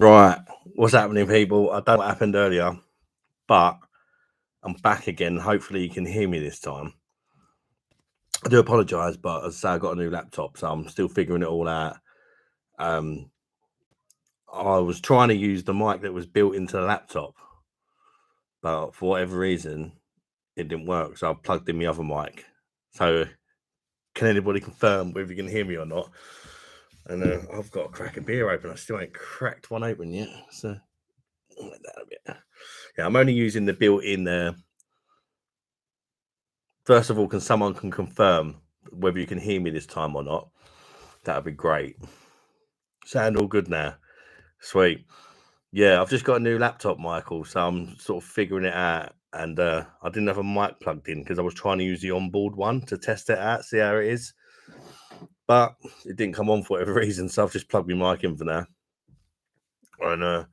Right, what's happening, people? I don't know what happened earlier, but I'm back again. Hopefully, you can hear me this time. I do apologise, but as I say, I got a new laptop, so I'm still figuring it all out. Um, I was trying to use the mic that was built into the laptop, but for whatever reason, it didn't work. So I plugged in my other mic. So, can anybody confirm whether you can hear me or not? And I've got a crack of beer open. I still ain't cracked one open yet. So, let that a bit. Yeah, I'm only using the built-in. First of all, can someone confirm whether you can hear me this time or not? That would be great. Sound all good now? Sweet. Yeah, I've just got a new laptop, Michael, so I'm sort of figuring it out. And I didn't have a mic plugged in because I was trying to use the onboard one to test it out, see how it is. But it didn't come on for whatever reason, so I've just plugged my mic in for now. And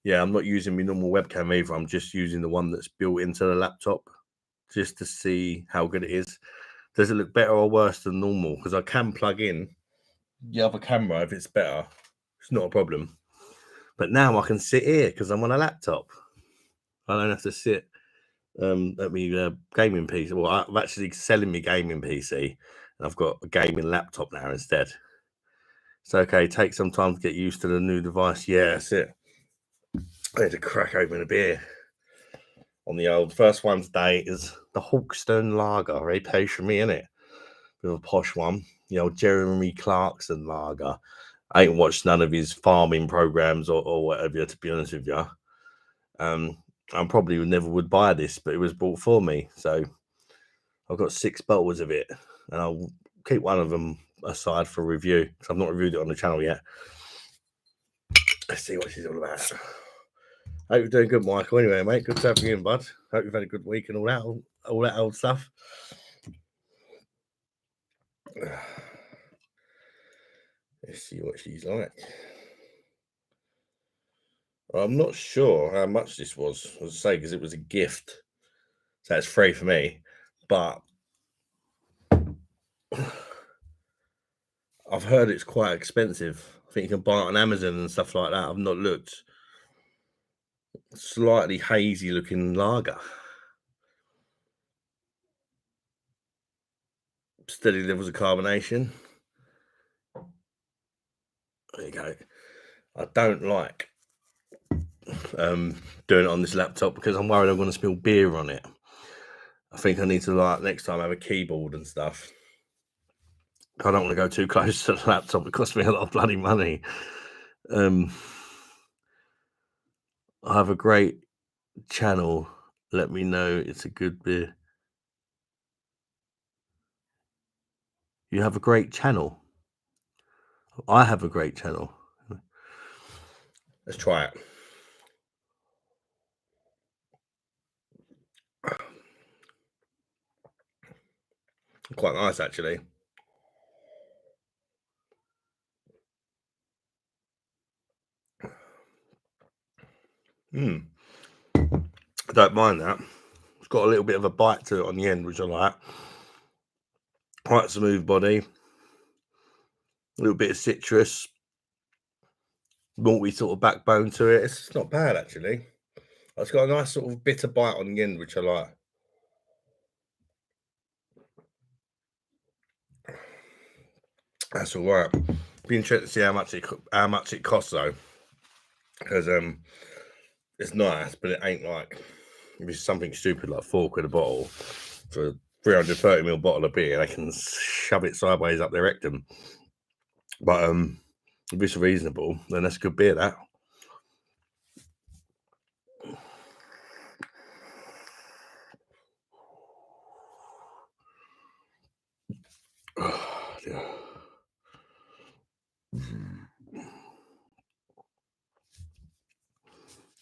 yeah, I'm not using my normal webcam either. I'm just using the one that's built into the laptop just to see how good it is. Does it look better or worse than normal? Because I can plug in the other camera if it's better. It's not a problem. But now I can sit here because I'm on a laptop. I don't have to sit at my gaming PC. Well, I'm actually selling my gaming PC, and I've got a gaming laptop now instead. It's okay. Take some time to get used to the new device. Yeah, that's it. I had to crack open a beer on the old first one today is the Hawkstone Lager. Very posh for me, isn't it? Bit of a posh one. The old Jeremy Clarkson Lager. I ain't watched none of his farming programs or whatever, to be honest with you. I probably never would buy this, but it was bought for me. So I've got 6 bottles of it, and I'll keep one of them aside for review because I've not reviewed it on the channel yet. Let's see what she's all about. Hope you're doing good, Michael. Anyway, mate, good to have you in, bud. Hope you've had a good week and all that old stuff. Let's see what she's like. I'm not sure how much this was, as I say, because it was a gift. So it's free for me. But I've heard it's quite expensive. I think you can buy it on Amazon and stuff like that. I've not looked. Slightly hazy looking lager. Steady levels of carbonation. There you go. I don't like doing it on this laptop because I'm worried I'm going to spill beer on it. I think I need to, like, next time have a keyboard and stuff. I don't want to go too close to the laptop. It costs me a lot of bloody money. I have a great channel. Let me know it's a good beer. You have a great channel. I have a great channel. Let's try it. Quite nice, actually. I don't mind that. It's got a little bit of a bite to it on the end, which I like. Quite smooth body. A little bit of citrus. Malty sort of backbone to it. It's not bad, actually. It's got a nice sort of bitter bite on the end, which I like. That's all right. Be interested to see how much it costs though, because it's nice, but it ain't like if it's something stupid like £4 a bottle for a 330ml bottle of beer, they can shove it sideways up their rectum. But if it's reasonable, then that's good beer. That. Oh, dear.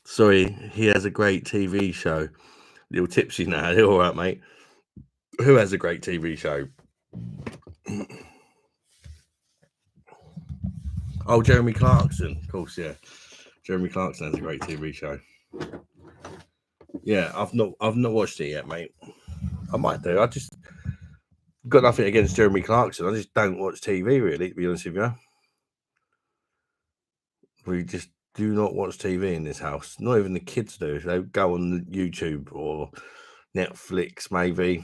Sorry, he has a great TV show. Little tipsy now. You're all right, mate. Who has a great TV show? Oh, Jeremy Clarkson. Of course, yeah. Jeremy Clarkson has a great TV show. Yeah, I've not watched it yet, mate. I might do. I just got nothing against Jeremy Clarkson. I just don't watch TV really, to be honest with you. We just do not watch TV in this house. Not even the kids do. They go on YouTube or Netflix, maybe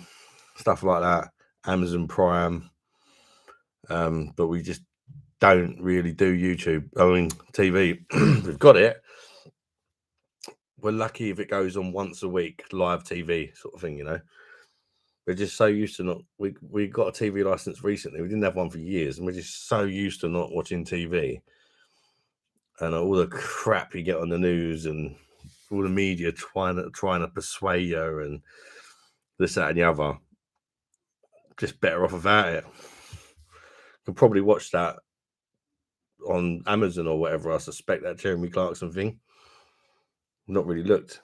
stuff like that, Amazon Prime. But we just don't really do YouTube. I mean, TV. We've got it. We're lucky if it goes on once a week, live TV sort of thing, you know. We're just so used to not. We got a TV license recently. We didn't have one for years, and we're just so used to not watching TV. And all the crap you get on the news and all the media trying to persuade you and this, that, and the other. Just better off without it. You can probably watch that on Amazon or whatever. I suspect that Jeremy Clarkson thing. Not really looked.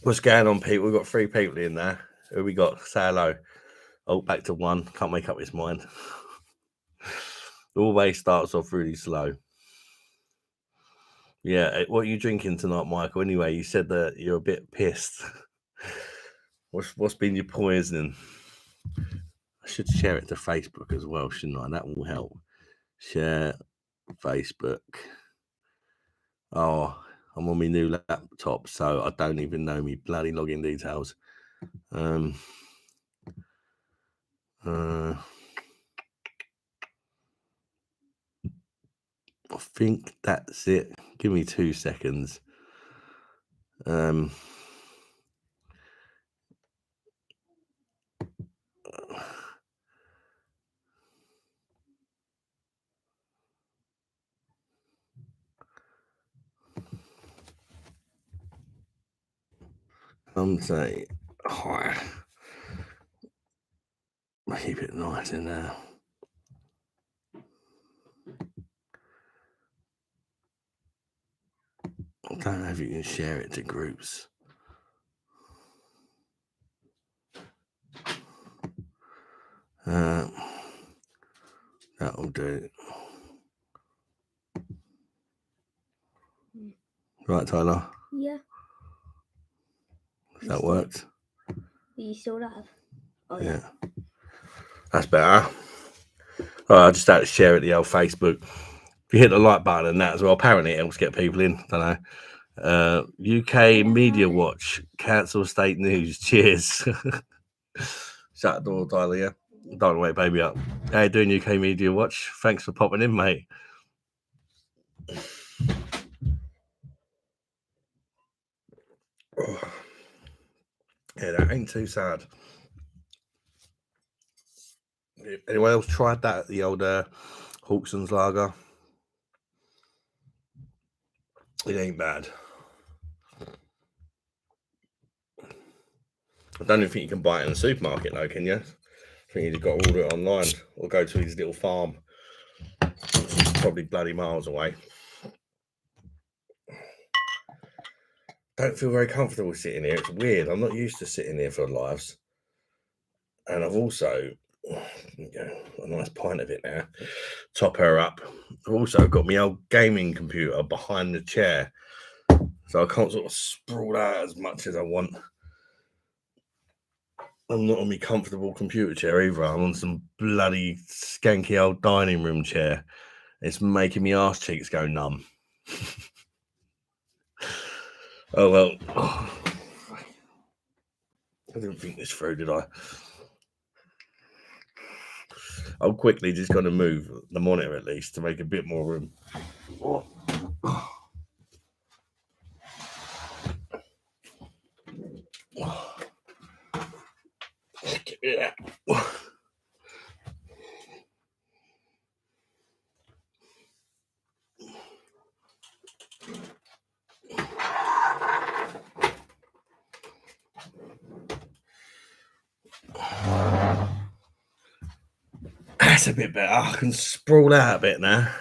What's going on, people? We've got 3 people in there. Who we got? Say hello. Oh, back to 1. Can't make up his mind. Always starts off really slow. Yeah, what are you drinking tonight, Michael? Anyway, you said that you're a bit pissed. What's been your poisoning? I should share it to Facebook as well, shouldn't I? That will help. Share Facebook. Oh, I'm on my new laptop, so I don't even know me bloody login details. I think that's it. Give me 2 seconds. I'm saying, hi. Keep it nice in there. I don't know if you can share it to groups. That'll do. Right, Tyler? Yeah. That worked? You still live? Oh, yeah. That's better. I just had to share it to the old Facebook. If you hit the like button and that as well, apparently it helps get people in. Don't know. UK Media Watch, cancel state news. Cheers. Shut the door, Tyler. Yeah. Don't wake baby up. How you doing, UK Media Watch? Thanks for popping in, mate. Yeah, that ain't too sad. Anyone else tried that? The old Hawkson's lager? It ain't bad. I don't even think you can buy it in the supermarket, though, can you? I think you've got to order it online or go to his little farm. It's probably bloody miles away. Don't feel very comfortable sitting here. It's weird. I'm not used to sitting here for lives. And I've also, a nice pint of it now, top her up. I've also got my old gaming computer behind the chair. So I can't sort of sprawl out as much as I want. I'm not on my comfortable computer chair either. I'm on some bloody skanky old dining room chair. It's making me arse cheeks go numb. Oh, well. Oh, I didn't think this through, did I? I'm quickly just going to move the monitor at least to make a bit more room. Oh. Get rid of that. That's a bit better. I can sprawl out a bit now,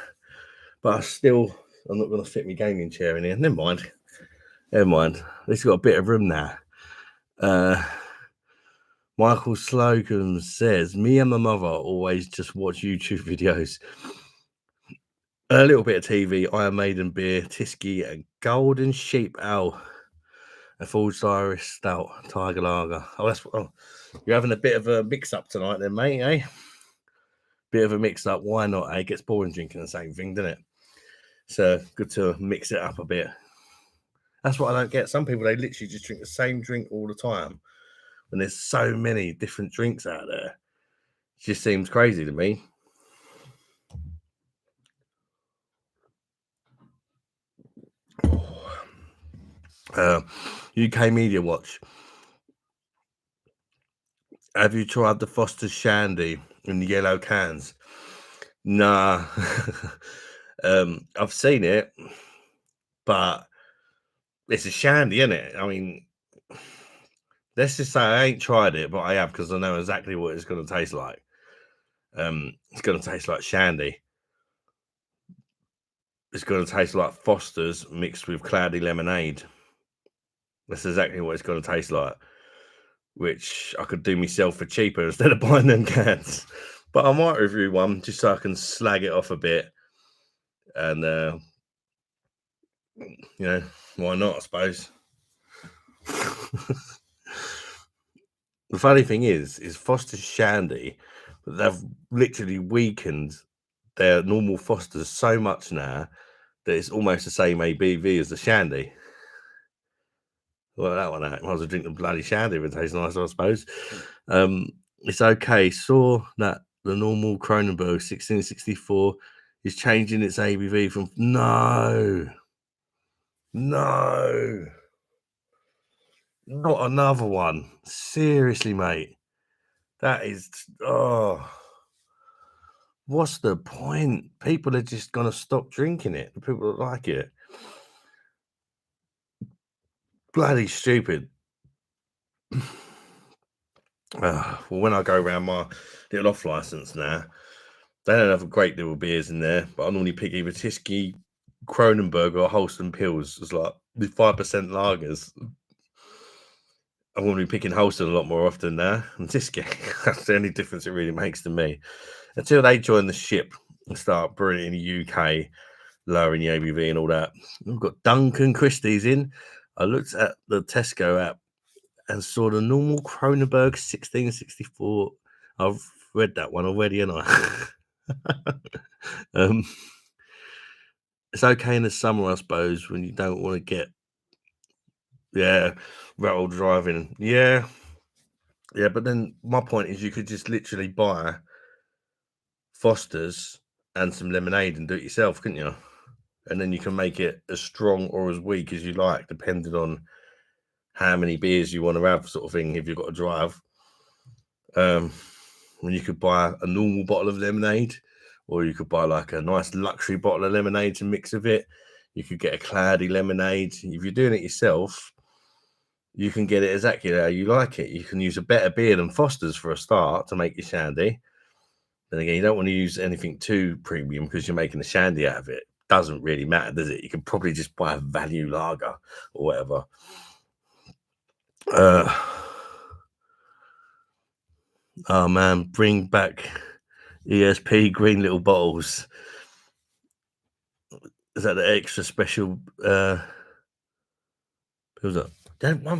but I'm not going to fit my gaming chair in here. Never mind. At least got a bit of room now. Michael Slocum says, me and my mother always just watch YouTube videos. A little bit of TV, Iron Maiden beer, Tyskie, and Golden Sheep Ale. A Fool's Irish Stout, Tiger Lager. You're having a bit of a mix-up tonight then, mate, eh? Bit of a mix-up. Why not, eh? It gets boring drinking the same thing, doesn't it? So good to mix it up a bit. That's what I don't get. Some people, they literally just drink the same drink all the time. When there's so many different drinks out there. It just seems crazy to me. UK Media Watch. Have you tried the Foster's Shandy in the yellow cans? Nah. I've seen it, but it's a shandy, isn't it? I mean, let's just say I ain't tried it, but I have because I know exactly what it's going to taste like. It's going to taste like shandy. It's going to taste like Foster's mixed with cloudy lemonade. That's exactly what it's going to taste like, which I could do myself for cheaper instead of buying them cans. But I might review one just so I can slag it off a bit. And, why not, I suppose. The funny thing is Foster's Shandy, they've literally weakened their normal Fosters so much now that it's almost the same ABV as the Shandy. Well, that one out. Might as well drink the bloody Shandy if it tastes nice, I suppose. It's okay. Saw that the normal Kronenbourg 1664 is changing its ABV from... No. Not another one. Seriously, mate. That is... Oh... What's the point? People are just going to stop drinking it. The people that like it. Bloody stupid. Well, when I go around my little off license now, they don't have a great deal of beers in there, but I normally pick either Tyskie, Kronenbourg, or Holsten Pils. It's like the 5% lagers. I'm going to be picking Holsten a lot more often now than Tyskie. That's the only difference it really makes to me. Until they join the ship and start brewing it in the UK, lowering the ABV and all that. We've got Duncan Christie's in. I looked at the Tesco app and saw the normal Kronenbourg 1664. I've read that one already, and it's okay in the summer, I suppose, when you don't want to get rattle driving. Yeah, but then my point is you could just literally buy Foster's and some lemonade and do it yourself, couldn't you? And then you can make it as strong or as weak as you like, depending on how many beers you want to have, sort of thing, if you've got to drive. And you could buy a normal bottle of lemonade, or you could buy like a nice luxury bottle of lemonade to mix with it. You could get a cloudy lemonade. If you're doing it yourself, you can get it exactly how you like it. You can use a better beer than Foster's for a start to make your shandy. Then again, you don't want to use anything too premium because you're making a shandy out of it. Doesn't really matter, does it? You can probably just buy a value lager or whatever. Oh man, bring back ESP green little bottles. Is that the extra special? One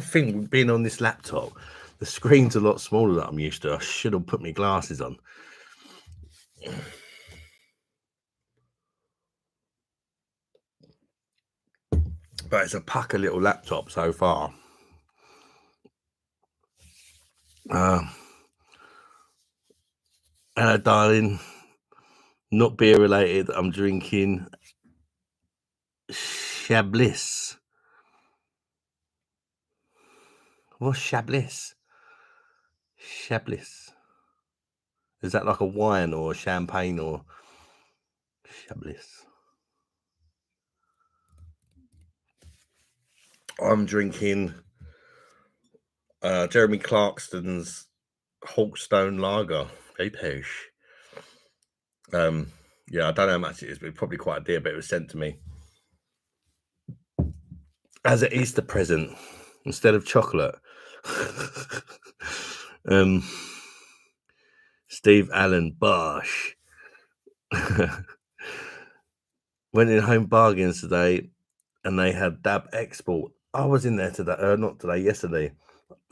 thing with being on this laptop, the screen's a lot smaller than I'm used to. I should have put my glasses on. But it's a pucker little laptop so far. Hello, darling. Not beer related. I'm drinking Chablis. What's Chablis? Chablis. Is that like a wine or a champagne or Chablis? I'm drinking Jeremy Clarkston's Hawkstone Lager. Apesh. Yeah, I don't know how much it is, but it's probably quite a dear, but it was sent to me as an Easter present instead of chocolate. Steve Allen Bosch. Went in Home Bargains today and they had Dab Export I was in there today, not today, yesterday.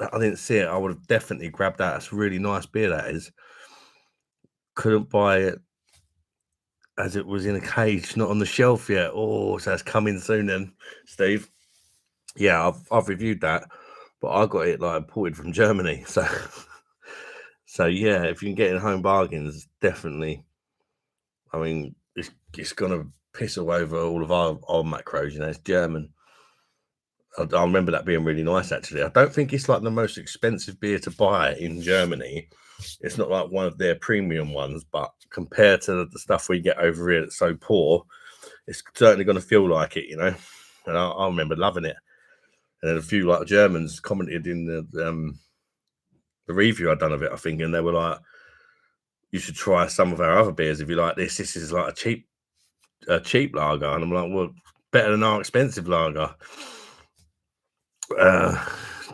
I didn't see it. I would have definitely grabbed that. It's a really nice beer, that is. Couldn't buy it as it was in a cage, not on the shelf yet. Oh, so it's coming soon then, Steve. Yeah, I've reviewed that, but I got it like imported from Germany. So, so yeah, if you can get in home bargains, definitely. I mean, it's gonna piss all over all of our macros. You know, it's German. I remember that being really nice. Actually, I don't think it's like the most expensive beer to buy in Germany. It's not like one of their premium ones, but compared to the stuff we get over here that's so poor, it's certainly going to feel like it, you know. And I remember loving it. And then a few like Germans commented in the review I'd done of it, I think, and they were like, "You should try some of our other beers if you like this. This is like a cheap lager." And I'm like, "Well, better than our expensive lager."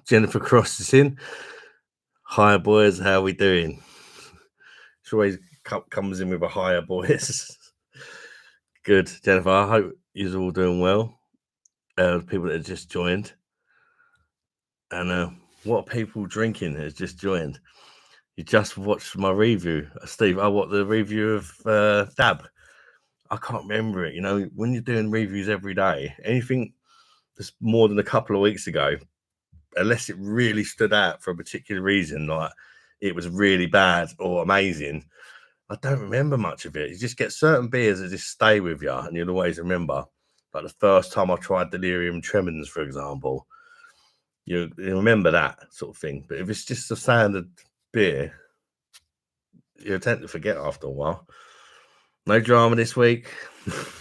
Jennifer Cross is in. Hiya, boys. How we doing? She always comes in with a hiya, boys. Good, Jennifer. I hope you're all doing well. People that have just joined. And what are people drinking that has just joined? You just watched my review, Steve. I watched the review of Dab. I can't remember it. You know, when you're doing reviews every day, anything that's more than a couple of weeks ago, unless it really stood out for a particular reason, like it was really bad or amazing, I don't remember much of it. You just get certain beers that just stay with you, and you'll always remember. Like the first time I tried Delirium Tremens, for example, you remember that sort of thing. But if it's just a standard beer, you tend to forget after a while. No drama this week.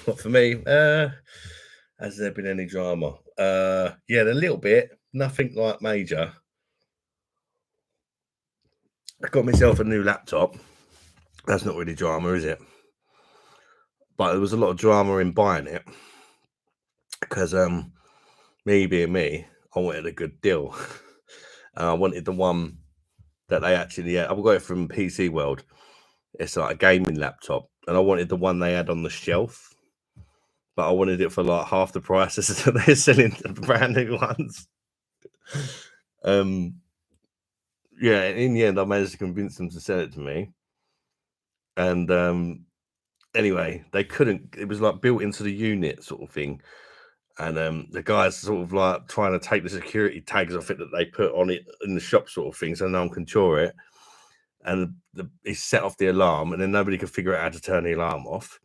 Not for me. Has there been any drama? Yeah, a little bit. Nothing like major. I got myself a new laptop. That's not really drama, is it? But there was a lot of drama in buying it because me being me, I wanted a good deal. And I wanted the one that they actually had. I've got it from PC World. It's like a gaming laptop, and I wanted the one they had on the shelf, but I wanted it for like half the prices that they're selling the brand new ones. Yeah, in the end, I managed to convince them to sell it to me. And anyway, they couldn't. It was like built into the unit, sort of thing. And the guys sort of like trying to take the security tags off it that they put on it in the shop, sort of thing, so no one can chore it. And he set off the alarm, and then nobody could figure out how to turn the alarm off.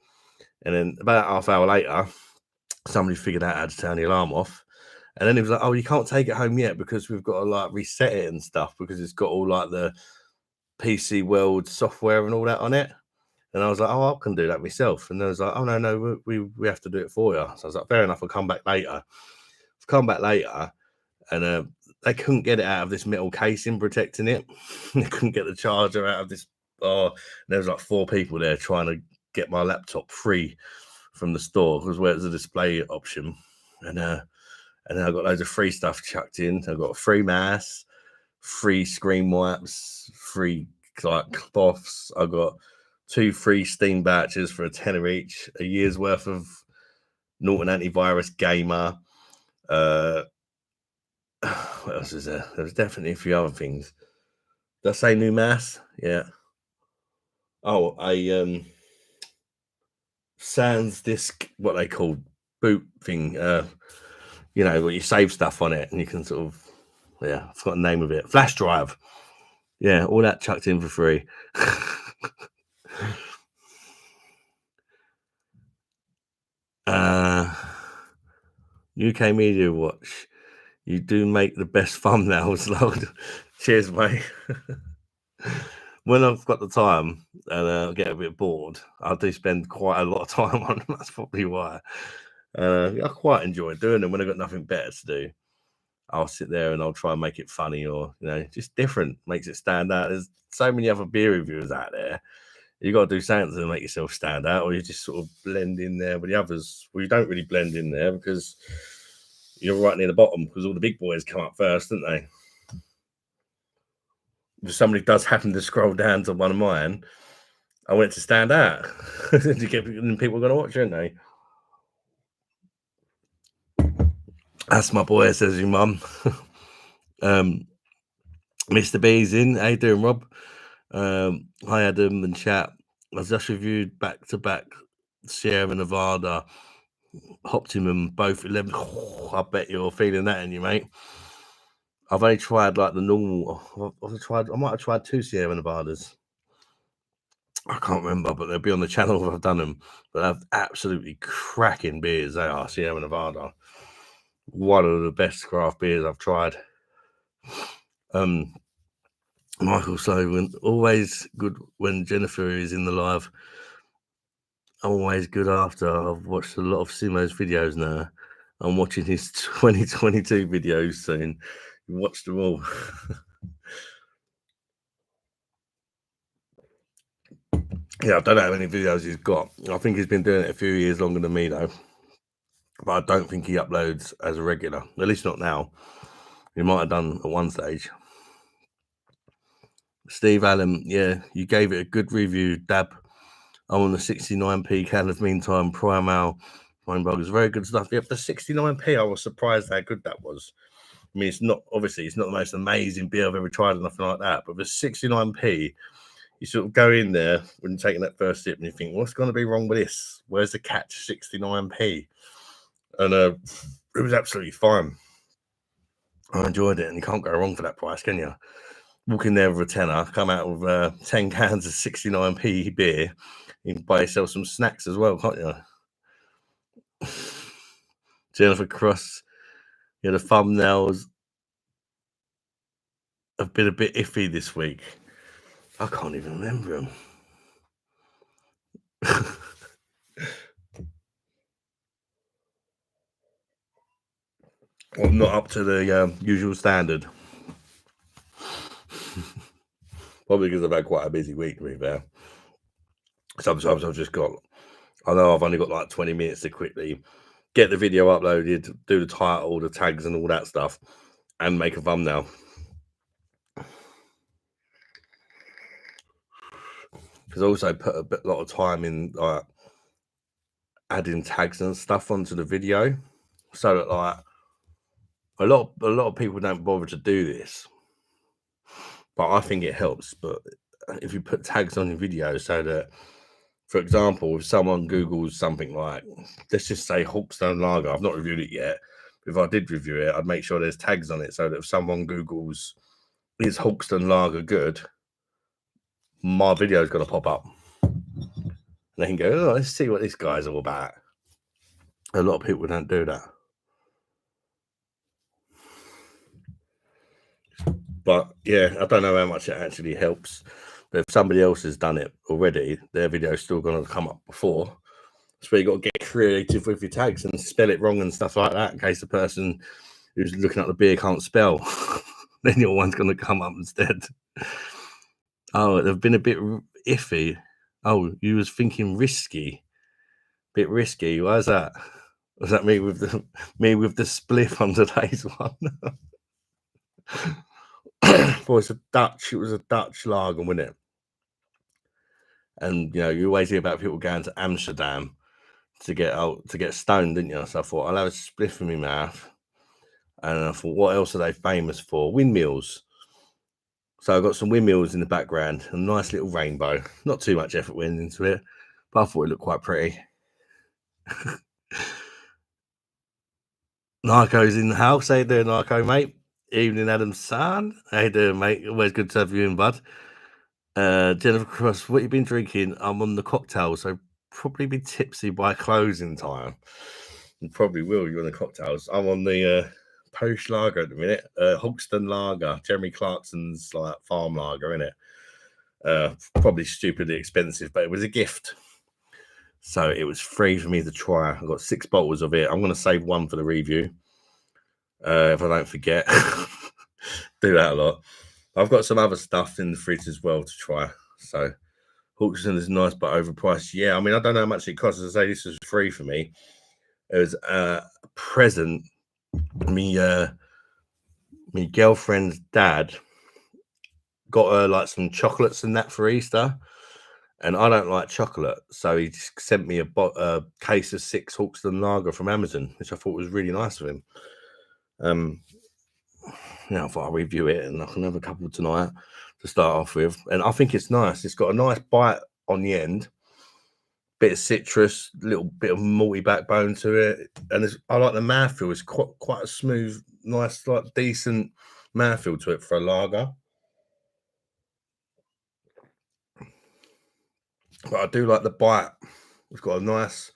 And then about half hour later, somebody figured out how to turn the alarm off. And then he was like, "Oh, you can't take it home yet because we've got to like reset it and stuff because it's got all like the PC World software and all that on it." And I was like, "Oh, I can do that myself." And they was like, "Oh, no, we have to do it for you." So I was like, "Fair enough, I'll come back later." I've come back later, and they couldn't get it out of this metal casing protecting it. They couldn't get the charger out of this. Oh, there was like 4 people there trying to get my laptop free from the store because where it's a display option. And then I got loads of free stuff chucked in. I got a free mouse, free screen wipes, free like cloths. I got 2 free Steam batches for a tenner each, a year's worth of Norton Antivirus Gamer. What else is there? There's definitely a few other things. Did I say new mass? Yeah. Oh, a Sans disk, what they call boot thing. You know, where you save stuff on it and you can sort of, yeah, I forgot the name of it. Flash drive. Yeah, all that chucked in for free. UK Media Watch. You do make the best thumbnails, Lord. Cheers, mate. When I've got the time and I get a bit bored, I do spend quite a lot of time on them. That's probably why. I quite enjoy doing them when I've got nothing better to do. I'll sit there and I'll try and make it funny or, you know, just different, makes it stand out. There's so many other beer reviewers out there. You got to do something to make yourself stand out, or you just sort of blend in there with the others. Well, you don't really blend in there because you're right near the bottom because all the big boys come up first, don't they? If somebody does happen to scroll down to one of mine, I want it to stand out. People are going to watch, aren't they? That's my boy, says your mum. Mr. B's in. How you doing, Rob? Hi, Adam and chat. I just reviewed back-to-back Sierra Nevada, Optimum, both 11. I bet you're feeling that in you, mate. I've only tried like the normal. I might have tried 2 Sierra Nevadas. I can't remember, but they'll be on the channel if I've done them. But they're absolutely cracking beers. They are Sierra Nevada. One of the best craft beers I've tried. Michael Slogan, always good when Jennifer is in the live. Always good after. I've watched a lot of Simo's videos now. I'm watching his 2022 videos soon. Watched them all. Yeah, I don't know how many videos he's got. I think he's been doing it a few years longer than me, though. But I don't think he uploads as a regular. At least not now. He might have done at one stage. Steve Allen, yeah, you gave it a good review, Dab. I'm on the 69p can of Meantime Primal Weinberg. It's very good stuff. Yeah, for 69p, I was surprised how good that was. I mean, it's not the most amazing beer I've ever tried or nothing like that, but for 69p, you sort of go in there when you're taking that first sip and you think, what's going to be wrong with this? Where's the catch? 69p. And it was absolutely fine. I enjoyed it, and you can't go wrong for that price, can you? Walk in there with a tenner, come out with 10 cans of 69p beer. You can buy yourself some snacks as well, can't you? Jennifer Cross, yeah, the thumbnails have been a bit iffy this week. I can't even remember them. Well, not up to the usual standard. Probably because I've had quite a busy week, to be fair. Sometimes I've just got, I know I've only got like 20 minutes to quickly get the video uploaded, do the title, the tags and all that stuff, and make a thumbnail. Because I also put a lot of time in adding tags and stuff onto the video, so that like a lot of people don't bother to do this, but I think it helps. But if you put tags on your video, so that, for example, if someone Googles something like, let's just say Hawkstone Lager, I've not reviewed it yet. If I did review it, I'd make sure there's tags on it, so that if someone Googles, is Hawkstone Lager good, my video is going to pop up. And they can go, oh, let's see what this guy's all about. A lot of people don't do that. But yeah, I don't know how much it actually helps. But if somebody else has done it already, their video's still going to come up before. So you got to get creative with your tags and spell it wrong and stuff like that, in case the person who's looking at the beer can't spell. Then your one's going to come up instead. Oh, they've been a bit iffy. Oh, you was thinking risky. Bit risky. Why is that? Was that me with the spliff on today's one? Boy, it was a Dutch lager, wasn't it? And you know, you always hear about people going to Amsterdam to get stoned, didn't you? So I thought I'll have a spliff in my mouth. And I thought, what else are they famous for? Windmills. So I got some windmills in the background, a nice little rainbow. Not too much effort went into it, but I thought it looked quite pretty. Narco's in the house. How you doing, Narco, mate? Evening, Adam's son. How you doing, mate? Always good to have you in, bud. Jennifer Cross, what you been drinking? I'm on the cocktail, so probably be tipsy by closing time. You probably will. You're on the cocktails. I'm on the post lager at the minute. Hawkstone Lager, Jeremy Clarkson's like farm lager, innit? Probably stupidly expensive, but it was a gift. So it was free for me to try. I've got 6 bottles of it. I'm going to save one for the review. If I don't forget. Do that a lot. I've got some other stuff in the fridge as well to try. So Hawkstone is nice but overpriced. Yeah, I mean, I don't know how much it costs. As I say, this was free for me. It was a present. Me girlfriend's dad got her like some chocolates and that for Easter. And I don't like chocolate, so he just sent me a case of 6 Hawkstone Lager from Amazon, which I thought was really nice of him. Now, if I review it, and I can have a couple tonight to start off with, and I think it's nice. It's got a nice bite on the end, bit of citrus, little bit of malty backbone to it, and I like the mouthfeel. It's quite a smooth, nice, like decent mouthfeel to it for a lager. But I do like the bite. It's got a nice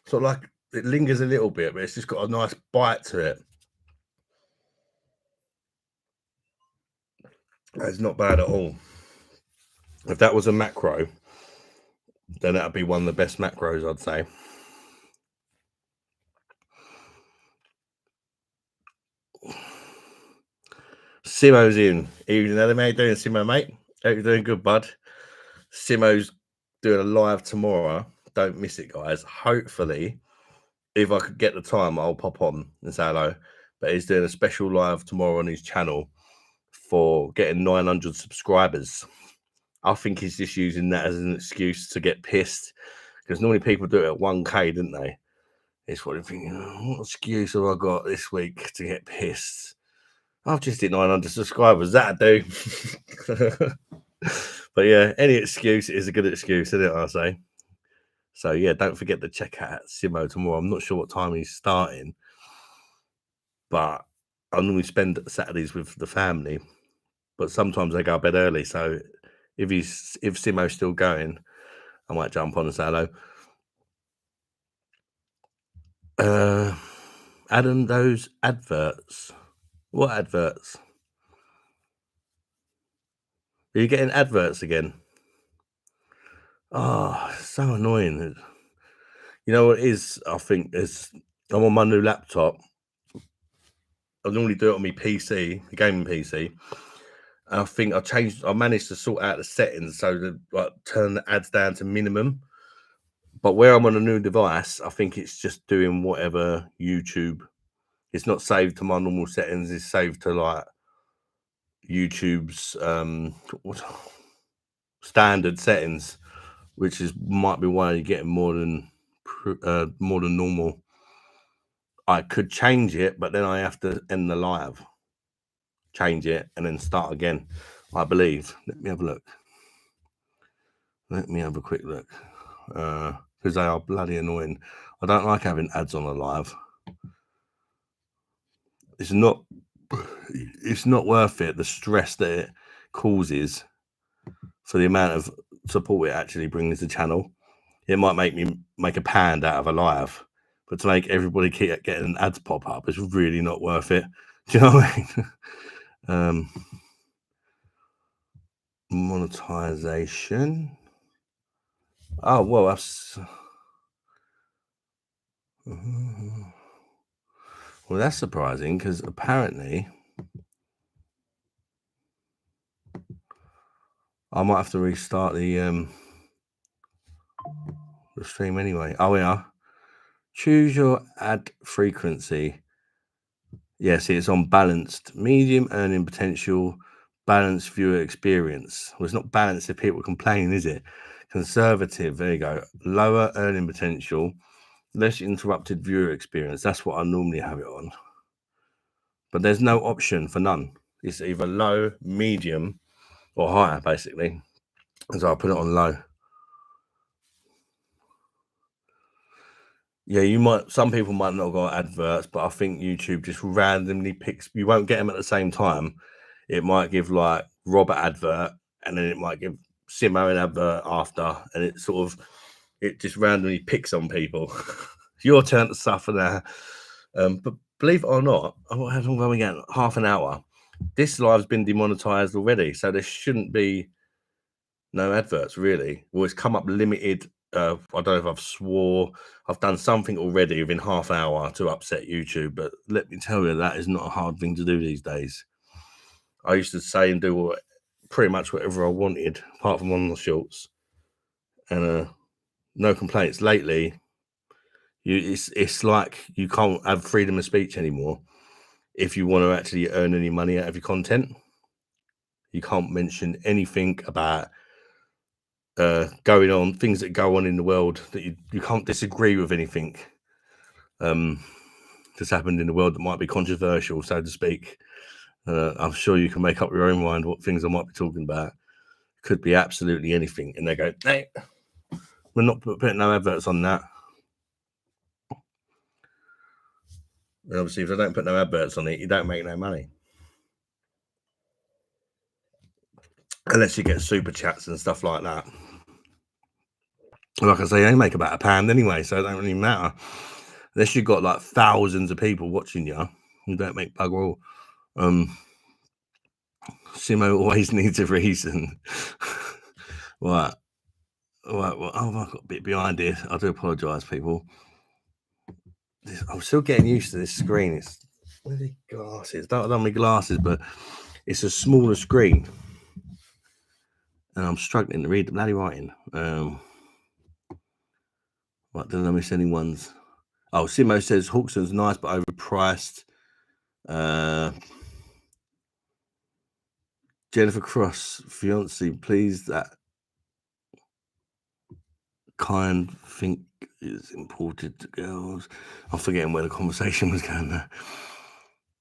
sort of like, it lingers a little bit, but it's just got a nice bite to it. It's not bad at all. If that was a macro, then that'd be one of the best macros, I'd say. Simo's in. Evening, Adam. How you doing, Simo, mate? Hope you're doing good, bud. Simo's doing a live tomorrow. Don't miss it, guys. Hopefully, if I could get the time, I'll pop on and say hello. But he's doing a special live tomorrow on his channel for getting 900 subscribers. I think he's just using that as an excuse to get pissed, because normally people do it at 1K, didn't they? It's what I'm thinking, what excuse have I got this week to get pissed? I've just hit 900 subscribers. That'll do. But yeah, any excuse is a good excuse, isn't it? I say. So yeah, don't forget to check out Simo tomorrow. I'm not sure what time he's starting, but I normally spend Saturdays with the family. But sometimes they go to bed early. So if Simo's still going, I might jump on and say hello. Adam, those adverts. What adverts? Are you getting adverts again? Oh, so annoying. You know what it is? I think I'm on my new laptop. I normally do it on my PC, the gaming PC. And I think I managed to sort out the settings so that like turn the ads down to minimum. But where I'm on a new device, I think it's just doing whatever YouTube. It's not saved to my normal settings. It's saved to like YouTube's standard settings, which might be why you're getting more than normal. I could change it, but then I have to end the live, change it, and then start again, I believe. Let me have a look. Let me have a quick look, because they are bloody annoying. I don't like having ads on a live. It's not worth it, the stress that it causes for the amount of support it actually brings the channel. It might make me make a pound out of a live, but to make everybody keep getting ads pop up is really not worth it. Do you know what I mean? Monetization. Oh, well, that's... Well, that's surprising, because apparently I might have to restart the stream anyway. Oh, yeah. Choose your ad frequency. Yeah, see, it's on balanced. Medium earning potential, balanced viewer experience. Well, it's not balanced if people complain, is it? Conservative, there you go. Lower earning potential, less interrupted viewer experience. That's what I normally have it on. But there's no option for none. It's either low, medium, or higher, basically. So I'll put it on low. Yeah, some people might not got adverts, but I think YouTube just randomly picks. You won't get them at the same time. It might give like Robert advert, and then it might give Simo an advert after, and it just randomly picks on people. Your turn to suffer now. But believe it or not, how long are we getting? Half an hour. This live's been demonetized already, so there shouldn't be no adverts really. Well, it's come up limited. I don't know if I've swore. I've done something already within half an hour to upset YouTube, but let me tell you, that is not a hard thing to do these days. I used to say and do pretty much whatever I wanted, apart from on the shorts, and no complaints. Lately, it's like you can't have freedom of speech anymore if you want to actually earn any money out of your content. You can't mention anything about going on, things that go on in the world, that you can't disagree with anything. just happened in the world that might be controversial, so to speak. I'm sure you can make up your own mind what things I might be talking about. Could be absolutely anything. And they go, hey, we're not putting no adverts on that. And obviously, if they don't put no adverts on it, you don't make no money. Unless you get super chats and stuff like that. Like I say, they make about £1 anyway, so it don't really matter. Unless you've got like thousands of people watching you, you don't make bugger all. Simo always needs a reason. Right. Oh, I've got a bit behind here. I do apologise, people. I'm still getting used to this screen. It's really glasses. Don't have my glasses, but it's a smaller screen. And I'm struggling to read the bloody writing. Right, don't I miss any ones? Oh, Simo says Hawkson's nice but overpriced. Jennifer Cross, fiance, please that kind think is imported to girls. I'm forgetting where the conversation was going there.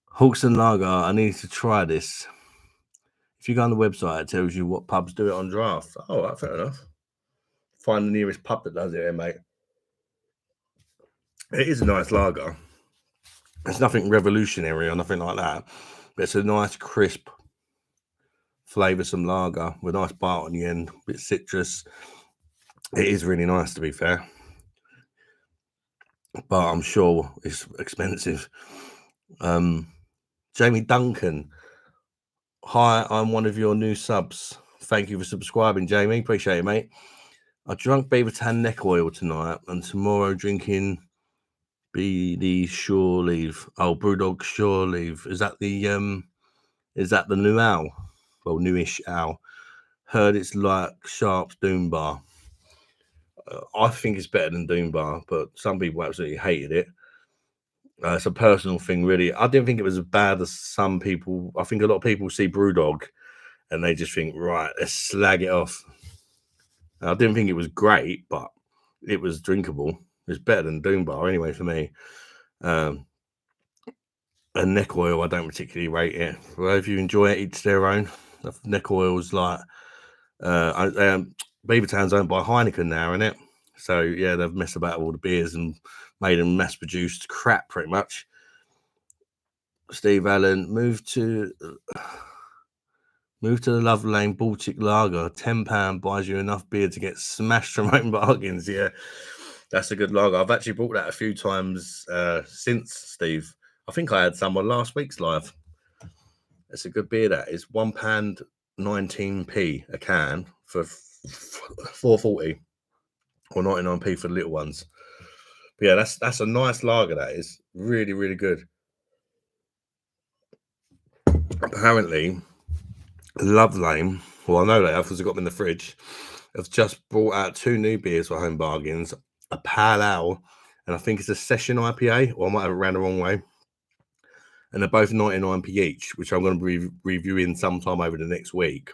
Hawkson Lager, I need to try this. If you go on the website, it tells you what pubs do it on draft. Oh, right, fair enough. Find the nearest pub that does it there, mate. It is a nice lager. It's nothing revolutionary or nothing like that, but it's a nice, crisp, flavoursome lager with a nice bite on the end, a bit citrus. It is really nice, to be fair, but I'm sure it's expensive. Jamie Duncan, hi, I'm one of your new subs. Thank you for subscribing, Jamie. Appreciate it, mate. I drank Beavertown neck oil tonight, and tomorrow drinking BD Shore Leave. Oh, Brewdog Shore Leave. Is that the new owl? Well, newish owl. Heard it's like Sharp's Doom Bar. I think it's better than Doom Bar, but some people absolutely hated it. It's a personal thing, really. I didn't think it was as bad as some people. I think a lot of people see Brewdog and they just think, right, let's slag it off. I didn't think it was great, but it was drinkable. It's better than Doom Bar anyway for me. And neck oil, I don't particularly rate it. Well, if you enjoy it, each their own. Neck oil's like Beavertown's owned by Heineken now, isn't it? So yeah, they've messed about all the beers and made them mass-produced crap, pretty much. Steve Allen, move to the Love Lane Baltic Lager. £10 buys you enough beer to get smashed from open bargains. Yeah, that's a good lager. I've actually bought that a few times since, Steve. I think I had some on last week's live. It's a good beer. That is £1.19 a can for 4.40 or 99p for the little ones. But yeah, that's a nice lager. That is really, really good. Apparently, Love Lane, well, I know they have because I've got them in the fridge, have just brought out 2 new beers for home bargains, a Pale Ale, and I think it's a Session IPA, or I might have it around the wrong way. And they're both 99p each, which I'm going to be reviewing sometime over the next week.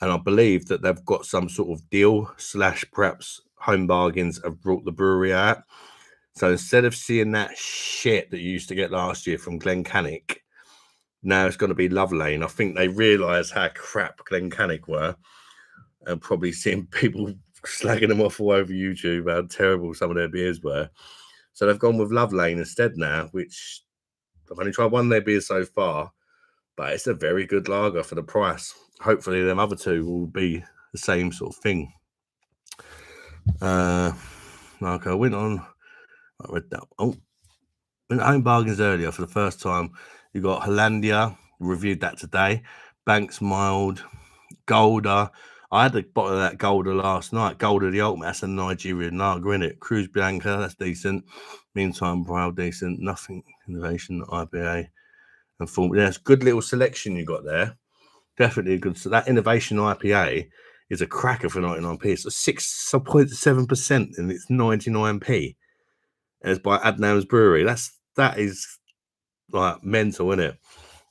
And I believe that they've got some sort of deal / perhaps home bargains have brought the brewery out. So instead of seeing that shit that you used to get last year from Glencannick, now it's going to be Love Lane. I think they realise how crap Glencannick were, and probably seeing people slagging them off all over YouTube how terrible some of their beers were. So they've gone with Love Lane instead now, which I've only tried one of their beers so far, but it's a very good lager for the price. Hopefully them other 2 will be the same sort of thing. Like I went on, I read that. Oh, went home bargains earlier for the first time. You got Hollandia, reviewed that today. Banks Mild, Golder. I had a bottle of that Golder last night. Golder the Ultimate, that's a Nigerian lager, isn't it? Cruz Blanca, that's decent. Meantime, Brow, decent. Nothing Innovation, IPA. And full. There's good little selection you got there. Definitely a good. So that Innovation IPA is a cracker for 99p. It's a 6.7% and it's 99p. And it's by Adnams Brewery. That is like mental, isn't it?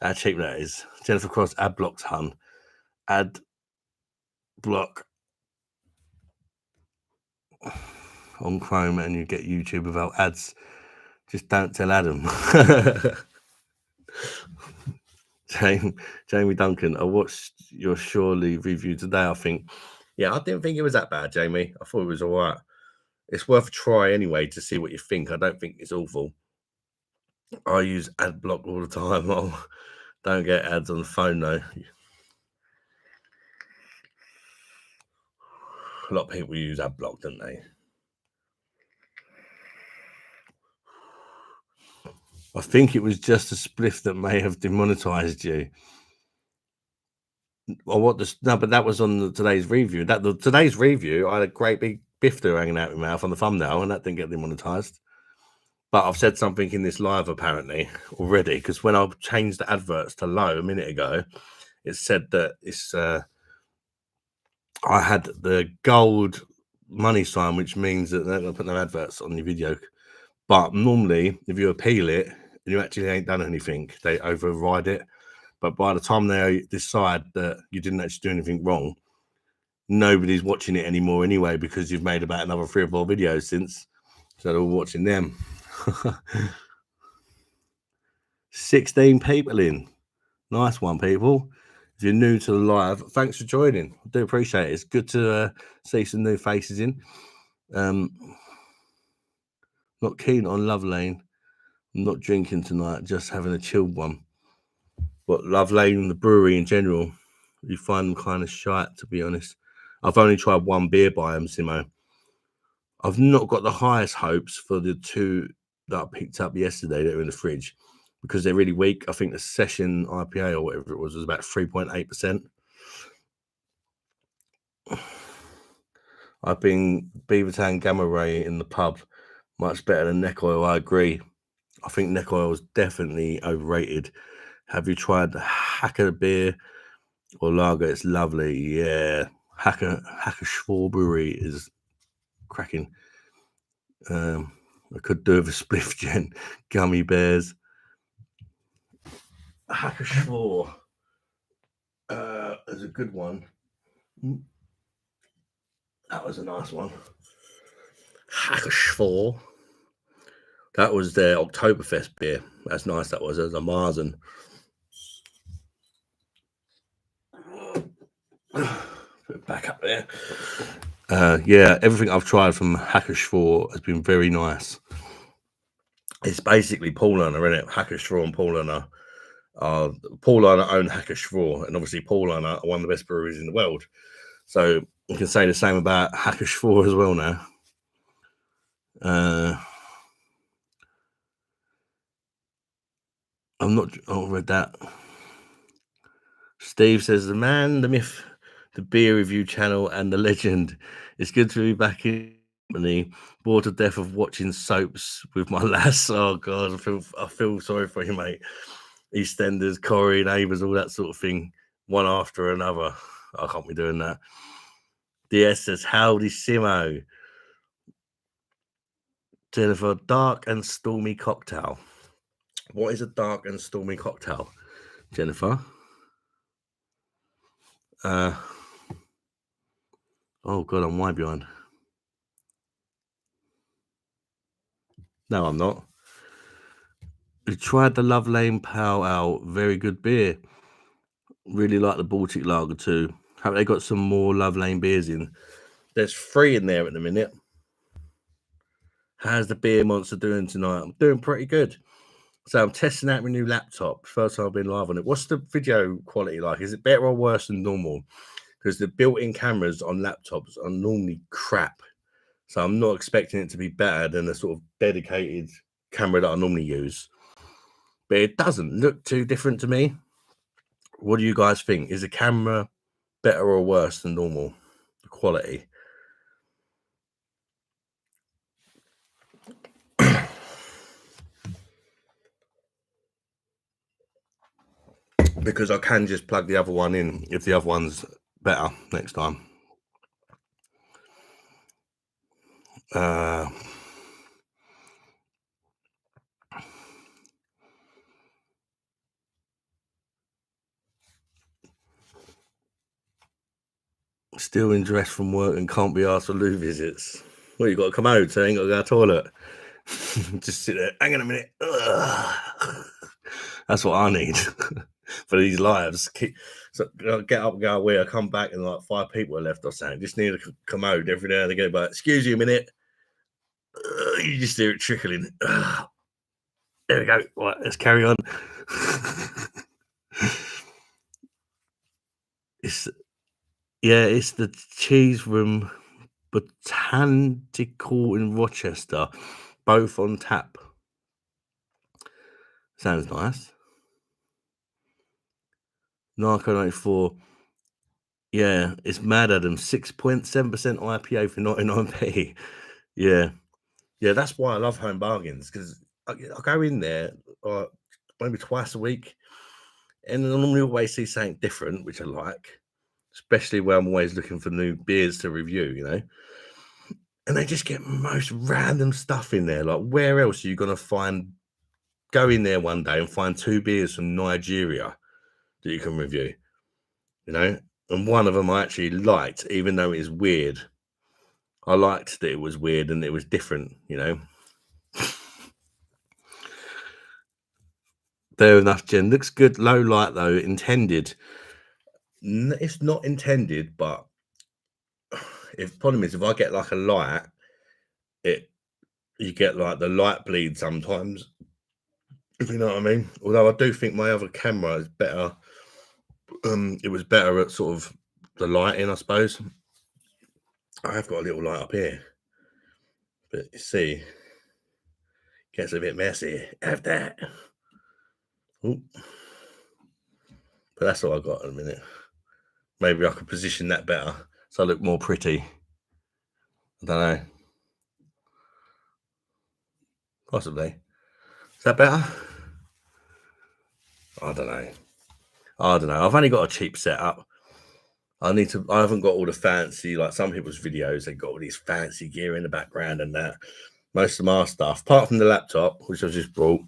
How cheap that is. Jennifer Cross, Adblock's Hun. Adblock on Chrome, and you get YouTube without ads. Just don't tell Adam. Jamie Duncan, I watched your Surely review today. I think, yeah, I didn't think it was that bad, Jamie. I thought it was all right. It's worth a try anyway to see what you think. I don't think it's awful. I use ad block all the time. Oh, don't get ads on the phone though. A lot of people use ad block, don't they? I think it was just a spliff that may have demonetized you. Or what? No, but that was on today's review. Today's review, I had a great big bifter hanging out of my mouth on the thumbnail, and that didn't get demonetized. But I've said something in this live apparently already, because when I changed the adverts to low a minute ago, it said that it's I had the gold money sign, which means that they're going to put no adverts on your video. But normally, if you appeal it and you actually ain't done anything, they override it. But by the time they decide that you didn't actually do anything wrong, nobody's watching it anymore anyway, because you've made about another 3 or 4 videos since. So they're all watching them. 16 people in. Nice one, people. If you're new to the live, thanks for joining. I do appreciate it. It's good to see some new faces in. Not keen on Love Lane. I'm not drinking tonight, just having a chilled one. But Love Lane and the brewery in general, you find them kind of shite, to be honest. I've only tried one beer by them, Simo. I've not got the highest hopes for the 2 that I picked up yesterday that are in the fridge, because they're really weak. I think the Session IPA or whatever it was about 3.8%. I've been Beavertown Gamma Ray in the pub. Much better than Neck Oil, I agree. I think Neck Oil is definitely overrated. Have you tried the Hacker beer or lager? It's lovely. Yeah. Hacker Schwar Brewery is cracking. I could do with a spliff, Jen. Gummy bears. Hacker Schwar is a good one. That was a nice one. Hacker Schwar. That was their Oktoberfest beer. That's nice. That was. There's a Marzen. Put it back up there. Yeah, everything I've tried from Hacker Schwar has been very nice. It's basically Paulaner, isn't it? Hacker Schwar and Paulaner. Paulaner own Hacker Schwar, and obviously Paulaner are one of the best breweries in the world. So you can say the same about Hacker Schwar as well now. I'm not. I read that. Steve says the man, the myth, the beer review channel, and the legend. It's good to be back in company. Bored to death of watching soaps with my lass. Oh God, I feel sorry for you, mate. EastEnders, Corrie, Neighbours, all that sort of thing, one after another. I can't be doing that. DS says, howdy, Simo. Jennifer, dark and stormy cocktail. What is a dark and stormy cocktail, Jennifer? Oh God, I'm way behind. No, I'm not. We tried the Love Lane Pale Ale, very good beer. Really like the Baltic Lager too. Have they got some more Love Lane beers in? There's 3 in there at the minute. How's the beer monster doing tonight? I'm doing pretty good. So I'm testing out my new laptop. First time I've been live on it. What's the video quality like? Is it better or worse than normal? Because the built-in cameras on laptops are normally crap. So I'm not expecting it to be better than a sort of dedicated camera that I normally use. But it doesn't look too different to me. What do you guys think? Is the camera better or worse than normal? The quality? Because I can just plug the other one in if the other one's better next time. Still in dress from work and can't be asked for loo visits. Well, you got a commode, so you ain't got to go to the toilet. Just sit there. Hang on a minute. That's what I need for these lives. So I'll get up and go away. I come back and like 5 people are left or something. Just need a commode every now and again. But excuse you a minute. You just hear it trickling. There we go. Right, let's carry on. It's the Cheese Room Botanical in Rochester, both on tap. Sounds nice. Narco 94. Yeah, it's Mad Adam, 6.7% IPA for 99p. Yeah, that's why I love Home Bargains, because I go in there maybe twice a week, and I normally always see something different, which I like, especially where I'm always looking for new beers to review, you know. And they just get most random stuff in there. Like, where else are you going to go in there one day and find 2 beers from Nigeria that you can review, you know? And one of them I actually liked, even though it is weird. I liked that it was weird and it was different, you know? Fair enough, Jen. Looks good. Low light, though. Intended. It's not intended, but problem is, if I get like a light, you get like the light bleed sometimes, if you know what I mean. Although I do think my other camera is better. It was better at sort of the lighting, I suppose. I have got a little light up here, but you see, gets a bit messy after. Ooh. But that's all I got in a minute. Maybe I could position that better so I look more pretty. I don't know. Possibly. Is that better? I don't know. I've only got a cheap setup. I haven't got all the fancy, like some people's videos, they've got all these fancy gear in the background and that. Most of my stuff, apart from the laptop, which I just brought,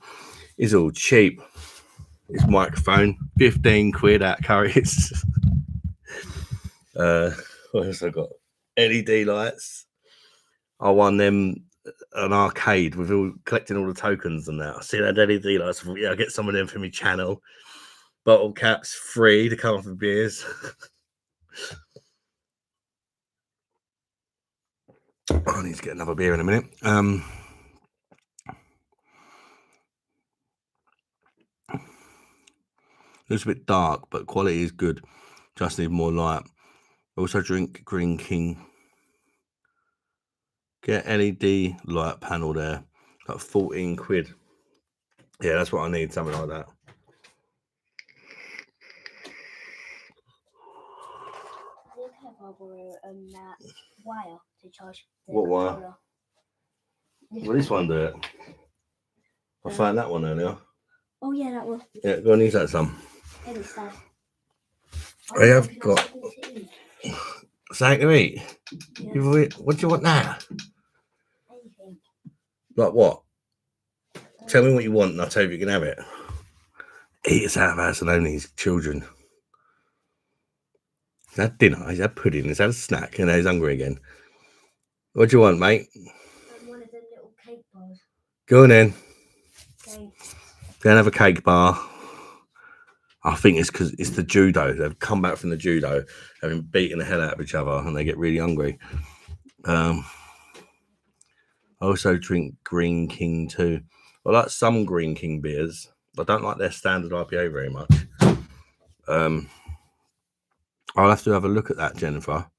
is all cheap. This microphone, 15 quid at Curry's. What else I got? LED lights. I won them an arcade with collecting all the tokens and that. I see that LED lights. I get some of them for my channel. Bottle caps free to come for beers. I need to get another beer in a minute. It's a bit dark, but quality is good. Just need more light. Also drink Green King. Get LED light panel there. Like 14 quid. Yeah, that's what I need, something like that. That wire to charge the What wire? controller. Well, this one do it. I found that one earlier. Oh yeah, that one. Yeah, go and use that some. I have got something to eat. Yeah. What do you want now? Anything. Like what? Tell me what you want and I'll tell you if you can have it. Eat us out of house and only his children. Is that dinner? Is that pudding? Is that a snack? And he's hungry again. What do you want, mate? One of them little cake bars. Go on then. Thanks. Go and have a cake bar. I think it's because it's the judo. They've come back from the judo, having beaten the hell out of each other, and they get really hungry. I also drink Green King too. I like some Green King beers. I don't like their standard IPA very much. I'll have to have a look at that, Jennifer.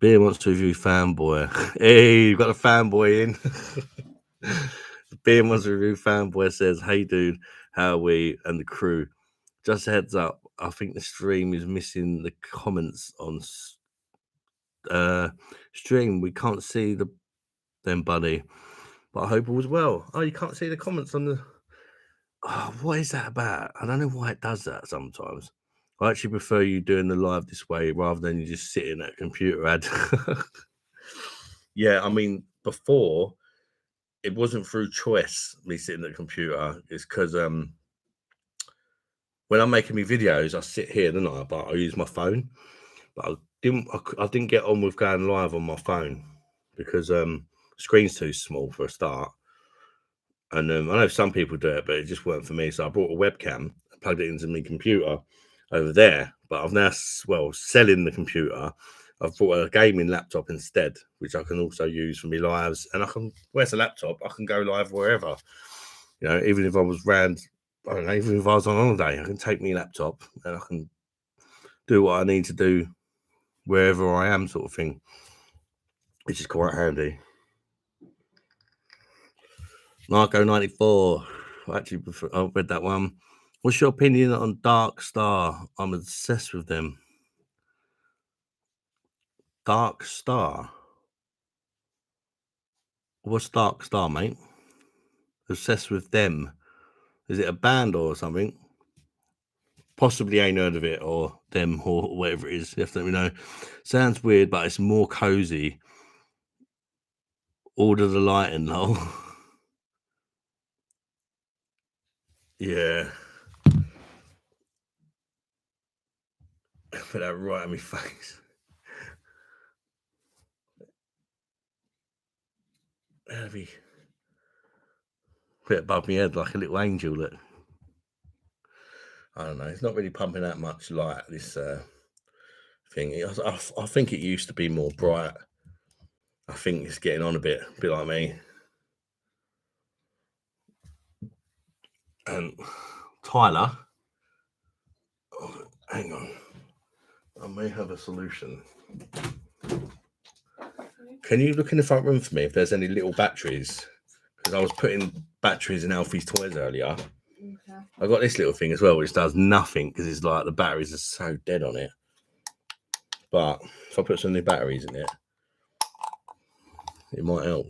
Beer wants to review Fanboy. Hey, you've got a fanboy in. Beer wants to review Fanboy says, "Hey, dude, how are we and the crew? Just a heads up, I think the stream is missing the comments on stream. We can't see them, buddy. But I hope all is well. Oh, you can't see the comments on the... Oh, what is that about? I don't know why it does that sometimes. I actually prefer you doing the live this way rather than you just sitting at a computer ad. Yeah, I mean, before, it wasn't through choice, me sitting at the computer. It's because when I'm making me videos, I sit here, don't I? But I use my phone. But I didn't get on with going live on my phone because I Screen's too small for a start. And I know some people do it, but it just weren't for me. So I brought a webcam, plugged it into my computer over there. But I've now, selling the computer. I've bought a gaming laptop instead, which I can also use for my lives. And where's the laptop? I can go live wherever. You know, even if I was even if I was on holiday, I can take my laptop and I can do what I need to do wherever I am, sort of thing, which is quite handy. Narco 94. Actually, I've read that one. What's your opinion on Dark Star? I'm obsessed with them. Dark Star. What's Dark Star, mate? Obsessed with them. Is it a band or something? Possibly ain't heard of it or them or whatever it is. You have to let me know. Sounds weird, but it's more cozy. Order the lighting, lol. Yeah. Put that right on my face. Heavy. Bit above my head like a little angel. Look. I don't know. It's not really pumping that much light, this thing. I think it used to be more bright. I think it's getting on a bit like me. And Tyler, hang on. I may have a solution. Can you look in the front room for me if there's any little batteries? Because I was putting batteries in Alfie's toys earlier. Okay. I got this little thing as well, which does nothing because it's like the batteries are so dead on it. But if I put some new batteries in it, it might help.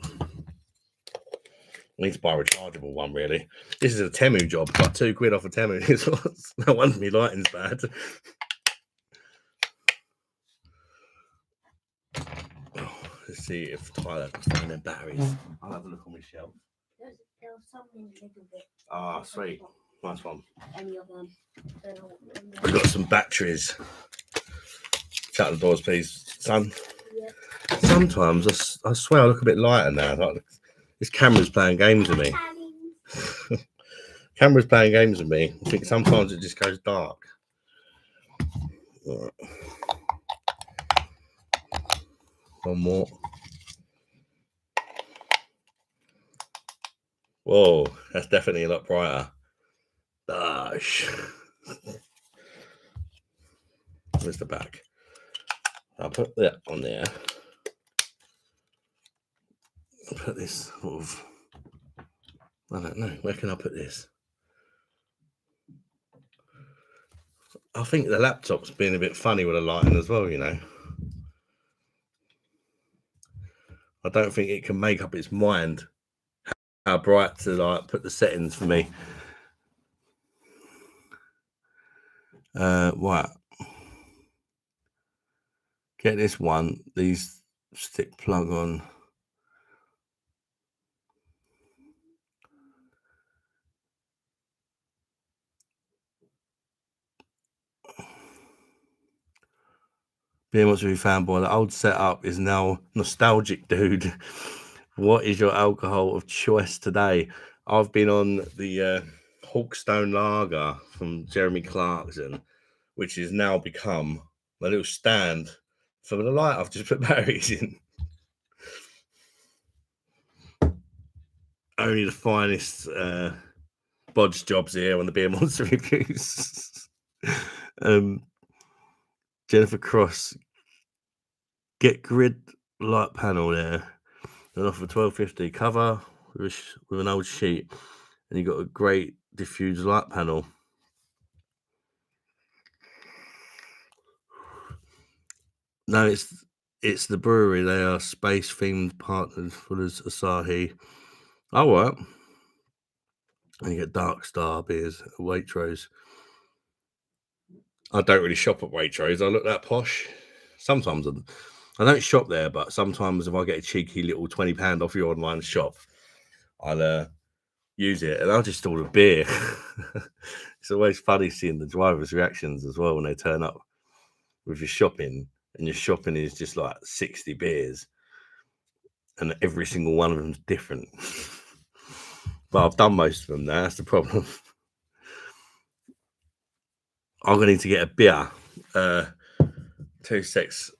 I need to buy a rechargeable one, really. This is a Temu job, like £2 off of Temu. No wonder my lighting's bad. Let's see if Tyler can find their batteries. I'll have a look on my shelf. There was something a little bit. Ah, sweet. Nice one. Any of them. We've got some batteries. Shut the doors, please, son. Yeah. Sometimes I swear I look a bit lighter now. Like, this camera's playing games with me. Camera's playing games with me. I think sometimes it just goes dark. Right. One more. Whoa, that's definitely a lot brighter. Gosh. Where's the back? I'll put that on there. I'll put this sort of, I don't know, where can I put this? I think the laptop's being a bit funny with the lighting as well, you know. I don't think it can make up its mind how bright to like put the settings for me. What? Get this one. These stick plug on. Being wants to be fanboy. The old setup is now nostalgic, dude. What is your alcohol of choice today? I've been on the Hawkstone Lager from Jeremy Clarkson, which has now become my little stand for the light I've just put batteries in. Only the finest bodge jobs here on the Beer Monster reviews. Jennifer Cross, get grid light panel there. And offer $12.50 cover with an old sheet, and you got a great diffused light panel. No, it's the brewery. They are space themed partners for as Asahi. Oh, right. And you get Dark Star beers at Waitrose. I don't really shop at Waitrose. I look that posh. Sometimes I don't shop there, but sometimes if I get a cheeky little £20 off your online shop, I'll use it, and I'll just order beer. It's always funny seeing the drivers' reactions as well when they turn up with your shopping, and your shopping is just like 60 beers, and every single one of them's different. But I've done most of them now. That's the problem. I'm going to need to get a beer. 2 secs.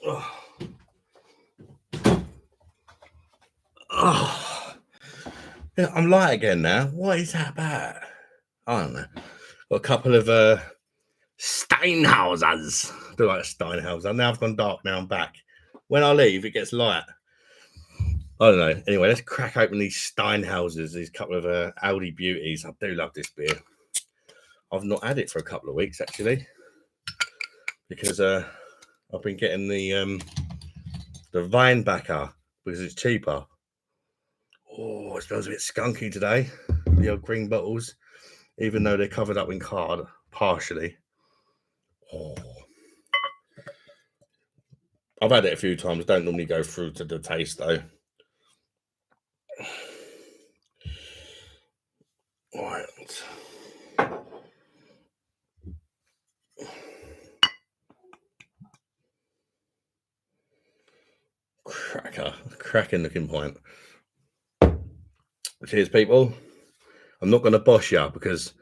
Oh. Oh. Yeah, I'm light again now. What is that about? I don't know. Got a couple of Steinhausers. I do like a Steinhauser. Now I've gone dark. Now I'm back. When I leave, it gets light. I don't know. Anyway, let's crack open these Steinhausers. These couple of Aldi beauties. I do love this beer. I've not had it for a couple of weeks actually, because I've been getting the Weinbacher because it's cheaper. Oh, it smells a bit skunky today. The old green bottles, even though they're covered up in card partially. Oh. I've had it a few times. Don't normally go through to the taste though. Right. Cracking looking pint. Cheers, people. I'm not going to bosh you because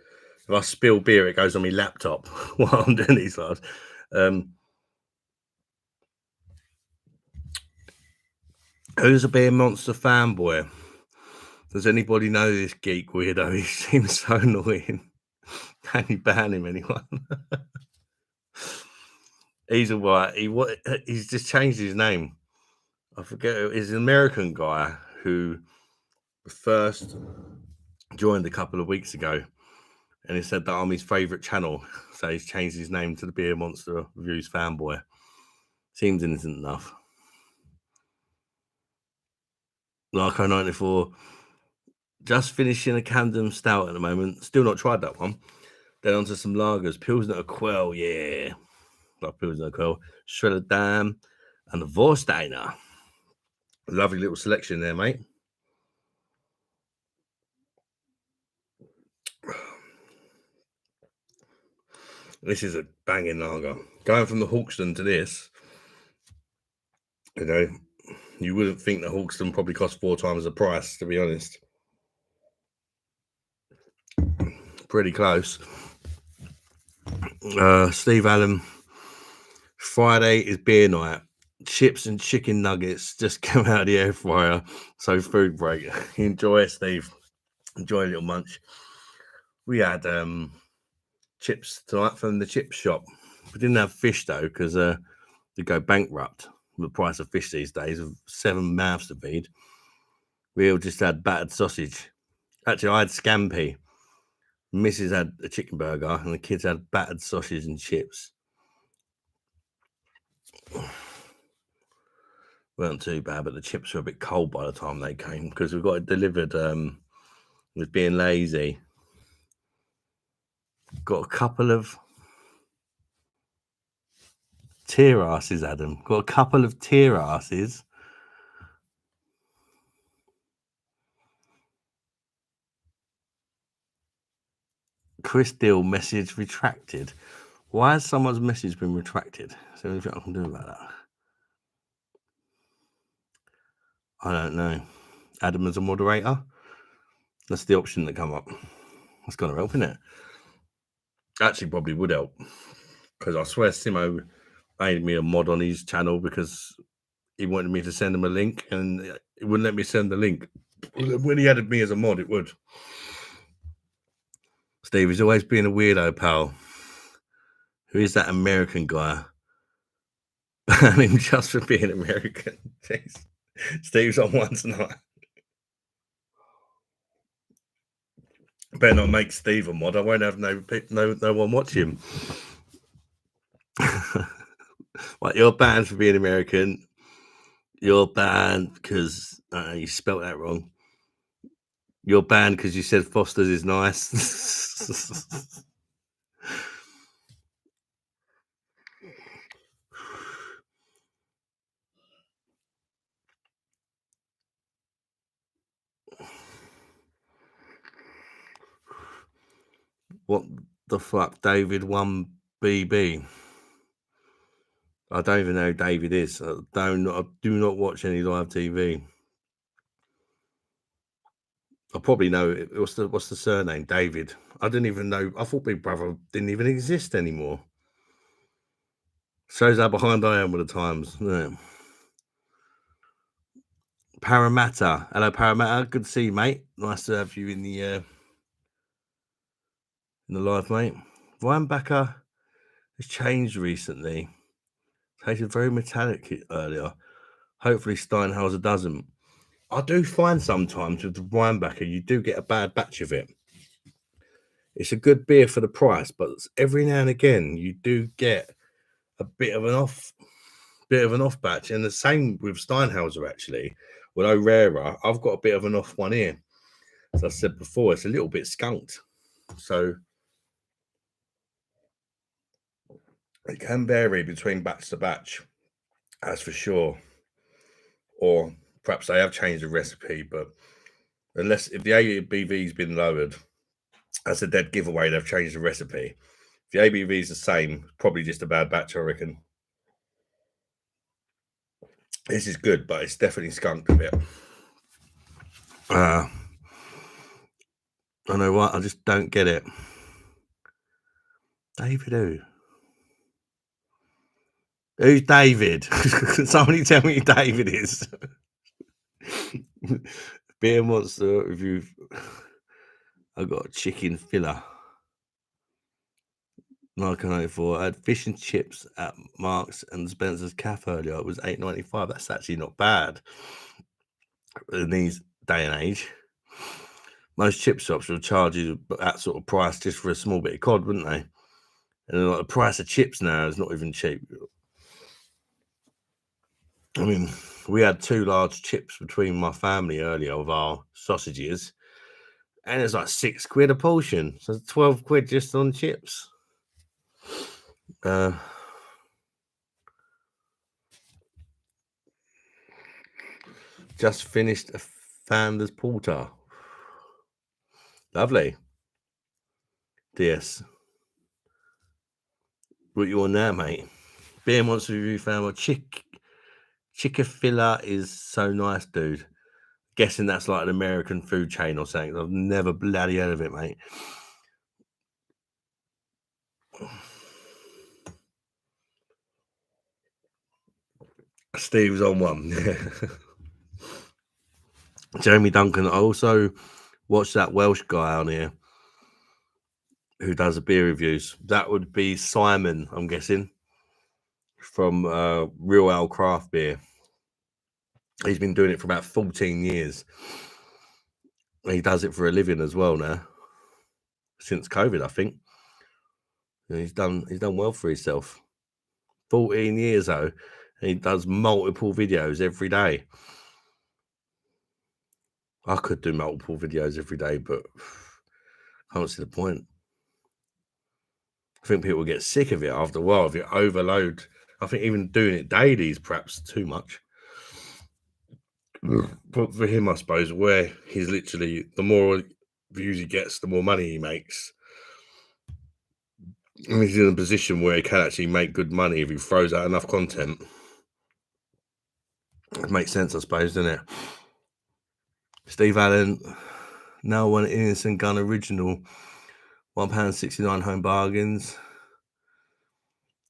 if I spill beer, it goes on my laptop while I'm doing these lives. Who's a Beer Monster fanboy? Does anybody know this geek weirdo? He seems so annoying. Can you ban him, anyone? He's all right. He's just changed his name. I forget. He's an American guy who first joined a couple of weeks ago, and he said that I'm his favourite channel. So he's changed his name to the Beer Monster Reviews fanboy. Seems innocent enough. Narco 94. Just finishing a Camden Stout at the moment. Still not tried that one. Then onto some lagers. Pilsner Quell, yeah. Like Pilsner Quell. Shredded Dam. And the Vorsteiner. Lovely little selection there, mate. This is a banging lager. Going from the Hawkston to this, you know, you wouldn't think the Hawkston probably cost 4 times the price, to be honest. Pretty close. Steve Allen, Friday is beer night. Chips and chicken nuggets just come out of the air fryer. So food break. Enjoy, Steve. Enjoy a little munch. We had chips tonight from the chip shop. We didn't have fish though because they go bankrupt. The price of fish these days of 7 mouths to feed. We all just had battered sausage. Actually, I had scampi. Mrs. had a chicken burger, and the kids had battered sausage and chips. Weren't too bad, but the chips were a bit cold by the time they came because we got it delivered. With being lazy. Got a couple of tear asses, Adam. Got a couple of tear asses. Chris Deal message retracted. Why has someone's message been retracted? Is there anything I can do about that? I don't know. Adam as a moderator? That's the option that come up. That's going to help, isn't it? Actually, probably would help. Because I swear Simo made me a mod on his channel because he wanted me to send him a link and it wouldn't let me send the link. When he added me as a mod, it would. Steve, he's always been a weirdo, pal. Who is that American guy? I mean, just for being American. Jeez. Steve's on one tonight. Better not make Steve a mod. I won't have no one watch him. Like, you're banned for being American. You're banned because you spelt that wrong. You're banned because you said Foster's is nice. What the fuck, David 1BB? I don't even know who David is. I do not watch any live TV. I probably know it. What's the surname? David. I didn't even know. I thought Big Brother didn't even exist anymore. Shows how behind I am with the times. Yeah. Parramatta. Hello, Parramatta. Good to see you, mate. Nice to have you in the live, mate. Ryan Backer has changed recently. Tasted very metallic earlier. Hopefully Steinhauser doesn't. I do find sometimes with the Rheinbacher, you do get a bad batch of it. It's a good beer for the price, but every now and again you do get a bit of an off batch. And the same with Steinhauser, actually. Although rarer, I've got a bit of an off one here. As I said before, it's a little bit skunked. So it can vary between batch to batch, that's for sure. Or perhaps they have changed the recipe, but if the ABV's been lowered, that's a dead giveaway. They've changed the recipe. If the ABV is the same, probably just a bad batch, I reckon. This is good, but it's definitely skunked a bit. I know what, I just don't get it. David who? Who's David? Somebody tell me who David is. Beer Monster review. I got a chicken filler. 1994. I had fish and chips at Marks and Spencer's Cafe earlier. It was $8.95. That's actually not bad in these day and age. Most chip shops will charge you that sort of price just for a small bit of cod, wouldn't they? And like, the price of chips now is not even cheap. I mean, we had 2 large chips between my family earlier of our sausages, and it's like £6 a portion. So £12 just on chips. Just finished a Founders Porter. Lovely. DS. What you on there, mate? Beer Monster review found my Chick-fil-A is so nice, dude. Guessing that's like an American food chain or something. I've never bloody heard of it, mate. Steve's on one. Jeremy Duncan. I also watched that Welsh guy on here who does the beer reviews. That would be Simon, I'm guessing, from Real Ale Craft Beer. He's been doing it for about 14 years. He does it for a living as well now, since COVID, I think. And he's done well for himself. 14 years though, and he does multiple videos every day. I could do multiple videos every day, but I don't see the point. I think people get sick of it after a while if you overload. I think even doing it daily is perhaps too much. But for him, I suppose, where he's literally, the more views he gets, the more money he makes. And he's in a position where he can actually make good money if he throws out enough content. It makes sense, I suppose, doesn't it? Steve Allen, now one Innocent Gun original, £1.69 home bargains.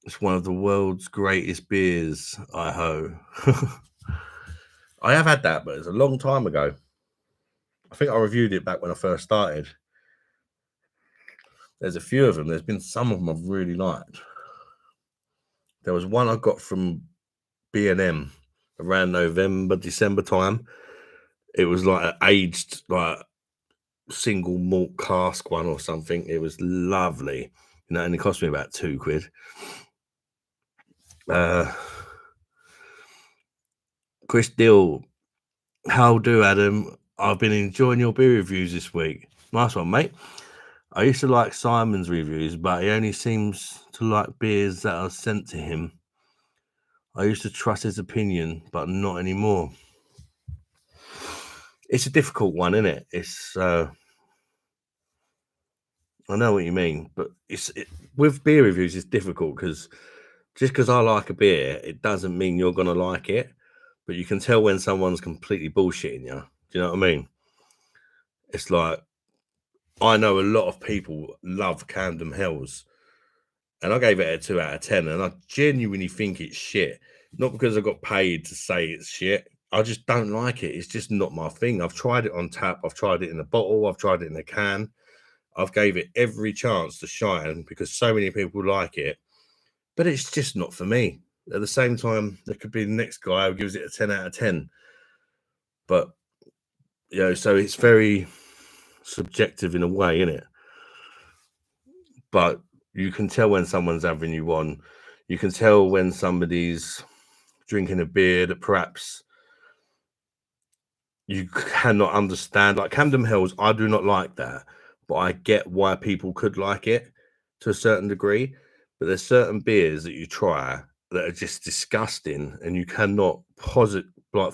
It's one of the world's greatest beers, I hope. I have had that, but it's a long time ago. I think I reviewed it back when I first started. There's a few of them. There's been some of them I've really liked. There was one I got from B&M around November, December time. It was like an aged, like single malt cask one or something. It was lovely, and it cost me about £2. Chris Dill, how do, Adam? I've been enjoying your beer reviews this week. Nice one, mate. I used to like Simon's reviews, but he only seems to like beers that are sent to him. I used to trust his opinion, but not anymore. It's a difficult one, isn't it? I know what you mean, but with beer reviews, it's difficult because just because I like a beer, it doesn't mean you're going to like it. But you can tell when someone's completely bullshitting you. Do you know what I mean? It's like, I know a lot of people love Camden Hells, and I gave it a 2 out of 10, and I genuinely think it's shit. Not because I got paid to say it's shit. I just don't like it. It's just not my thing. I've tried it on tap. I've tried it in a bottle. I've tried it in a can. I've gave it every chance to shine because so many people like it, but it's just not for me. At the same time, there could be the next guy who gives it a 10 out of 10. But, so it's very subjective in a way, isn't it? But you can tell when someone's having you on. You can tell when somebody's drinking a beer that perhaps you cannot understand. Like Camden Hells, I do not like that, but I get why people could like it to a certain degree. But there's certain beers that you try that are just disgusting, and you cannot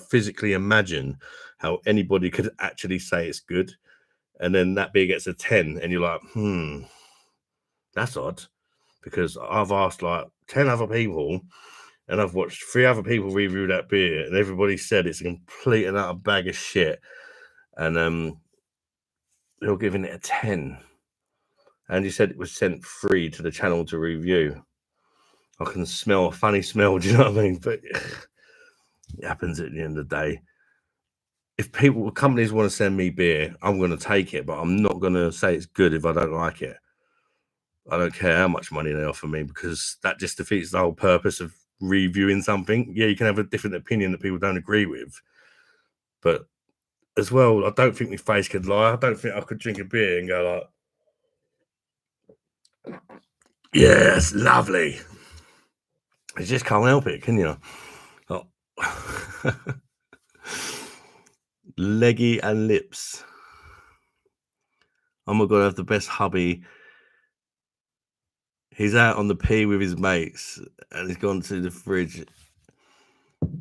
physically imagine how anybody could actually say it's good. And then that beer gets a 10, and you're like, that's odd, because I've asked like 10 other people, and I've watched 3 other people review that beer, and everybody said it's a complete and utter bag of shit. And they're giving it a 10. And he said it was sent free to the channel to review. I can smell a funny smell, do you know what I mean? But it happens at the end of the day. If companies want to send me beer, I'm going to take it, but I'm not going to say it's good if I don't like it. I don't care how much money they offer me, because that just defeats the whole purpose of reviewing something. Yeah, you can have a different opinion that people don't agree with, but as well, I don't think my face could lie. I don't think I could drink a beer and go like, yes, lovely. You just can't help it, can you? Oh. Leggy and Lips. Oh my God, I have the best hubby. He's out on the P with his mates, and he's gone to the fridge,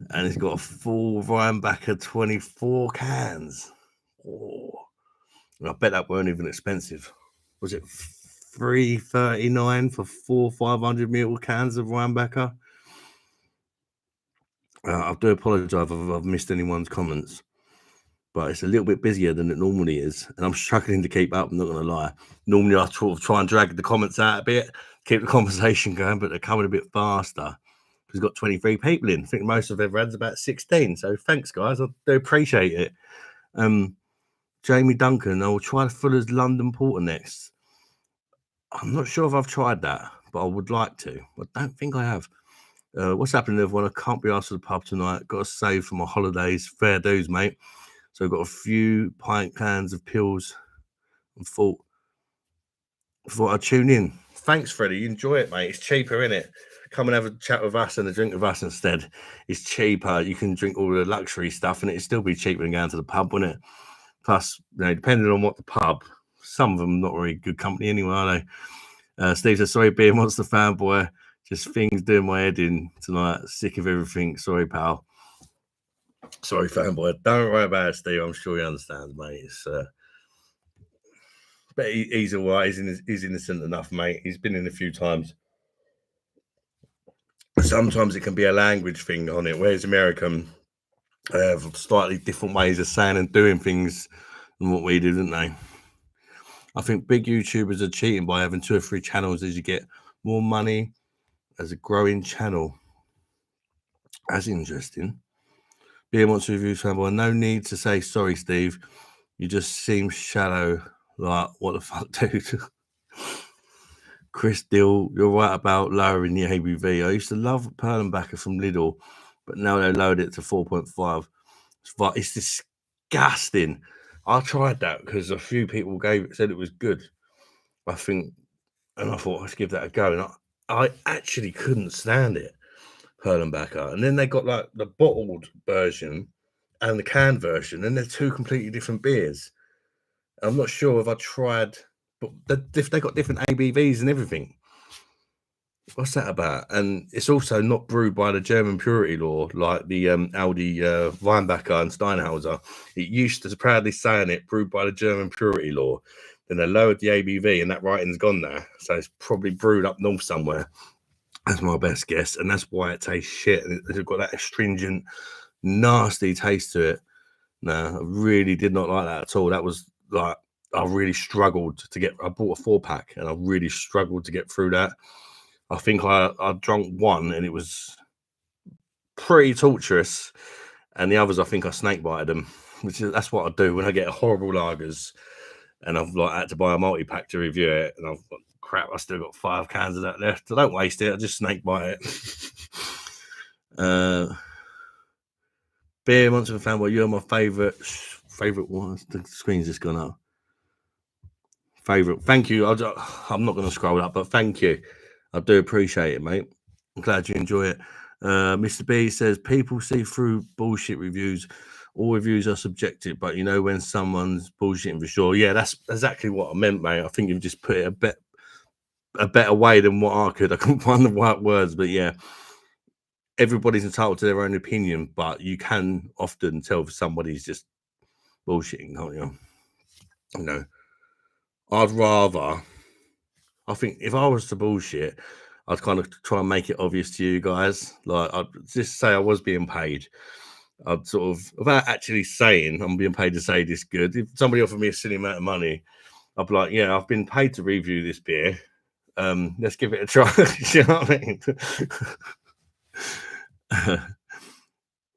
and he's got a full Rheinbacher 24 cans. Oh, I bet that weren't even expensive. Was it $3.39 for 4 500ml cans of Rheinbacher? I do apologise if I've missed anyone's comments, but it's a little bit busier than it normally is, and I'm struggling to keep up. I'm not going to lie. Normally, I try and drag the comments out a bit, keep the conversation going, but they're coming a bit faster. We've got 23 people in. I think most of everyone's about 16. So thanks, guys. I do appreciate it. Jamie Duncan, I will try Fuller's London Porter next. I'm not sure if I've tried that, but I would like to. I don't think I have. What's happening, everyone? I can't be asked to the pub tonight. Got to save for my holidays. Fair dues, mate. So I've got a few pint cans of pills and thought I'd tune in. Thanks, Freddie. You enjoy it, mate. It's cheaper, isn't it? Come and have a chat with us and a drink with us instead. It's cheaper. You can drink all the luxury stuff, and it'd still be cheaper than going to the pub, wouldn't it? Plus, depending on what the pub, some of them not very good company anyway, are they? Steve says, sorry, being Monster fanboy. Just things doing my head in tonight. Sick of everything. Sorry, pal. Sorry, fanboy. Don't worry about it, Steve. I'm sure he understands, mate. It's, but he's all right. He's innocent enough, mate. He's been in a few times. Sometimes it can be a language thing on it, whereas American have slightly different ways of saying and doing things than what we do, don't they? I think big YouTubers are cheating by having 2 or 3 channels as you get more money as a growing channel. That's interesting. Beer Monster Reviews fanboy. No need to say sorry, Steve. You just seem shallow. Like, what the fuck, dude? Chris Dill, you're right about lowering the ABV. I used to love Perlenbacher from Lidl, but now they lowered it to 4.5. It's disgusting. I tried that because a few people said it was good. I think, and I thought, let's give that a go. And I actually couldn't stand it, Perlenbacher. And then they got like the bottled version and the canned version, and they're two completely different beers. I'm not sure if I tried, but they got different ABVs and everything. What's that about? And it's also not brewed by the German purity law like the Aldi Weinbacher and Steinhauser. It used to proudly say on it, brewed by the German purity law. Then they lowered the ABV and that writing's gone now. So it's probably brewed up north somewhere. That's my best guess. And that's why it tastes shit. And it's got that astringent, nasty taste to it. No, I really did not like that at all. That was like, I really struggled to get, I bought a 4-pack and I really struggled to get through that. I think I drunk one and it was pretty torturous. And the others, I think I snake bited them, that's what I do when I get horrible lagers and I've like had to buy a multi-pack to review it. And I've got crap, I still got 5 cans of that left. I don't waste it, I just snake bite it. Beer Monster fanboy, you're my favorite one. The screen's just gone up. Favorite, thank you. I'm not going to scroll up, but thank you. I do appreciate it, mate. I'm glad you enjoy it. Mr. B says people see through bullshit reviews. All reviews are subjective, but you know when someone's bullshitting for sure. Yeah, that's exactly what I meant, mate. I think you've just put it a better way than what I could. I couldn't find the right words, but yeah. Everybody's entitled to their own opinion, but you can often tell if somebody's just bullshitting, can't you? You know, I think if I was to bullshit, I'd kind of try and make it obvious to you guys. Like, I'd just say I was being paid. I'd sort of, without actually saying I'm being paid to say this good, if somebody offered me a silly amount of money, I'd be like, yeah, I've been paid to review this beer. Let's give it a try. You know what I mean?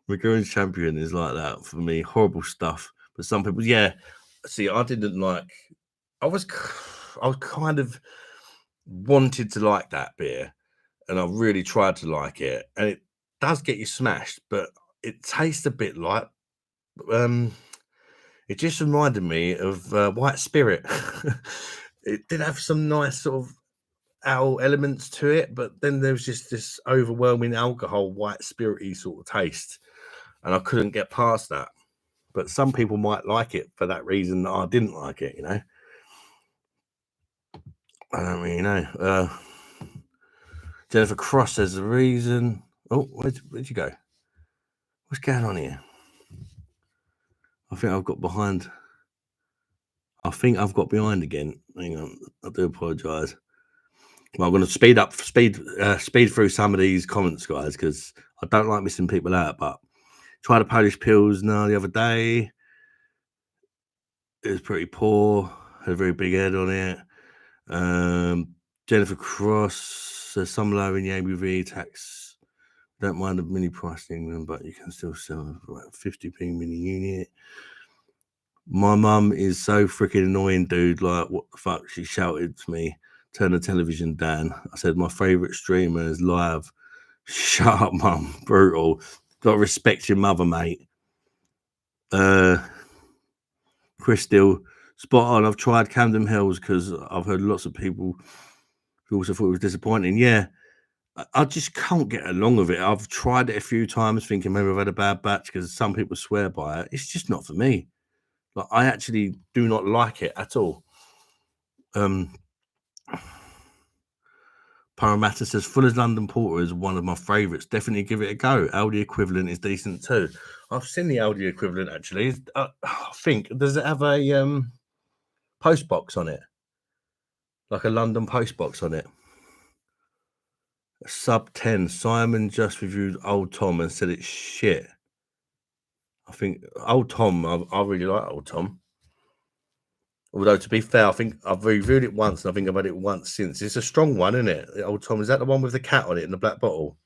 McGurran's Champion is like that for me. Horrible stuff. But some people, yeah. See, I didn't like. I was kind of wanted to like that beer, and I really tried to like it, and it does get you smashed, but it tastes a bit like. It just reminded me of White Spirit. It did have some nice sort of ale elements to it, but then there was just this overwhelming alcohol, white spirity sort of taste, and I couldn't get past that. But some people might like it for that reason that I didn't like it, you know. I don't really know. Jennifer Cross says the reason. Oh, where'd you go? What's going on here? I think I've got behind. I think I've got behind again. Hang on, I do apologise. Well, I'm going to speed through some of these comments, guys, because I don't like missing people out. But tried a Polish Pilsner the other day. It was pretty poor. Had a very big head on it. Jennifer Cross says some low in the ABV tax. Don't mind the mini price in England, but you can still sell about 50p mini unit. My mum is so freaking annoying, dude. Like, what the fuck? She shouted to me, turn the television down. I said, my favourite streamer is live. Shut up, mum. Brutal. Got to respect your mother, mate. Chris Dill, spot on. I've tried Camden Hills because I've heard lots of people who also thought it was disappointing. Yeah, I just can't get along with it. I've tried it a few times thinking maybe I've had a bad batch because some people swear by it. It's just not for me. Like, I actually do not like it at all. Parramatta says Fuller's London Porter is one of my favourites. Definitely give it a go. Aldi equivalent is decent too. I've seen the Aldi equivalent actually. I think, does it have a post box on it? Like a London post box on it? Sub 10. Simon just reviewed Old Tom and said it's shit. I think Old Tom, I really like Old Tom. Although, to be fair, I think I've reviewed it once, and I think I've had it once since. It's a strong one, isn't it? Old Tom, is that the one with the cat on it in the black bottle?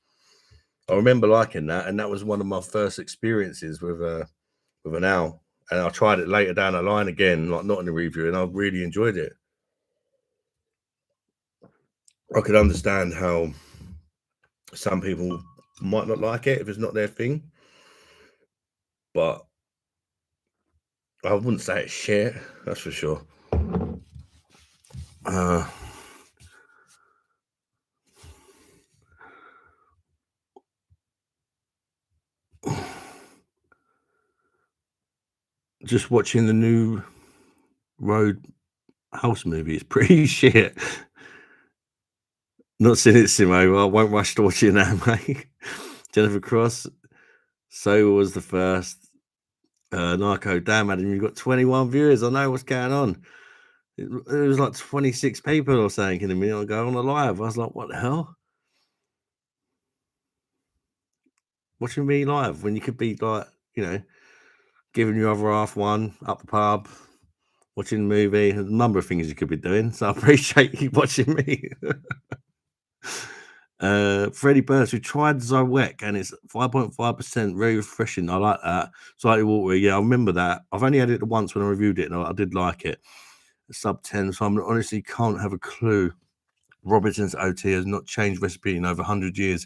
I remember liking that, and that was one of my first experiences with an owl. And I tried it later down the line again, like not in the review, and I really enjoyed it. I could understand how some people might not like it if it's not their thing, but I wouldn't say it's shit, that's for sure. Just watching the new Roadhouse movie is pretty shit. Not seen it, Simo. I won't rush to watching that, mate. Jennifer Cross. So was the first. Narco. Damn, Adam, you've got 21 viewers. I know what's going on. It was like 26 people or something in a minute ago on a live. I was like, what the hell? Watching me live when you could be like, giving your other half one up the pub, watching the movie. There's a number of things you could be doing. So I appreciate you watching me. Freddie Burns, we tried Zywek and it's 5.5%, very refreshing. I like that. Slightly watery. Yeah, I remember that. I've only had it once when I reviewed it, and I did like it. Sub 10, so I honestly can't have a clue. Robinson's OT has not changed recipe in over 100 years.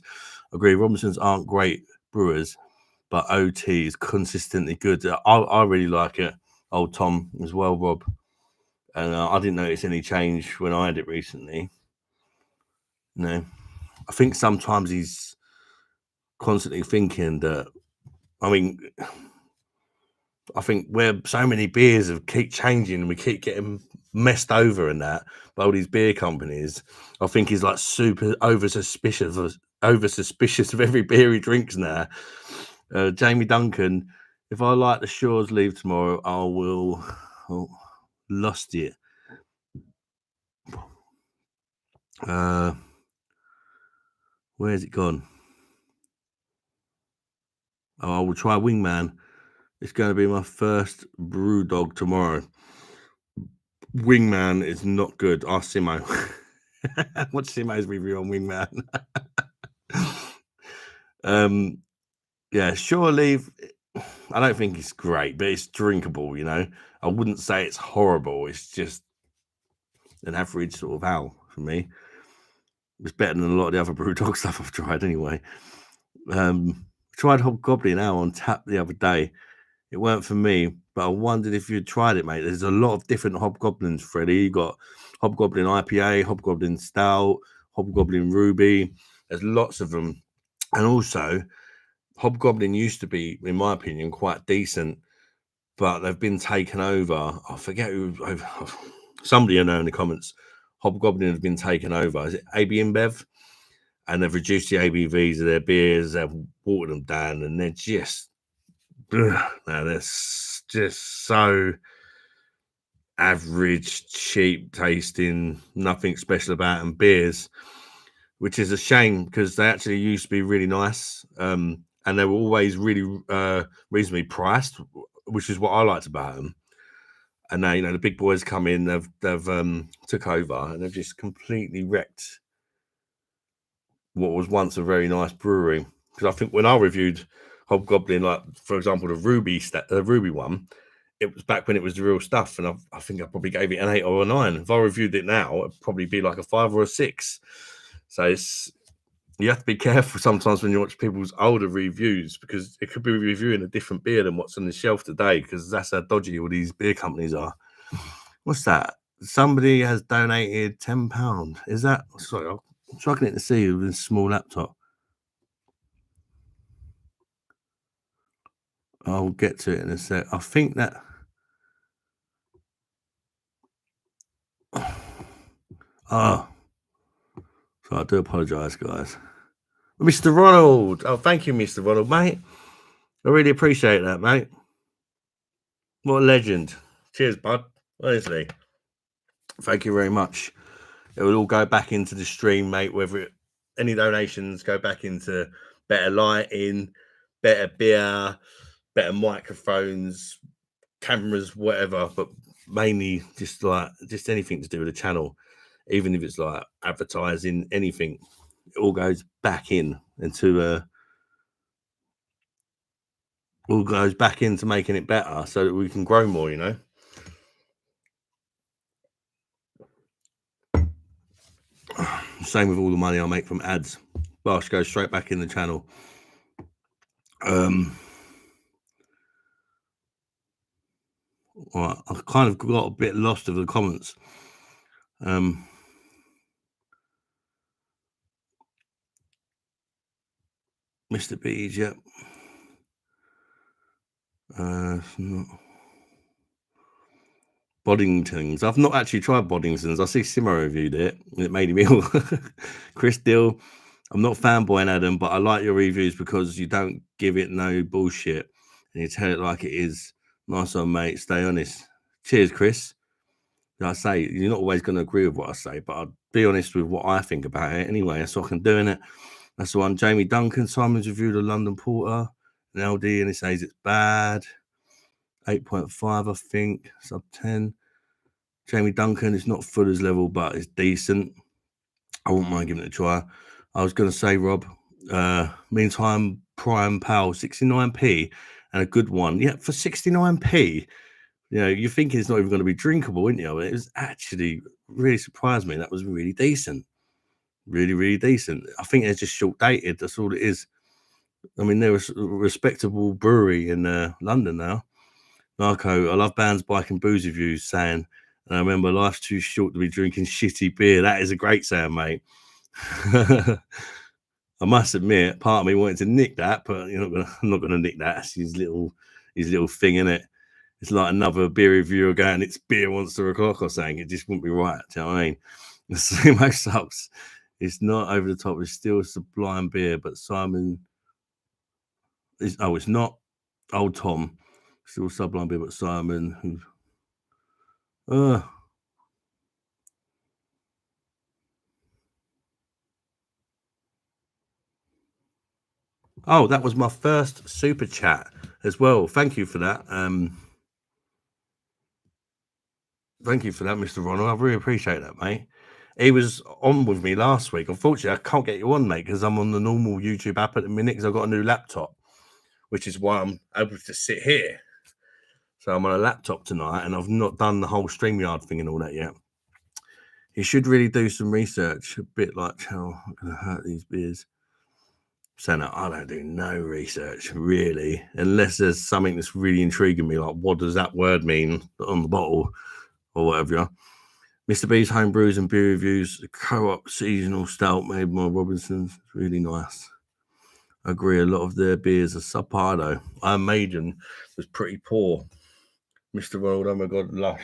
Agree, Robinsons aren't great brewers, but OT is consistently good. I really like it. Old Tom as well, Rob. And I didn't notice any change when I had it recently. No. I think sometimes he's constantly thinking that, I think where so many beers have keep changing and we keep getting messed over and that by all these beer companies, I think he's like super over suspicious of every beer he drinks now. Jamie Duncan, if I like the Shores leave tomorrow, I will lost it. Where's it gone? I will try Wingman. It's going to be my first brew dog tomorrow. Wingman is not good. Ask Simo. What's Simo's review on Wingman? Yeah, Shore Leave. I don't think it's great, but it's drinkable, I wouldn't say it's horrible. It's just an average sort of ale for me. It's better than a lot of the other Brewdog stuff I've tried anyway. Tried Hobgoblin Ale on tap the other day. It weren't for me, but I wondered if you'd tried it, mate. There's a lot of different Hobgoblins, Freddie. You got Hobgoblin IPA, Hobgoblin Stout, Hobgoblin Ruby. There's lots of them. And also, Hobgoblin used to be, in my opinion, quite decent, but they've been taken over. I forget who. Somebody will know in the comments. Hobgoblin has been taken over. Is it AB InBev? And they've reduced the ABVs of their beers. They've watered them down, and they're just, they're just so average, cheap tasting, nothing special about them beers, which is a shame because they actually used to be really nice. And they were always really reasonably priced, which is what I liked about them. And now, the big boys come in, they've took over, and they've just completely wrecked what was once a very nice brewery. Because I think when I reviewed Hobgoblin, like, for example, the Ruby one, it was back when it was the real stuff, and I think I probably gave it an 8 or a 9. If I reviewed it now, it'd probably be like a 5 or a 6. So you have to be careful sometimes when you watch people's older reviews, because it could be reviewing a different beer than what's on the shelf today, because that's how dodgy all these beer companies are. What's that? Somebody has donated £10. Is that? Sorry, I'm struggling to see with this small laptop. I'll get to it in a sec. I think that. Oh, so I do apologise, guys. Mr. Ronald. Oh, thank you, Mr. Ronald, mate. I really appreciate that, mate. What a legend. Cheers, bud. Honestly. Thank you very much. It will all go back into the stream, mate. Whether any donations go back into better lighting, better beer, better microphones, cameras, whatever. But mainly just anything to do with the channel, even if it's like advertising, anything, it all goes back in into all goes back into making it better so that we can grow more, you know. Same with all the money I make from ads. Bash goes straight back in the channel. Right, I've kind of got a bit lost of the comments. Mr. B's, yep. Boddingtons. I've not actually tried Boddingtons. I see Simo reviewed it and it made him ill. Chris Dill, I'm not fanboying Adam, but I like your reviews because you don't give it no bullshit and you tell it like it is. Nice one, mate. Stay honest. Cheers, Chris. Like I say, you're not always going to agree with what I say, but I'll be honest with what I think about it anyway. That's what I'm doing it. That's the one. Jamie Duncan, Simon's reviewed the London Porter, an LD, and he says it's bad. 8.5, I think, sub 10. Jamie Duncan is not Fuller's level, but it's decent. I wouldn't mind giving it a try. I was going to say, Rob, meantime, Prime Pal, 69p, and a good one. Yeah, for 69p, you know, you're thinking it's not even going to be drinkable, isn't you? But it was actually really surprised me. That was really decent. Really, really decent. I think they're just short dated. That's all it is. I mean, they're a respectable brewery in London now. Narco, I love bands, bike, and booze reviews saying, and I remember life's too short to be drinking shitty beer. That is a great sound, mate. I must admit, part of me wanted to nick that, but I'm not gonna nick that. That's his little thing, innit? It's like another beer reviewer going, it's beer once 2 o'clock or something. It just wouldn't be right. Do you know what I mean? The Sumo Subs. It's not over the top. It's still sublime beer, but Simon is. Oh, it's not. Old Tom. Still sublime beer, but Simon. Oh, that was my first super chat as well. Thank you for that. Thank you for that, Mr. Ronald. I really appreciate that, mate. He was on with me last week. Unfortunately, I can't get you on, mate, because I'm on the normal YouTube app at the minute because I've got a new laptop, which is why I'm able to sit here. So I'm on a laptop tonight, and I've not done the whole StreamYard thing and all that yet. You should really do some research, a bit like how I'm going to hurt these beers. So no, I don't do no research, really, unless there's something that's really intriguing me, like what does that word mean on the bottle or whatever. Mr. B's home brews and beer reviews, the Co-op seasonal stout made by Robinson's, really nice. I agree, a lot of their beers are subpar though. Iron Maiden was pretty poor. Mr. Ronald, oh my God, lush.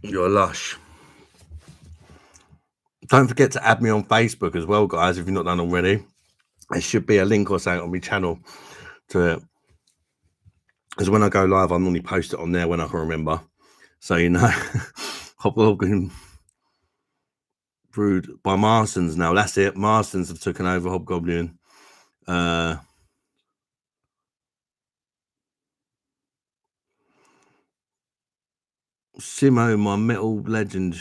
You're lush. Don't forget to add me on Facebook as well, guys, if you've not done already. There should be a link or something on my channel to it. Because when I go live, I normally post it on there when I can remember. So, you know, Hobgoblin brewed by Marston's now. That's it. Marston's have taken over Hobgoblin. Simo, my metal legend.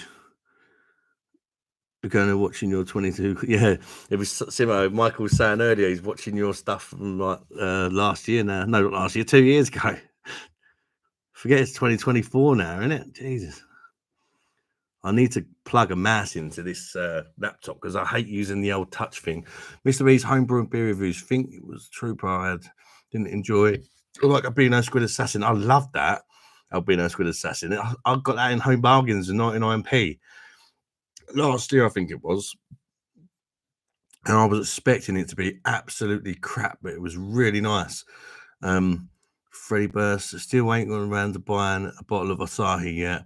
You're going to watching your 22. Yeah, it was Simo. Michael was saying earlier he's watching your stuff from like last year now. No, not last year, 2 years ago. Forget it's 2024 now, isn't it? Jesus. I need to plug a mouse into this laptop because I hate using the old touch thing. Mr. B's homebrew and beer reviews. Think it was Trooper I didn't enjoy it. Like Albino Squid Assassin. I love that. Albino Squid Assassin. I got that in Home Bargains at 99p. Last year, I think it was. And I was expecting it to be absolutely crap, but it was really nice. Freddy Burst. Still ain't gone around to buying a bottle of Asahi yet.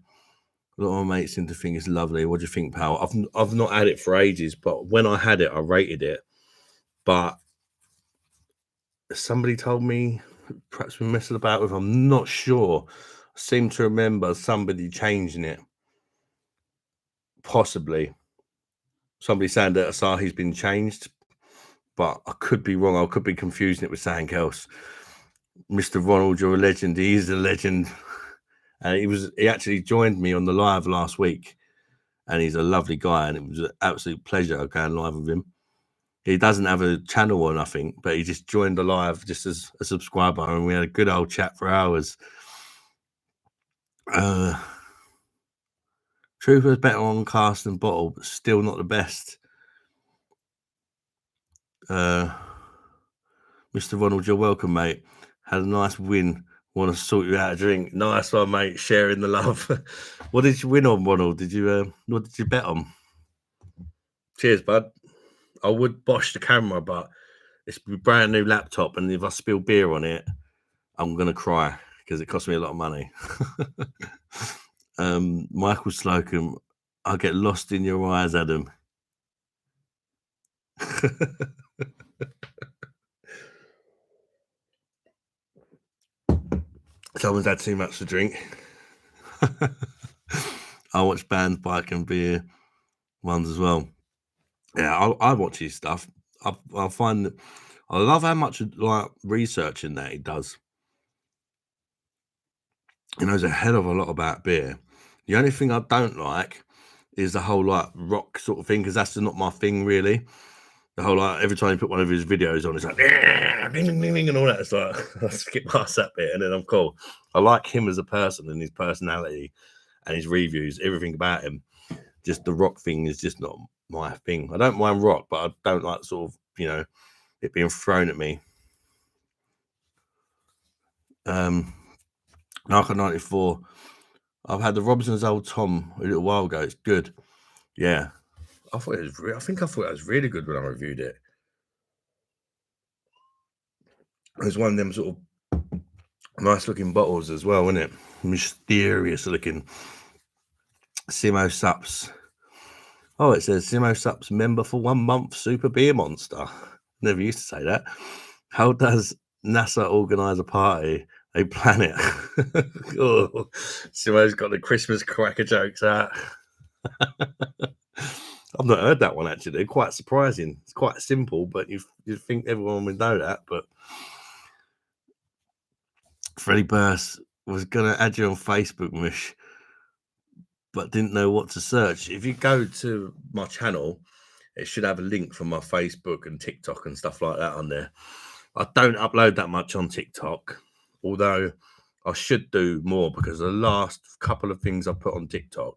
A lot of my mates seem to think it's lovely. What do you think, pal? I've not had it for ages, but when I had it, I rated it. But somebody told me, perhaps we messed about with, I'm not sure. I seem to remember somebody changing it. Possibly. Somebody saying that Asahi's been changed, but I could be wrong. I could be confusing it with something else. Mr. Ronald, you're a legend. He is a legend. And he actually joined me on the live last week. And he's a lovely guy. And it was an absolute pleasure going live with him. He doesn't have a channel or nothing, but he just joined the live just as a subscriber. And we had a good old chat for hours. Trooper's better on cast than bottle, but still not the best. Mr. Ronald, you're welcome, mate. Had a nice win. Want to sort you out a drink. Nice one, mate. Sharing the love. What did you win on, Ronald? What did you bet on? Cheers, bud. I would bosh the camera, but it's a brand new laptop, and if I spill beer on it, I'm gonna cry because it cost me a lot of money. Michael Slocum, I get lost in your eyes, Adam. Someone's had too much to drink. I watch bands, bike, and beer ones as well. Yeah, I watch his stuff. I find that I love how much like researching that he does. He knows a hell of a lot about beer. The only thing I don't like is the whole like rock sort of thing, because that's not my thing really. The whole like every time you put one of his videos on, it's like ding, ding, ding, ding, and all that. It's like I skip past that bit and then I'm cool. I like him as a person and his personality and his reviews, everything about him. Just the rock thing is just not my thing. I don't mind rock, but I don't like sort of, it being thrown at me. Narco 94. I've had the Robinson's Old Tom a little while ago. It's good. Yeah. I thought it was really good when I reviewed it. It was one of them sort of nice looking bottles as well, wasn't it? Mysterious looking. Simo Sups. Oh, it says Simo Sups member for 1 month, Super Beer Monster. Never used to say that. How does NASA organize a party? A planet. Oh, Simo's got the Christmas cracker jokes out. I've not heard that one actually. They're quite surprising. It's quite simple, but you think everyone would know that. But Freddie Burst was going to add you on Facebook, Mish, but didn't know what to search. If you go to my channel, it should have a link for my Facebook and TikTok and stuff like that on there. I don't upload that much on TikTok, although I should do more because the last couple of things I put on TikTok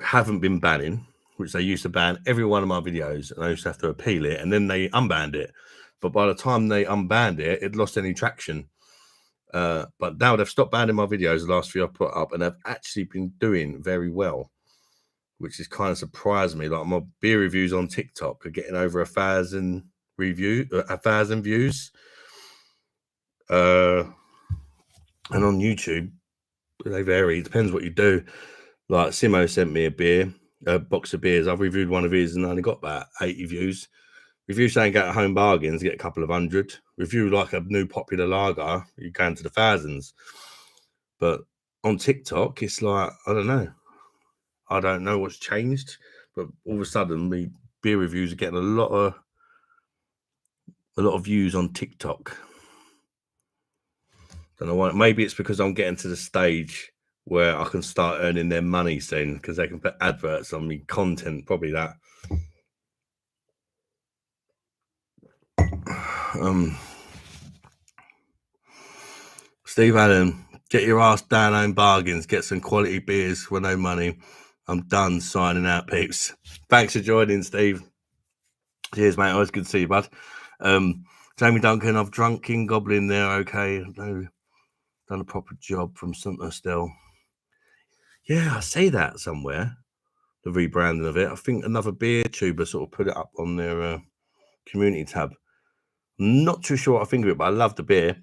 haven't been banning, which they used to ban every one of my videos, and I used to have to appeal it, and then they unbanned it. But by the time they unbanned it, it lost any traction. But now they've stopped banning my videos, the last few I put up, and they've actually been doing very well, which has kind of surprised me. Like my beer reviews on TikTok are getting over 1,000 views. And on YouTube, they vary. It depends what you do. Like Simo sent me a box of beers. I've reviewed one of his and only got about 80 views. Review saying go to Home Bargains, get a couple of hundred. Review like a new popular lager, you go into the thousands. But on TikTok, it's like, I don't know. I don't know what's changed, but all of a sudden, the beer reviews are getting a lot of views on TikTok. Don't know why. Maybe it's because I'm getting to the stage where I can start earning their money soon because they can put adverts on me, content, probably that. Steve Allen, get your ass down Home Bargains, get some quality beers for no money. I'm done signing out, peeps. Thanks for joining, Steve. Cheers, mate. Always good to see you, bud. Jamie Duncan, I've drunk King Goblin there. Okay, no, done a proper job from St. Estelle. Yeah, I say that somewhere. The rebranding of it. I think another beer tuber sort of put it up on their community tab. Not too sure what I think of it, but I love the beer.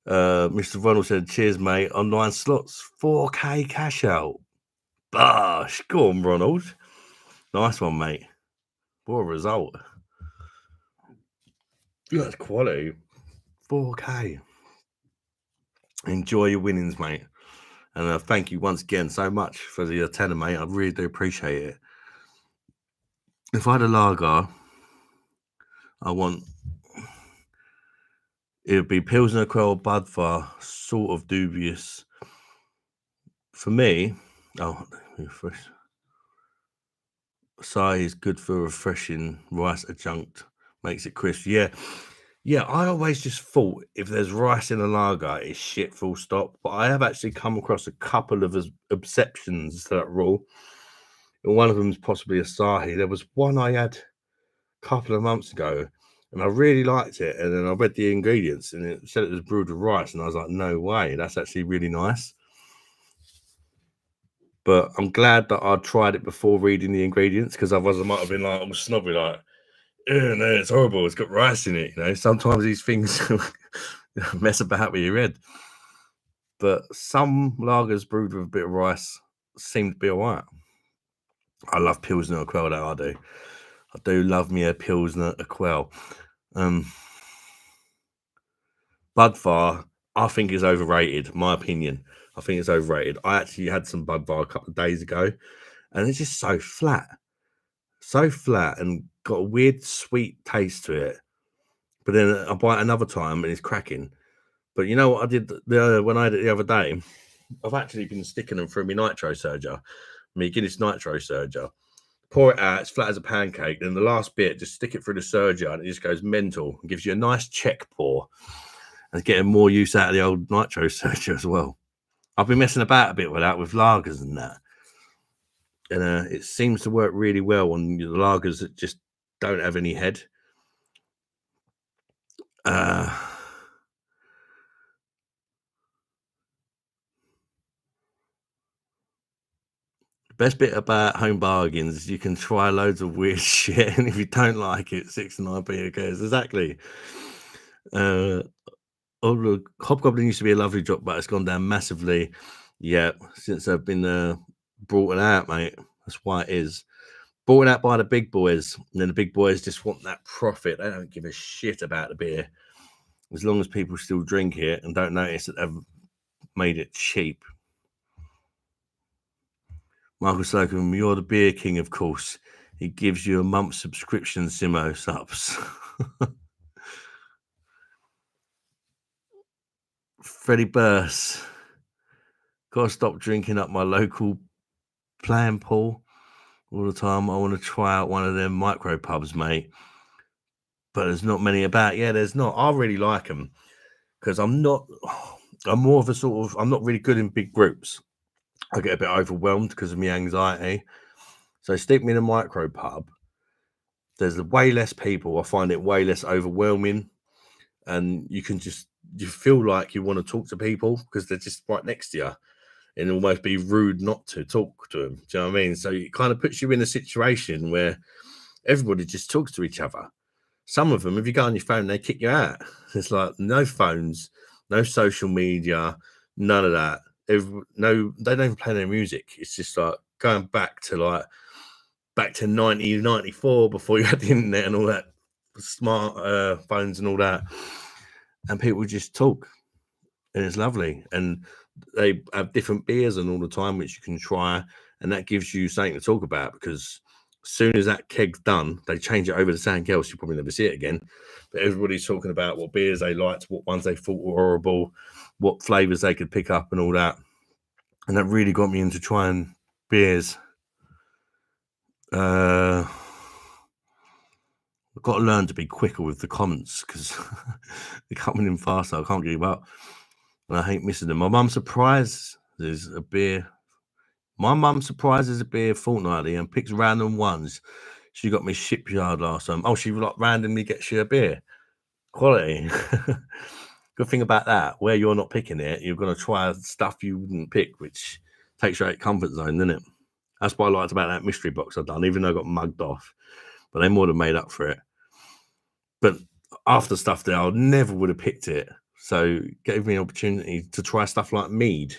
Mr. Ronald said, cheers, mate. Online slots, 4K cash out. Bosh. Go on, Ronald. Nice one, mate. What a result. That's quality. 4K. Enjoy your winnings, mate. And thank you once again so much for the tenner, mate. I really do appreciate it. If I had a lager, I want It would be Pilsner Quell Budvar, sort of dubious. For me, refresh. Asahi is good for refreshing. Rice adjunct makes it crisp. Yeah, I always just thought if there's rice in a lager, it's shit, full stop. But I have actually come across a couple of exceptions to that rule. And one of them is possibly Asahi. There was one I had a couple of months ago, and I really liked it. And then I read the ingredients, and it said it was brewed with rice, and I was like, no way, that's actually really nice. But I'm glad that I tried it before reading the ingredients, because otherwise I might have been like, I'm snobby, like, no, it's horrible. It's got rice in it. You know, sometimes these things mess about with your head. But some lagers brewed with a bit of rice seem to be all right. I love Pilsner Quell, that I do. I do love me a Pilsner Quell. Budvar, I think, is overrated. My opinion. I think it's overrated. I actually had some Budvar a couple of days ago, and it's just so flat, and got a weird sweet taste to it. But then I buy it another time, and it's cracking. But you know what I did when I had it the other day? I've actually been sticking them through my nitro surger, my Guinness nitro surger. Pour it out, it's flat as a pancake. Then the last bit, just stick it through the surger, and it just goes mental and gives you a nice check pour. And getting more use out of the old nitro surger as well. I've been messing about a bit with that, with lagers and that. And it seems to work really well on the lagers that just don't have any head. Best bit about Home Bargains, you can try loads of weird shit, and if you don't like it, 69p, who cares? Exactly. Look, Hobgoblin used to be a lovely drop, but it's gone down massively. Yeah, since they've been brought it out, mate. That's why it is. Brought it out by the big boys, and then the big boys just want that profit. They don't give a shit about the beer. As long as people still drink it and don't notice that they've made it cheap. Michael Slocum, you're the beer king, of course. He gives you a month's subscription, Simo subs. Freddie Burse. Gotta stop drinking up my local playing pool all the time. I want to try out one of them micro pubs, mate. But there's not many about. Yeah, there's not. I really like them because I'm more of a sort of, I'm not really good in big groups. I get a bit overwhelmed because of my anxiety. So stick me in a micro pub. There's way less people. I find it way less overwhelming. And you feel like you want to talk to people because they're just right next to you. And almost be rude not to talk to them. Do you know what I mean? So it kind of puts you in a situation where everybody just talks to each other. Some of them, if you go on your phone, they kick you out. It's like no phones, no social media, none of that. They don't even play their music. It's just like going back to 1994 before you had the internet and all that smart phones and all that. And people just talk, and it's lovely. And they have different beers and all the time, which you can try, and that gives you something to talk about, because as soon as that keg's done, they change it over to something else. You probably never see it again. But everybody's talking about what beers they liked, what ones they thought were horrible, what flavors they could pick up and all that. And that really got me into trying beers. I've got to learn to be quicker with the comments because they're coming in faster. I can't keep up. And I hate missing them. My mum surprises a beer. My mum surprises a beer fortnightly and picks random ones. She got me Shipyard last time. Oh, she randomly gets you a beer. Quality. Good thing about that, where you're not picking it, you're going to try stuff you wouldn't pick, which takes you out of comfort zone, doesn't it? That's what I liked about that mystery box I've done, even though I got mugged off. But they more than made up for it. But after stuff there, I never would have picked it. So it gave me an opportunity to try stuff like mead,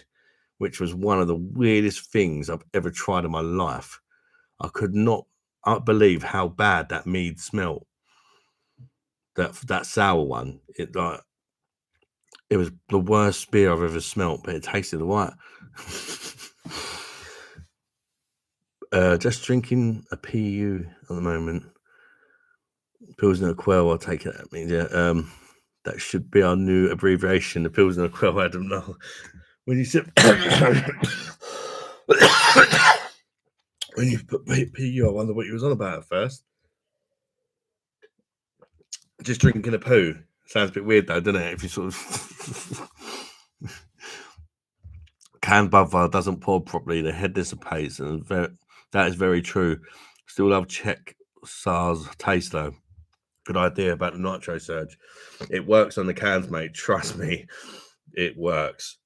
which was one of the weirdest things I've ever tried in my life. I could not believe how bad that mead smelled. That sour one. It was the worst beer I've ever smelt, but it tasted all right. Just drinking a PU at the moment. Pilsner Quell, I'll take it. I mean, yeah. That should be our new abbreviation, the Pilsner Quell, Adam. No. When you said when you put PU, I wonder what you was on about at first. Just drinking a poo. Sounds a bit weird though, doesn't it? If you sort of canned Budvar doesn't pour properly, the head dissipates, and that is very true. Still love Czech SARS taste though. Good idea about the nitro surge. It works on the cans, mate. Trust me, it works.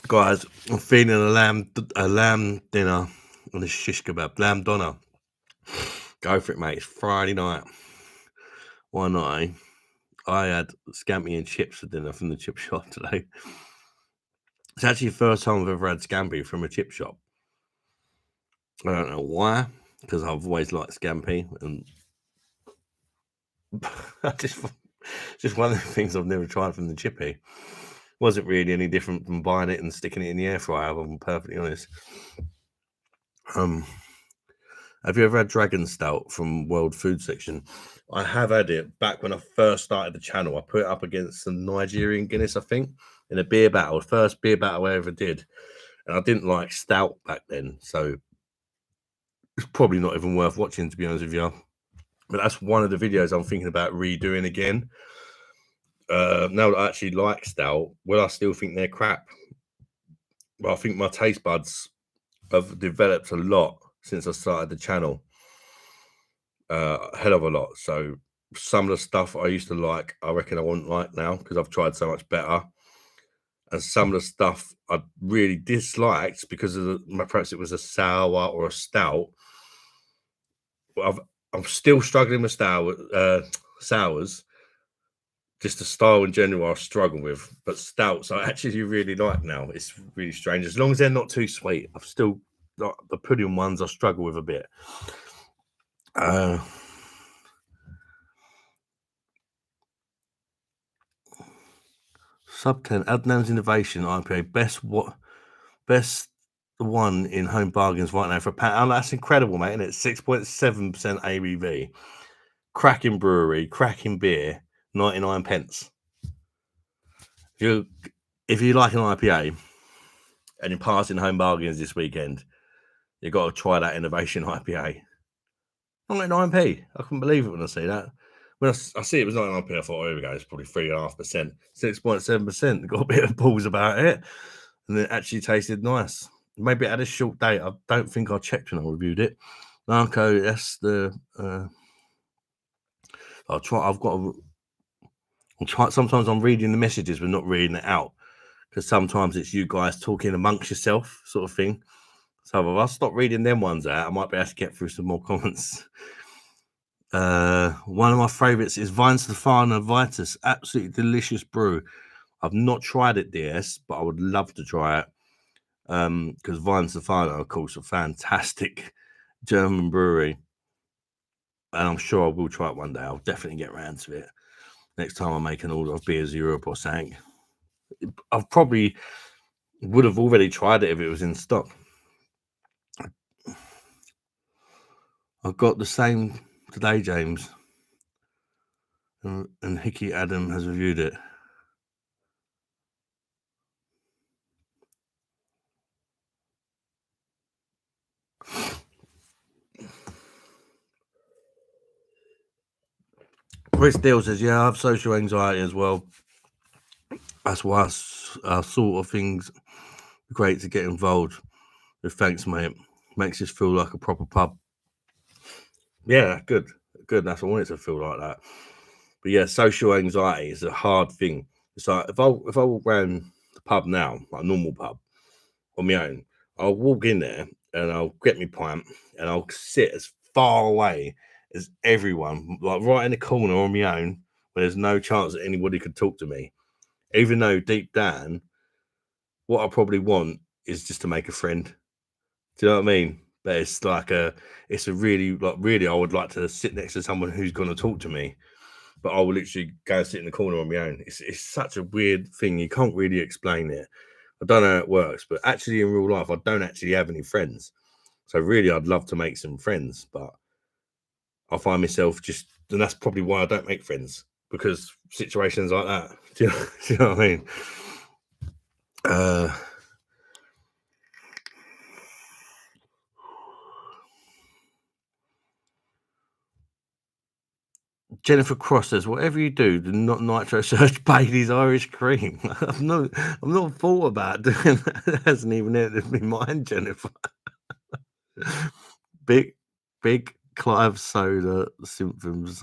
Guys, I'm feeling a lamb dinner on a shish kebab, lamb doner. Go for it, mate. It's Friday night. Why not, eh? I had scampi and chips for dinner from the chip shop today. It's actually the first time I've ever had scampi from a chip shop. I don't know why, because I've always liked scampi, and just one of the things I've never tried from the chippy. Wasn't really any different from buying it and sticking it in the air fryer, if I'm perfectly honest. Have you ever had Dragon Stout from World Food Section? I have had it back when I first started the channel. I put it up against some Nigerian Guinness, I think, in a beer battle, first beer battle I ever did. And I didn't like stout back then, so it's probably not even worth watching, to be honest with you. But that's one of the videos I'm thinking about redoing again. Now that I actually like stout, will I still think they're crap? Well, I think my taste buds have developed a lot since I started the channel. A hell of a lot. So some of the stuff I used to like, I reckon I wouldn't like now because I've tried so much better. And some of the stuff I really disliked because of perhaps it was a sour or a stout. I'm still struggling with sours. Just the style in general I struggle with, but stouts I actually really like now. It's really strange. As long as they're not too sweet. I've still got the pudding ones I struggle with a bit. Sub 10 Adnam's Innovation IPA best one in home bargains right now for a pound. Oh, that's incredible, mate. And it's 6.7% ABV. Cracking brewery, cracking beer, 99 pence. If you like an IPA and you're passing home bargains this weekend, you've got to try that Innovation IPA. 99p. I couldn't believe it when I see that. When I see it was 99p, I thought, oh, here we go, it's probably 3.5%. 6.7%. Got a bit of balls about it. And it actually tasted nice. Maybe it had a short date. I don't think I checked when I reviewed it. Narco, that's the I'll try. Sometimes I'm reading the messages but not reading it out because sometimes it's you guys talking amongst yourself, sort of thing. So if I stop reading them ones out, I might be able to get through some more comments. One of my favorites is Vine Stefano Vitus. Absolutely delicious brew. I've not tried it, DS, but I would love to try it. Because Vine Stefano, of course, a fantastic German brewery. And I'm sure I will try it one day. I'll definitely get around to it. Next time I make an order of Beers Europe or something. I probably would have already tried it if it was in stock. I've got the same today, James. And Hickey Adam has reviewed it. Chris Deal says, yeah, I have social anxiety as well. That's why I sort of things great to get involved with. Thanks, mate. Makes us feel like a proper pub. Yeah, good. That's what I want it to feel like that. But yeah, social anxiety is a hard thing. It's like if I walk around the pub now, like a normal pub, on my own, I'll walk in there and I'll get my pint and I'll sit as far away as everyone, like right in the corner on my own, where there's no chance that anybody could talk to me. Even though deep down, what I probably want is just to make a friend. Do you know what I mean? But it's like it's a really, I would like to sit next to someone who's going to talk to me. But I will literally go and sit in the corner on my own. It's such a weird thing. You can't really explain it. I don't know how it works, but actually in real life, I don't actually have any friends. So really, I'd love to make some friends, but I find myself just, and that's probably why I don't make friends, because situations like that. Do you know what I mean? Jennifer Cross says, "Whatever you do not nitro search Bailey's Irish cream." I've not thought about doing that. It hasn't even entered my mind, Jennifer. big Clive Soda symptoms.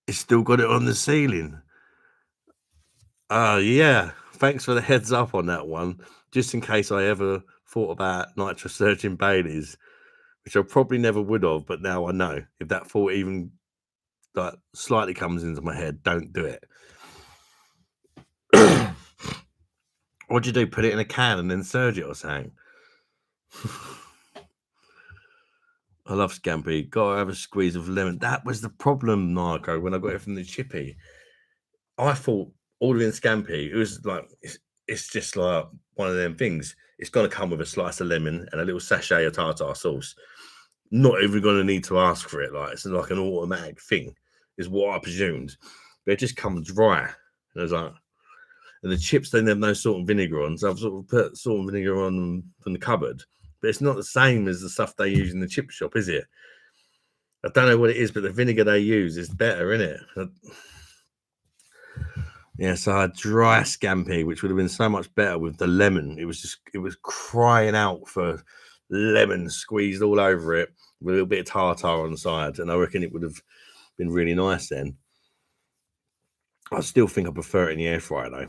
It's still got it on the ceiling. Yeah. Thanks for the heads up on that one. Just in case I ever thought about nitro searching Bailey's, which I probably never would have, but now I know. If that thought even like slightly comes into my head, don't do it. What'd you do? Put it in a can and then surge it or something? I love scampi. Gotta have a squeeze of lemon. That was the problem, Narco, when I got it from the chippy. I thought ordering scampi, it was like, it's just like one of them things. It's going to come with a slice of lemon and a little sachet of tartar sauce. Not even going to need to ask for it. Like, it's like an automatic thing, is what I presumed. But it just comes dry. And I was like, and the chips, they have no salt and vinegar on. So I've sort of put salt and vinegar on them from the cupboard. But it's not the same as the stuff they use in the chip shop, is it? I don't know what it is, but the vinegar they use is better, isn't it? Yeah, so I had dry scampi, which would have been so much better with the lemon. It was crying out for lemon squeezed all over it with a little bit of tartar on the side. And I reckon it would have been really nice then. I still think I prefer it in the air fryer though.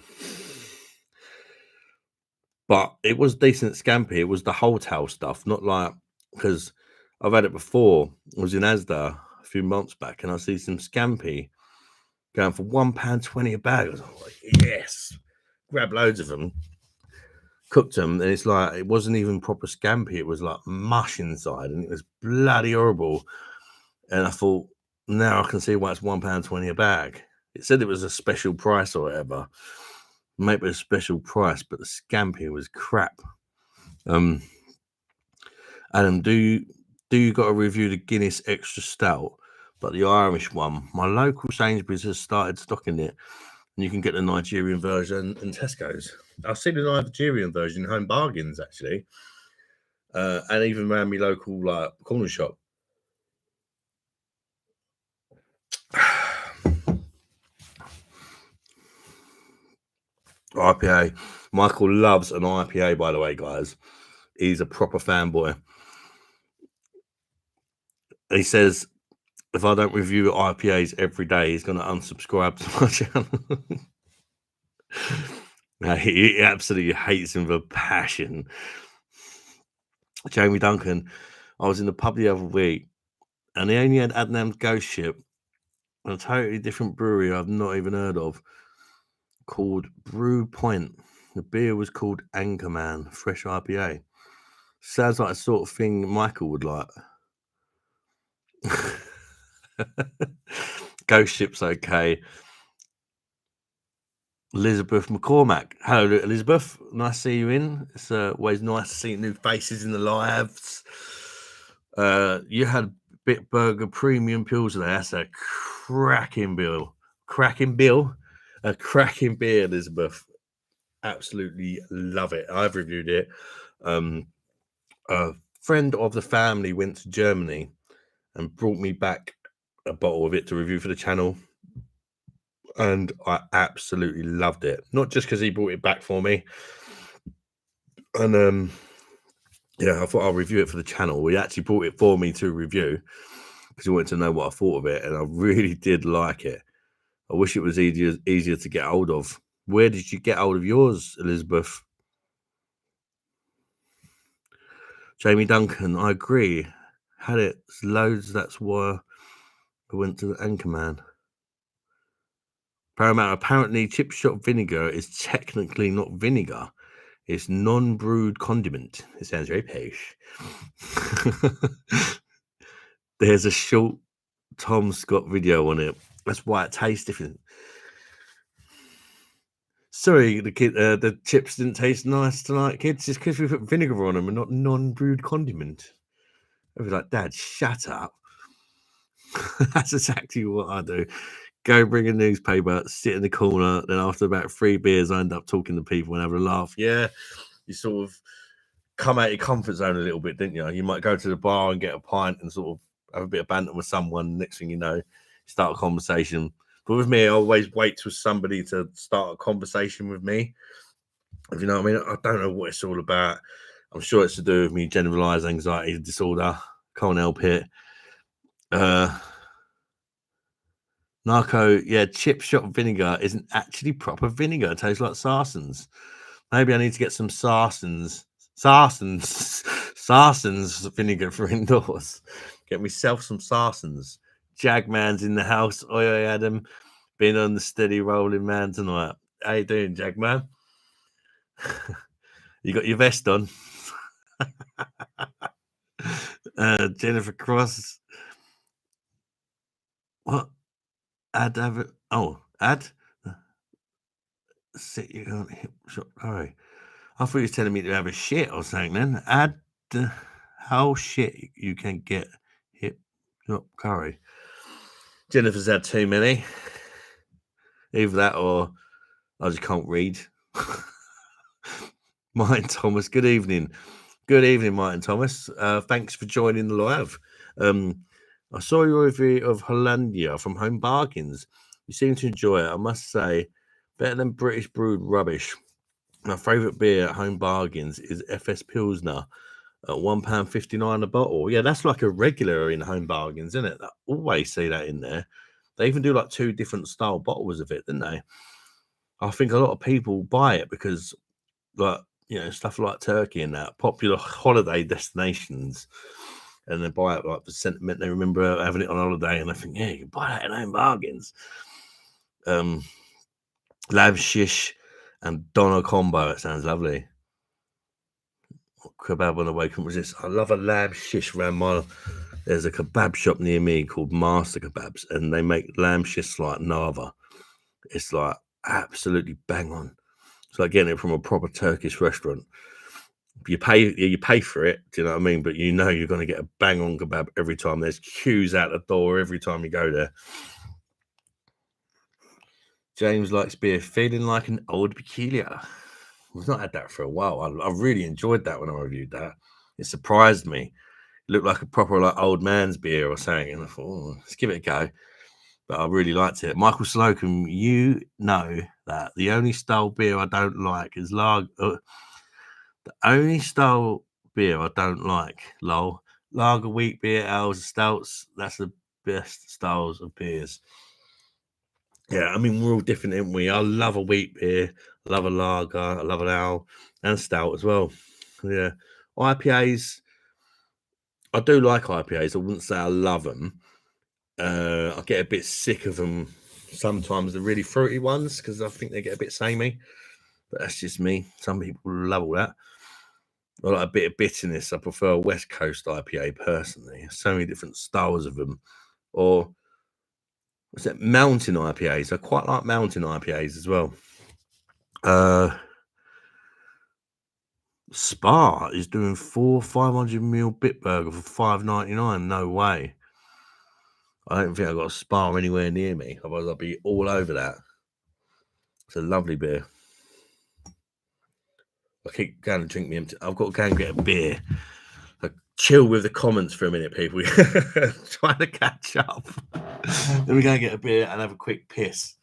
But it was decent scampi. It was the hotel stuff, not like, because I've had it before. I was in Asda a few months back and I see some scampi going for £1.20 a bag. I was like, yes, grab loads of them, cooked them, and it's like, it wasn't even proper scampi. It was like mush inside and it was bloody horrible. And I thought, now I can see why it's £1.20 a bag. It said it was a special price or whatever. Maybe a special price, but the scampi was crap. Adam, do you got to review the Guinness Extra Stout, but the Irish one? My local Sainsbury's has started stocking it, and you can get the Nigerian version in Tesco's. I've seen the Nigerian version in Home Bargains actually, and even around my local like corner shop. IPA. Michael loves an IPA, by the way, guys. He's a proper fanboy. He says, if I don't review IPAs every day, he's going to unsubscribe to my channel. No, he absolutely hates him with a passion. Jamie Duncan, I was in the pub the other week, and they only had Adnam's Ghost Ship, a totally different brewery I've not even heard of, called Brew Point. The beer was called Anchorman Fresh IPA. Sounds like a sort of thing Michael would like. Ghost Ship's okay. Elizabeth McCormack. Hello, Elizabeth. Nice to see you in. It's always nice to see new faces in the lives. You had Bitburger Premium Pills today. That's a cracking bill. A cracking beer, Elizabeth. Absolutely love it. I've reviewed it. A friend of the family went to Germany and brought me back a bottle of it to review for the channel. And I absolutely loved it. Not just because he brought it back for me. And yeah, I thought I'll review it for the channel. He actually brought it for me to review because he wanted to know what I thought of it. And I really did like it. I wish it was easier to get hold of. Where did you get hold of yours, Elizabeth? Jamie Duncan, I agree. Had it loads. That's why I went to the Anchorman. Paramount, apparently chip shop vinegar is technically not vinegar. It's non-brewed condiment. It sounds very posh. There's a short Tom Scott video on it. That's why it tastes different. Sorry, the chips didn't taste nice tonight, kids. Just because we put vinegar on them and not non-brewed condiment. I'd be like, Dad, shut up. That's exactly what I do. Go bring a newspaper, sit in the corner. Then after about 3 beers, I end up talking to people and having a laugh. Yeah, you sort of come out your comfort zone a little bit, didn't you? You might go to the bar and get a pint and sort of have a bit of banter with someone. Next thing you know, start a conversation. But with me, I always wait for somebody to start a conversation with me. If you know what I mean, I don't know what it's all about. I'm sure it's to do with me generalized anxiety disorder. Can't help it. Narco, yeah, chip shot vinegar isn't actually proper vinegar. It tastes like Sarsens. Maybe I need to get some Sarsens vinegar for indoors. Get myself some Sarsens. Jagman's in the house. Oi, oi, Adam. Been on the steady rolling man tonight. How you doing, Jagman? You got your vest on? Jennifer Cross. What? Ad? Sit you on hip shot curry. I thought you was telling me to have a shit or something then. Add how shit you can get hip shot curry. Jennifer's had too many. Either that or I just can't read. Martin Thomas, good evening. Good evening, Martin Thomas. Thanks for joining the live. I saw your review of Hollandia from Home Bargains. You seem to enjoy it. I must say, better than British brewed rubbish. My favourite beer at Home Bargains is FS Pilsner at £1.59 a bottle. Yeah, that's like a regular in Home Bargains, isn't it? I always see that in there. They even do like 2 different style bottles of it, didn't they? I think a lot of people buy it because, like, you know, stuff like Turkey and that, popular holiday destinations, and they buy it like for sentiment. They remember having it on holiday, and I think, yeah, you can buy that in Home Bargains. Lab shish and doner combo. It sounds lovely. Kebab on the way, couldn't resist. I love a lamb shish around my. There's a kebab shop near me called Master Kebabs, and they make lamb shish like no other. It's like absolutely bang on. It's like getting it from a proper Turkish restaurant. You pay for it, do you know what I mean? But you know you're going to get a bang on kebab every time. There's queues out the door every time you go there. James likes beer, feeling like an old peculiar. We've not had that for a while. I really enjoyed that when I reviewed that. It surprised me. It looked like a proper like old man's beer or something, and I thought, oh, let's give it a go. But I really liked it. Michael Slocum, you know that the only style beer I don't like is lager. The only style beer I don't like, lol, lager, wheat beer, ales, stouts. That's the best styles of beers. Yeah, I mean, we're all different, aren't we? I love a wheat beer, I love a lager, I love an ale and stout as well. Yeah, IPAs. I do like IPAs. I wouldn't say I love them. I get a bit sick of them sometimes, the really fruity ones, because I think they get a bit samey. But that's just me. Some people love all that. I like a bit of bitterness. I prefer a West Coast IPA personally. So many different styles of them. Or what's it? Mountain IPAs. I quite like mountain IPAs as well. Spa is doing 4 500ml Bitburger for $5.99. No way. I don't think I've got a Spa anywhere near me. Otherwise, I'll be all over that. It's a lovely beer. I keep going to drink me empty. I've got to go and get a beer. Chill with the comments for a minute, people. Trying to catch up. Then we go and get a beer and have a quick piss.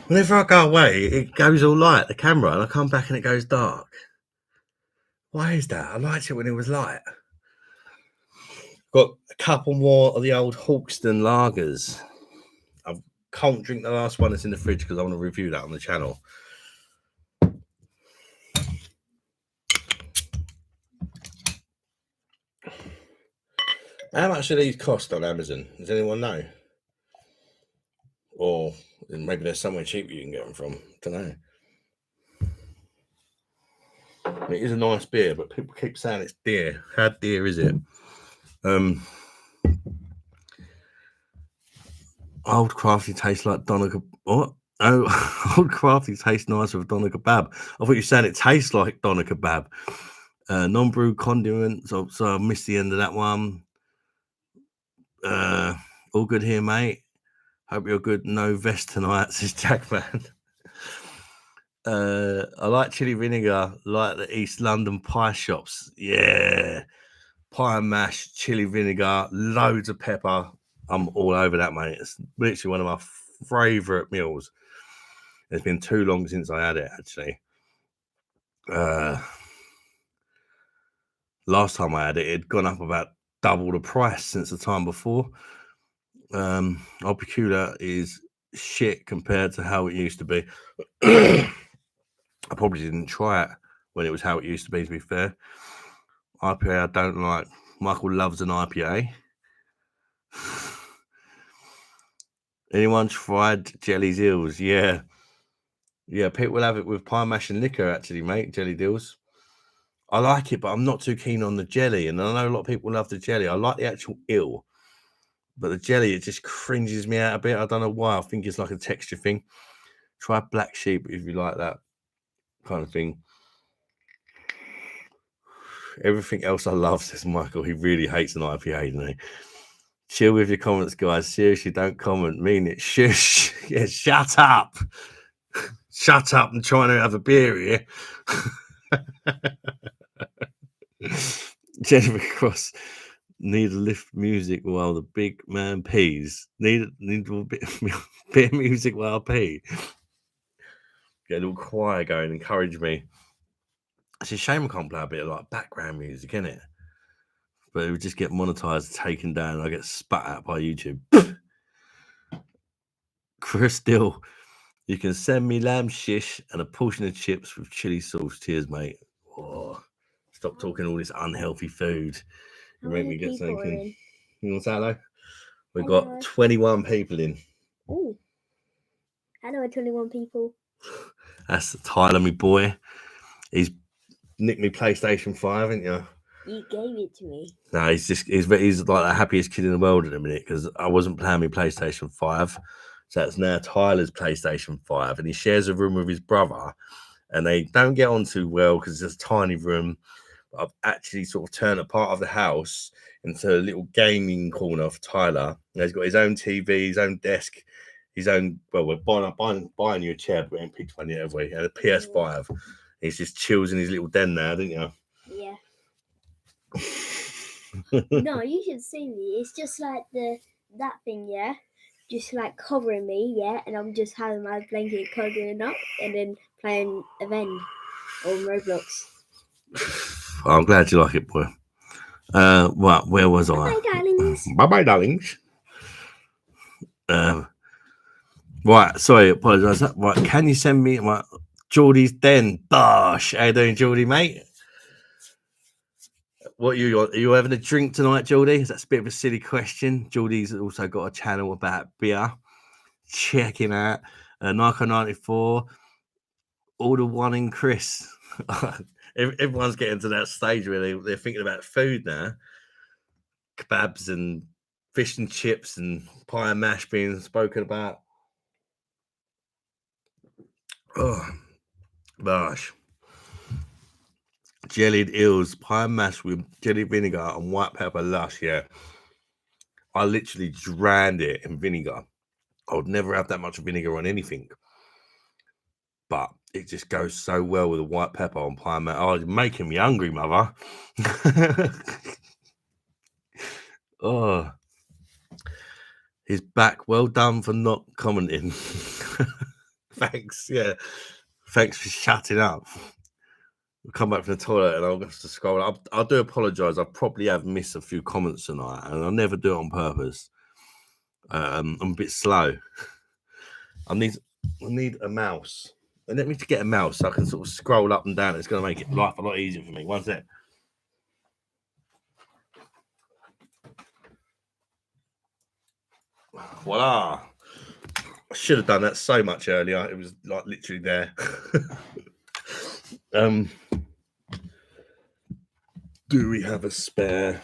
Whenever I go away, it goes all light, the camera, and I come back and it goes dark. Why is that? I liked it when it was light. Got a couple more of the old Hawkston lagers. I can't drink the last one that's in the fridge because I want to review that on the channel. How much do these cost on Amazon? Does anyone know? Or maybe there's somewhere cheaper you can get them from. Don't know. It is a nice beer, but people keep saying it's dear. How dear is it? Old Crafty tastes like doner kebab. What? Oh, Old Crafty tastes nicer with doner kebab. I thought you were saying it tastes like doner kebab. Non-brew condiments. So I missed the end of that one. All good here, mate. Hope you're good. No vest tonight, says Jackman. I like chili vinegar, like the East London pie shops. Yeah. Pie and mash, chili vinegar, loads of pepper. I'm all over that, mate. It's literally one of my favourite meals. It's been too long since I had it, actually. Last time I had it, it'd gone up about double the price since the time before. Old Peculiar is shit compared to how it used to be. I probably didn't try it when it was how it used to be fair. IPA I don't like. Michael loves an IPA. Anyone tried Jelly's Eels? Yeah. Yeah, people have it with pie mash and liquor, actually, mate. Jelly deals. I like it, but I'm not too keen on the jelly. And I know a lot of people love the jelly. I like the actual eel. But the jelly, it just cringes me out a bit. I don't know why. I think it's like a texture thing. Try Black Sheep if you like that kind of thing. Everything else I love, says Michael. He really hates an IPA, doesn't he? Chill with your comments, guys. Seriously, don't comment. Mean it. Shush. Yeah, shut up. Shut up and trying to have a beer here. Jennifer Cross. Need to lift music while the big man pees. Need a bit of music while I pee. Get a little choir going. Encourage me. It's a shame I can't play a bit of like background music, isn't it? But it would just get monetized, taken down, and I get spat at by YouTube. Chris Dill, you can send me lamb shish and a portion of chips with chili sauce. Cheers, mate. Oh, stop talking all this unhealthy food. You make me get something. You want to say hello? We've got 21 people in. Oh, hello, 21 people. That's Tyler, my boy. He's nicked me PlayStation 5, haven't you? You gave it to me. No, he's like the happiest kid in the world at the minute because I wasn't playing my PlayStation 5. So that's now Tyler's PlayStation 5. And he shares a room with his brother. And they don't get on too well because it's a tiny room. But I've actually sort of turned a part of the house into a little gaming corner for Tyler. And he's got his own TV, his own desk, his own. Well, we're buying you a chair, but we ain't picked one yet, have we? And a PS5. He's just chills in his little den now, didn't you? Yeah. No, you should see me. It's just like that thing, yeah. Just like covering me, yeah, and I'm just having my blanket covering up and then playing Avenge or Roblox. I'm glad you like it, boy. Right, where was I? Bye, darlings. Bye, darlings. Right, sorry, apologise. Right, can you send me Geordie's Den? Bosh. How you doing, Geordie, mate? What are you having a drink tonight, Geordie? That's a bit of a silly question. Geordie's also got a channel about beer. Check him out. Nico94. Order one in Chris. Everyone's getting to that stage where they're thinking about food now. Kebabs and fish and chips and pie and mash being spoken about. Oh, gosh. Jellied eels, pie mash with jelly vinegar and white pepper lush. Yeah, I literally drowned it in vinegar. I would never have that much vinegar on anything, but it just goes so well with the white pepper on pie mash. Oh, you're making me hungry, mother. Oh, he's back. Well done for not commenting. Thanks. Yeah, thanks for shutting up. We'll come back from the toilet and I'll have to scroll up. I do apologise. I probably have missed a few comments tonight, and I never do it on purpose. I'm a bit slow. I need a mouse. And let me to get a mouse so I can sort of scroll up and down. It's going to make life a lot easier for me. One sec. Voila. I should have done that so much earlier. It was like literally there. Do we have a spare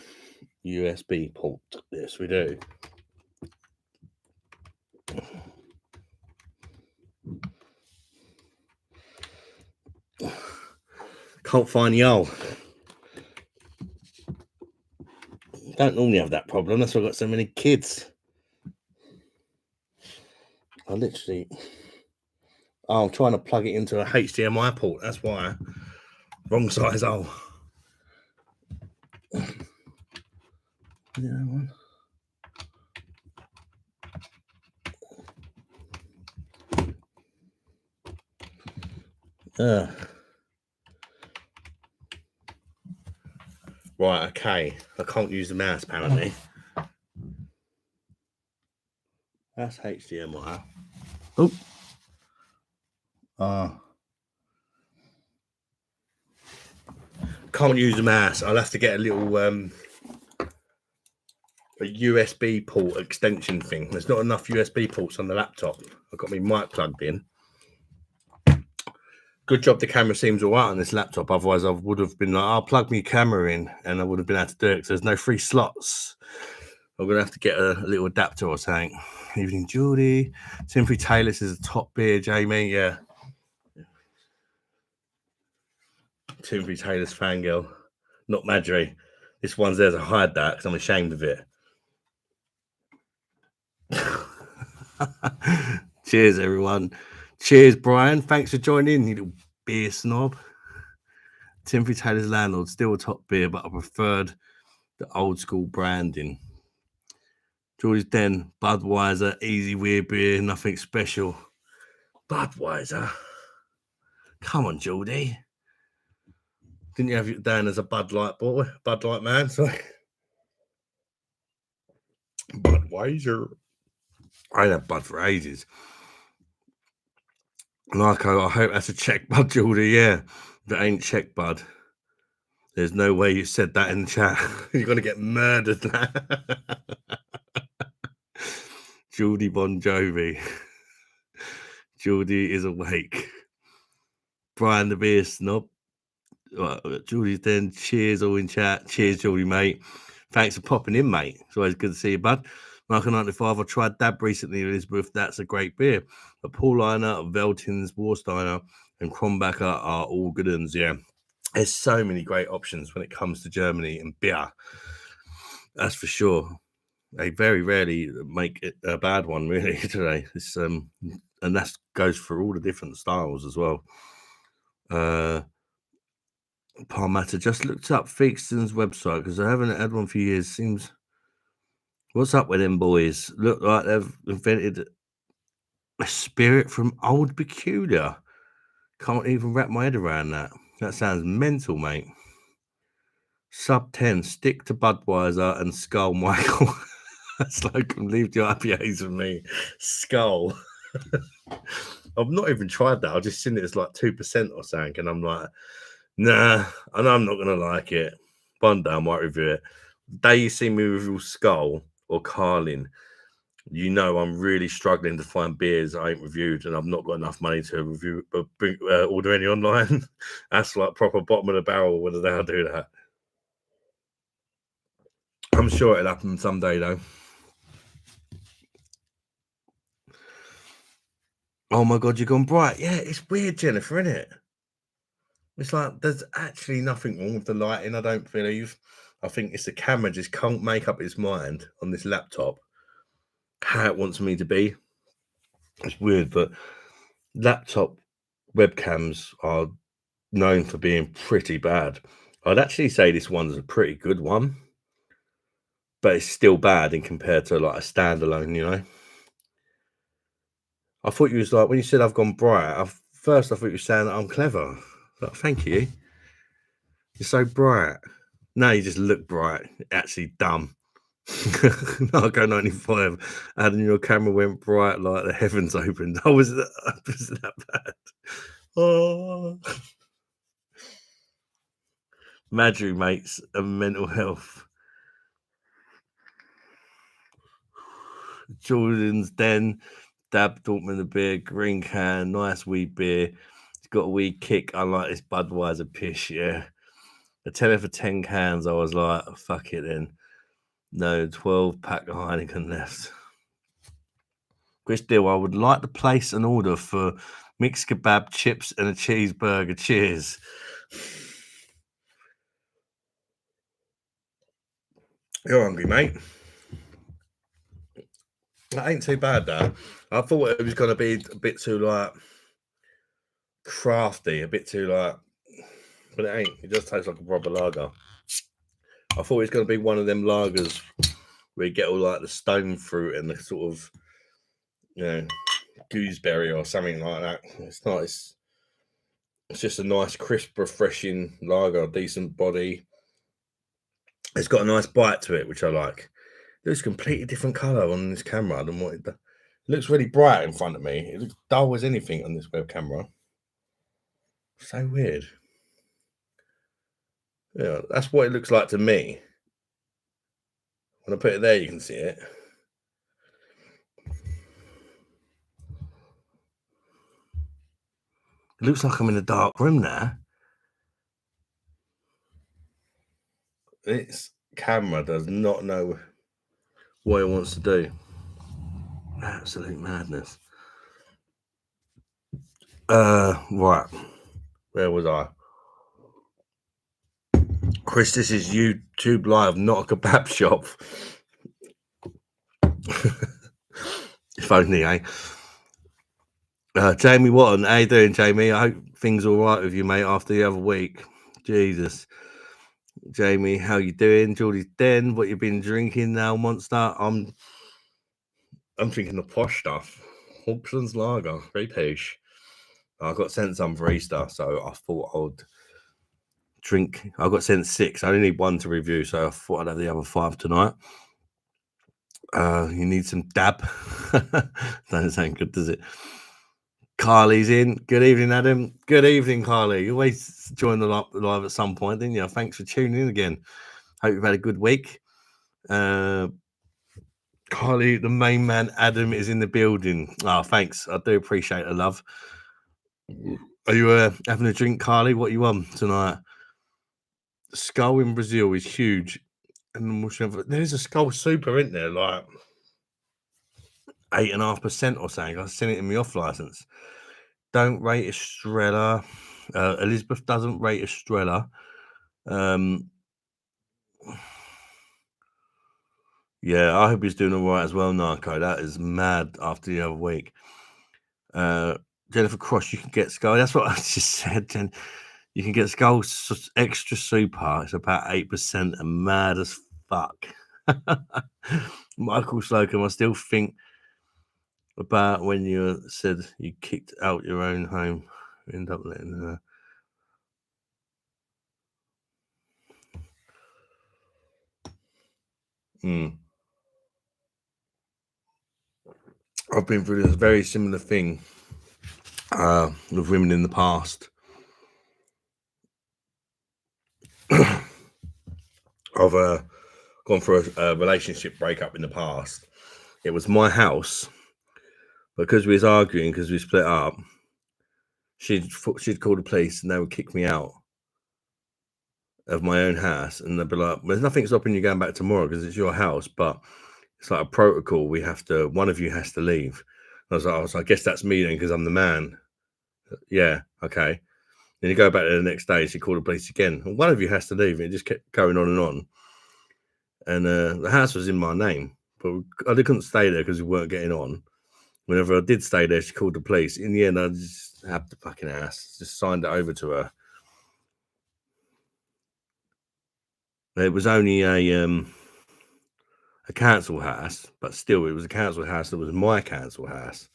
USB port? Yes, we do. Can't find the hole. Don't normally have that problem. That's why I've got so many kids. I literally... Oh, I'm trying to plug it into a HDMI port. That's why. Wrong size hole. Yeah, one. Right, okay. I can't use the mouse apparently. That's HDMI. Oh. Can't use the mouse. I'll have to get a little a USB port extension thing. There's not enough USB ports on the laptop. I've got my mic plugged in. Good job the camera seems all right on this laptop. Otherwise, I would have been like, I'll plug my camera in and I would have been able to do it because there's no free slots. I'm going to have to get a little adapter or something. Evening, Judy. Timothy Taylor's is a top beer, Jamie. Yeah. Timothy Taylor's fangirl. Not Madry. This one's there to hide that because I'm ashamed of it. Cheers, everyone. Cheers, Brian. Thanks for joining, you little beer snob. Timothy Taylor's Landlord, still a top beer, but I preferred the old school branding. George's Den, Budweiser, easy weird beer, nothing special. Budweiser. Come on, Geordie. Didn't you have it down as a Bud Light boy? Bud Light man, sorry. Budweiser. I ain't had Bud for ages. Narco, I hope that's a check Bud, Geordie. Yeah, that ain't check Bud. There's no way you said that in the chat. You're going to get murdered now. Geordie Bon Jovi. Geordie is awake. Brian the beer snob. Geordie's Den. Cheers, all in chat. Cheers, Geordie, mate. Thanks for popping in, mate. It's always good to see you, bud. Michael 95. I tried Dab recently, Elizabeth. That's a great beer. But Paulaner, Veltins, Warsteiner, and Kronbacher are all good ones, yeah. There's so many great options when it comes to Germany and beer. That's for sure. They very rarely make it a bad one, really, today. It's and that goes for all the different styles as well. Parmatta just looked up Theakston's website because I haven't had one for years. Seems what's up with them boys? Look like they've invented a spirit from Old Peculiar. Can't even wrap my head around that. That sounds mental, mate. Sub 10, stick to Budweiser and Skull, Michael. That's like leave the IPAs with me. Skull. I've not even tried that. I've just seen it as like 2% or something, and I'm like, nah, I know I'm not gonna like it. One day I might review it. The day you see me review Skull or Carlin, you know I'm really struggling to find beers I ain't reviewed, and I've not got enough money to review order any online. That's like proper bottom of the barrel whether they'll do that. I'm sure it'll happen someday though. Oh my god, you've gone bright. Yeah, it's weird, Jennifer, isn't it? It's like there's actually nothing wrong with the lighting, I don't believe. I think it's the camera just can't make up its mind on this laptop how it wants me to be. It's weird, but laptop webcams are known for being pretty bad. I'd actually say this one's a pretty good one, but it's still bad in compared to like a standalone, you know. I thought you was like, when you said I've gone bright, first I thought you were saying that I'm clever. Like, thank you. You're so bright. No, you just look bright. Actually dumb. I'll go 95. And your camera went bright like the heavens opened. Was that bad? Oh. Madry mates and mental health. Jordan's Den, Dab Dortmund a beer, green can, nice wee beer. It's got a wee kick, unlike this Budweiser pish, yeah. A tenner for 10 cans, I was like, fuck it then. No, 12 pack of Heineken left. Chris Dill, I would like to place an order for mixed kebab, chips, and a cheeseburger. Cheers. You're hungry, mate. That ain't too bad, though. I thought it was going to be a bit too, like, crafty, a bit too, like, but it ain't. It just tastes like a proper lager. I thought it was going to be one of them lagers where you get all, like, the stone fruit and the sort of, you know, gooseberry or something like that. It's nice. It's just a nice, crisp, refreshing lager, decent body. It's got a nice bite to it, which I like. It looks completely different colour on this camera than what it does. It looks really bright in front of me. It looks dull as anything on this web camera. So weird. Yeah, that's what it looks like to me. When I put it there, you can see it. It looks like I'm in a dark room now. This camera does not know what it wants to do. Absolute madness. Right. Where was I? Chris, this is YouTube Live, not a kebab shop. If only, eh? Jamie Watton, how you doing, Jamie? I hope things all right with you, mate, after the other week. Jesus. Jamie, how you doing? Geordie's Den, what you been drinking now, Monster? I'm drinking the posh stuff. Hawkson's Lager, very posh. I got sent some for Easter, so I thought I would drink. I got sent 6. I only need 1 to review, so I thought I'd have the other 5 tonight. You need some dab. Doesn't sound good, does it? Carly's in. Good evening, Adam. Good evening, Carly. You always join the live at some point, didn't you? Thanks for tuning in again. Hope you've had a good week. Carly, the main man, Adam, is in the building. Oh, thanks. I do appreciate the love. Are you having a drink, Carly? What are you on tonight? Skull in Brazil is huge. And there's a Skull Super in there, like 8.5% or something. I've seen it in my off license. Don't rate Estrella. Elizabeth doesn't rate Estrella. Yeah, I hope he's doing all right as well, Narco. That is mad after the other week. Jennifer Cross, you can get Skull. That's what I just said, Jen. You can get Skull Extra Super. It's about 8% and mad as fuck. Michael Slocum, I still think about when you said you kicked out your own home. You end up letting her. I've been through this very similar thing with women in the past. I've gone through a relationship breakup in the past. It was my house. Because we was arguing, because we split up, she'd call the police and they would kick me out of my own house. And they'd be like, there's nothing stopping you going back tomorrow because it's your house. But it's like a protocol. One of you has to leave. I was like, I guess that's me then because I'm the man. Yeah, okay. Then you go back there the next day, she called the police again. And one of you has to leave. It just kept going on and on. And the house was in my name, but I couldn't stay there because we weren't getting on. Whenever I did stay there, she called the police. In the end, I just had the fucking house, just signed it over to her. It was only a council house, but still, it was a council house that was my council house,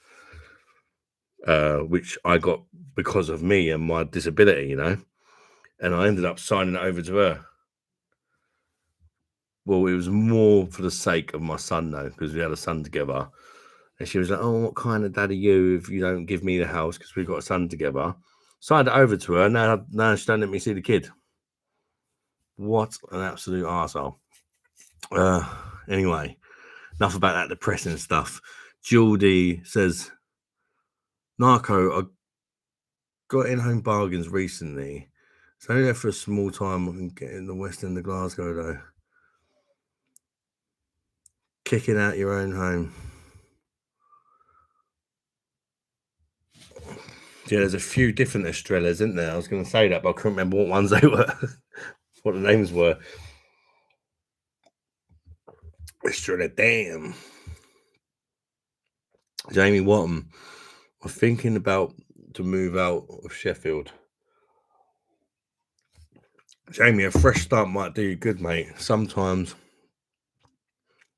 which I got because of me and my disability, and I ended up signing it over to her. Well, it was more for the sake of my son, though, because we had a son together. And she was like, "Oh, what kind of dad are you if you don't give me the house because we've got a son together?" Signed it over to her. Now she don't let me see the kid. What an absolute arsehole. Anyway, enough about that depressing stuff. Geordie says, "Narco, I got in-home bargains recently. It's only there for a small time. I can get in the West End of Glasgow, though. Kicking out your own home." Yeah, there's a few different Estrellas, isn't there? I was going to say that, but I couldn't remember what ones they were, what the names were. Estrella, damn. Jamie Watton, I'm thinking about to move out of Sheffield. Jamie, a fresh start might do you good, mate. Sometimes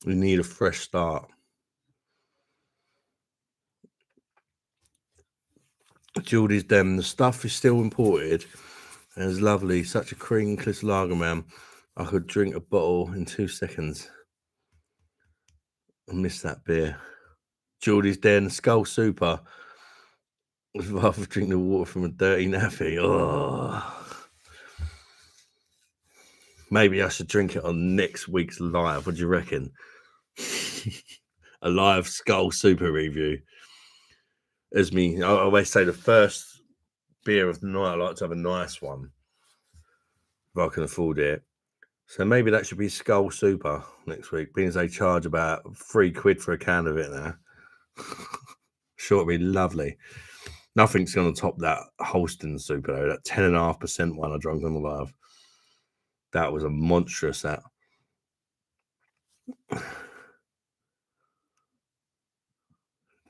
you need a fresh start. Geordie's Dem, the stuff is still imported and it's lovely. Such a cream Cliff lager, man. I could drink a bottle in 2 seconds. I miss that beer. Geordie's Den, Skull Super. I'd rather drink the water from a dirty nappy. Oh. Maybe I should drink it on next week's live. What do you reckon? A live Skull Super review. As me, I always say the first beer of the night, I like to have a nice one if I can afford it. So maybe that should be Skull Super next week, being as they charge about £3 for a can of it now. Sure, it'd be lovely. Nothing's going to top that Holston Super, though. That 10.5% one I drank on the live. That was a monstrous, that.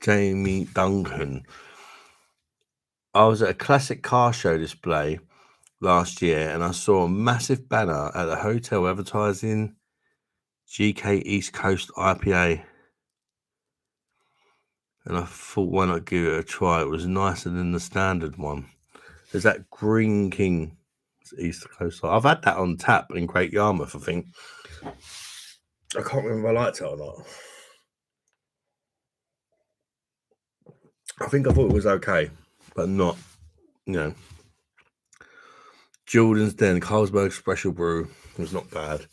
Jamie Duncan. I was at a classic car show display last year and I saw a massive banner at the hotel advertising GK East Coast IPA. And I thought, why not give it a try? It was nicer than the standard one. There's that Green King East Coast. I've had that on tap in Great Yarmouth, I think. I can't remember if I liked it or not. I think I thought it was okay, but not, Jordan's Den, Carlsberg Special Brew was not bad.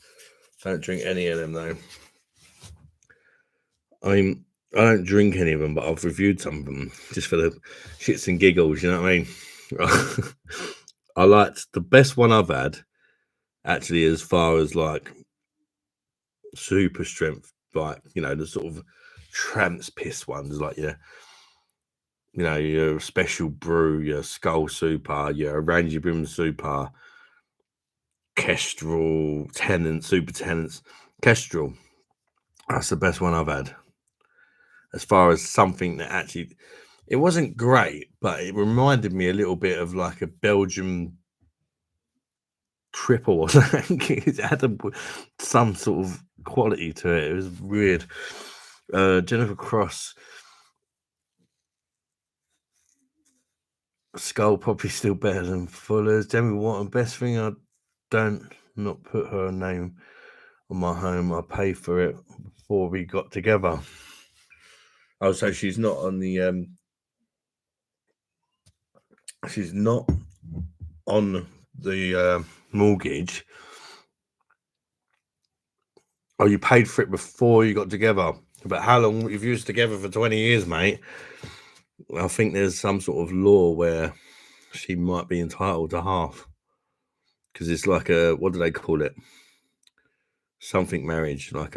Don't drink any of them, though. I mean, I don't drink any of them, but I've reviewed some of them just for the shits and giggles, you know what I mean? I liked the best one I've had, actually, as far as like super strength, like, the sort of tramps piss ones, like your Special Brew, your Skull Super, your Ranger Brim Super, Kestrel, Tennant, Super Tennants. Kestrel, that's the best one I've had. As far as something that actually, it wasn't great, but it reminded me a little bit of like a Belgian triple or something. It had some sort of quality to it. It was weird. Jennifer Cross, Skull probably still better than Fuller's. Jamie Watton, best thing I don't not put her name on my home. I paid for it before we got together. Oh, so she's not on the she's not on the mortgage. Oh, you paid for it before you got together. But how long? If you was together for 20 years, mate, I think there's some sort of law where she might be entitled to half. Because it's like a, what do they call it? Something marriage. Like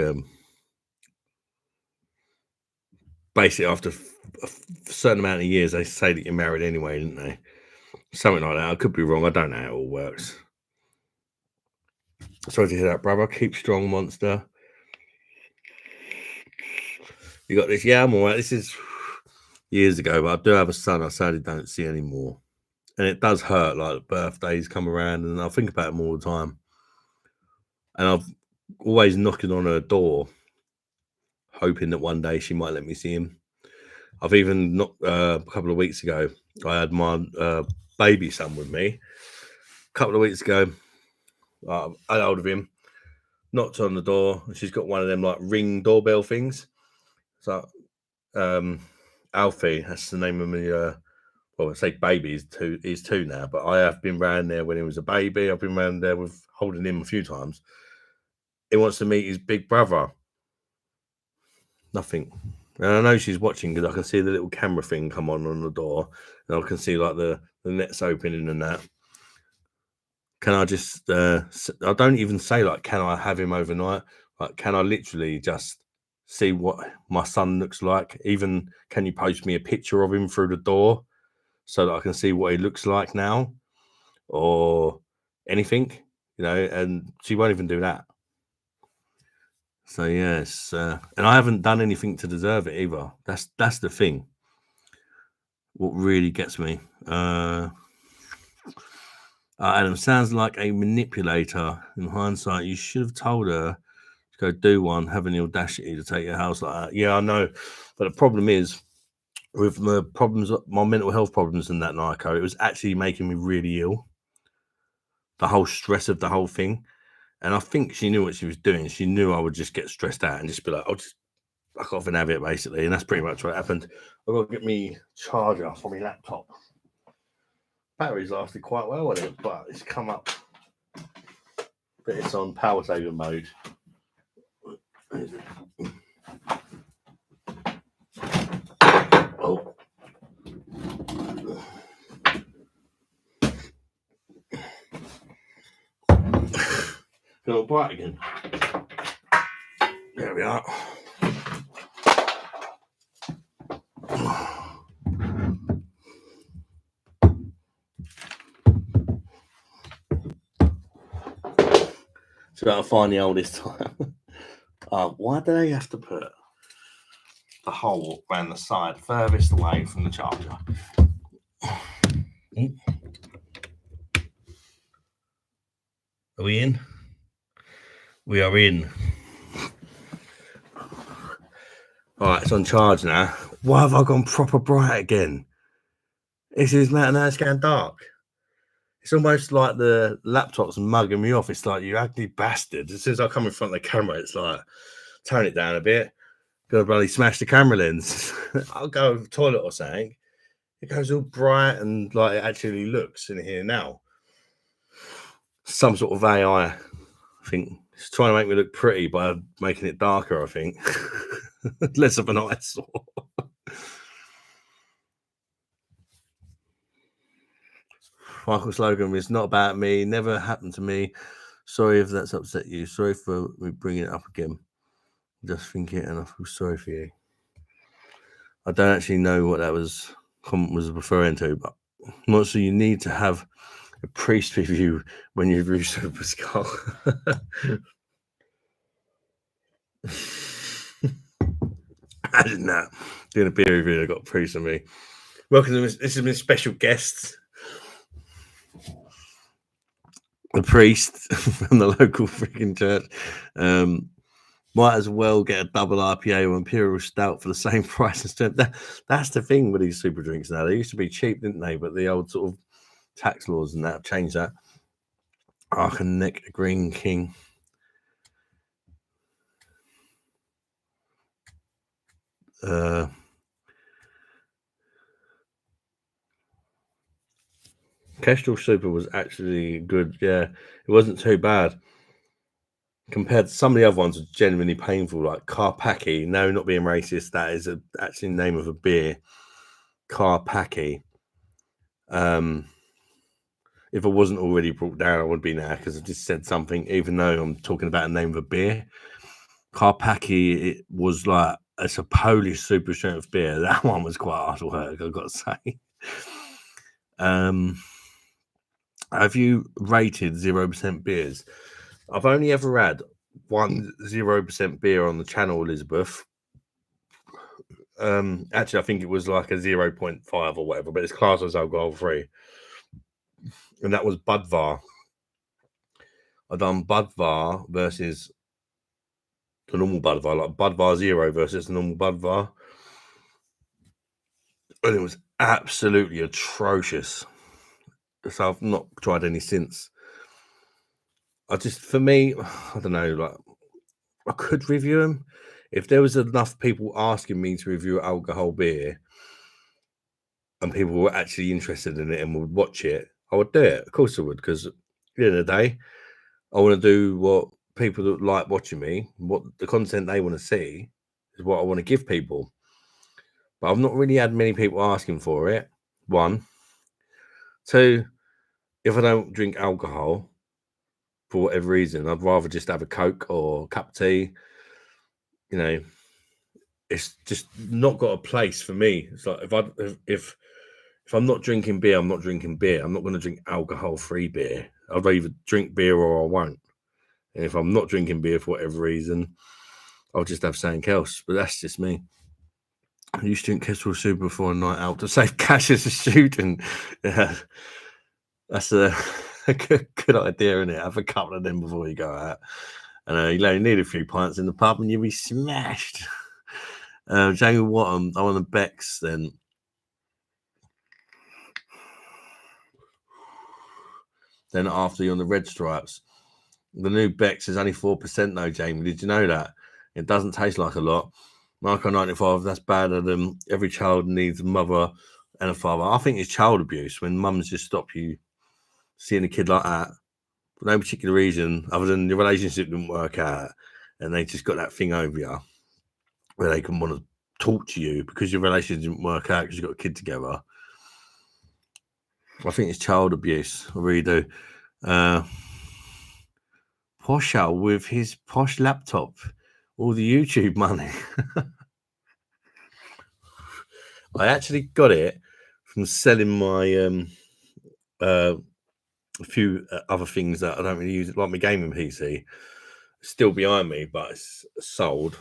basically after a certain amount of years, they say that you're married anyway, didn't they? Something like that. I could be wrong. I don't know how it all works. Sorry to hear that, brother. Keep strong, monster. You got this? Yeah, I'm all right. This is years ago, but I do have a son I sadly don't see anymore. And it does hurt, like birthdays come around, and I think about him all the time. And I've always knocking on her door, hoping that one day she might let me see him. I've even knocked a couple of weeks ago. I had my baby son with me. A couple of weeks ago, I had hold of him, knocked on the door, and she's got one of them like ring doorbell things. So, Alfie, that's the name of me. Well, I say baby, he's two now, but I have been round there when he was a baby. I've been round there with holding him a few times. He wants to meet his big brother. Nothing. And I know she's watching because I can see the little camera thing come on the door, and I can see like the nets opening and that. Can I just? I don't even say like, can I have him overnight? Like, can I literally just see what my son looks like? Even can you post me a picture of him through the door so that I can see what he looks like now, or anything, you know? And she won't even do that. So yes, and I haven't done anything to deserve it either. That's the thing. What really gets me. Adam sounds like a manipulator. In hindsight, you should have told her to go do one, having the audacity to take your house like that. Yeah, I know. But the problem is with my problems, my mental health problems and that, Nico, it was actually making me really ill. The whole stress of the whole thing. And I think she knew what she was doing. She knew I would just get stressed out and just be like, I'll just back off and have it, basically. And that's pretty much what happened. I've got to get me charger for my laptop. Batteries lasted quite well with it, but it's come up. But it's on power saver mode. Oh. Go bright again. There we are. So that'll find the oldest time. Why do they have to put the hole around the side furthest away from the charger? Are we in? We are in. All right, it's on charge now. Why have I gone proper bright again? This is now it's going dark. It's almost like the laptop's mugging me off. It's like, you ugly bastard. As soon as I come in front of the camera, it's like, tone it down a bit. Gonna bloody smash the camera lens. I'll go to the toilet or something. It goes all bright and like it actually looks in here now. Some sort of AI, I think. It's trying to make me look pretty by making it darker, I think. Less of an eyesore. Michael slogan is not about me, never happened to me. Sorry if that's upset you. Sorry for me bringing it up again. Just thinking, and I feel sorry for you. I don't actually know what that was referring to, but not so you need to have a priest with you when you do Super Skull. I didn't know. Doing a beer review, I got a priest on me. Welcome to this has been special guests. The priest from the local freaking church. Might as well get a double IPA or Imperial Stout for the same price and strength. That's the thing with these super drinks now. They used to be cheap, didn't they? But the old sort of tax laws and that have changed that. Ark and Nick, the Green King. Kestrel Super was actually good. Yeah, it wasn't too bad. Compared to some of the other ones, are genuinely painful, like Karpaki. No, not being racist, that is actually the name of a beer. Karpaki. If I wasn't already brought down, I would be now because I just said something, even though I'm talking about the name of a beer. Karpaki, it was like, it's a Polish super strength beer. That one was quite hard work, I've got to say. Have you rated 0% beers? I've only ever had one 0% beer on the channel, Elizabeth. Actually, I think it was like a 0.5 or whatever, but it's classed as alcohol free. And that was Budvar. I done Budvar versus the normal Budvar, like Budvar Zero versus the normal Budvar. And it was absolutely atrocious. So I've not tried any since. For me, I don't know, like I could review them if there was enough people asking me to review alcohol beer and people were actually interested in it and would watch it. I would do it. Of course I would, because at the end of the day, I want to do what people that like watching me, what the content they want to see is what I want to give people. But I've not really had many people asking for it. One. Two, if I don't drink alcohol for whatever reason, I'd rather just have a Coke or a cup of tea. You know, it's just not got a place for me. It's like if I'm not drinking beer, I'm not drinking beer. I'm not going to drink alcohol-free beer. I'd either drink beer or I won't. And if I'm not drinking beer for whatever reason, I'll just have something else. But that's just me. I used to drink Kestrel Super before a night out to save cash as a student. Yeah, that's a good idea, isn't it? Have a couple of them before you go out. And you only need a few pints in the pub and you'll be smashed. Jamie Watton, I want the Becks then. Then after you're on the Red Stripes. The new Beck's is only 4% though, Jamie. Did you know that? It doesn't taste like a lot. Marco 95, that's better than every child needs a mother and a father. I think it's child abuse when mums just stop you seeing a kid like that for no particular reason other than your relationship didn't work out and they just got that thing over you where they can want to talk to you because your relationship didn't work out because you got a kid together. I think it's child abuse. I really do. Posher with his posh laptop, all the YouTube money. I actually got it from selling my a few other things that I don't really use, like my gaming PC. It's still behind me, but it's sold.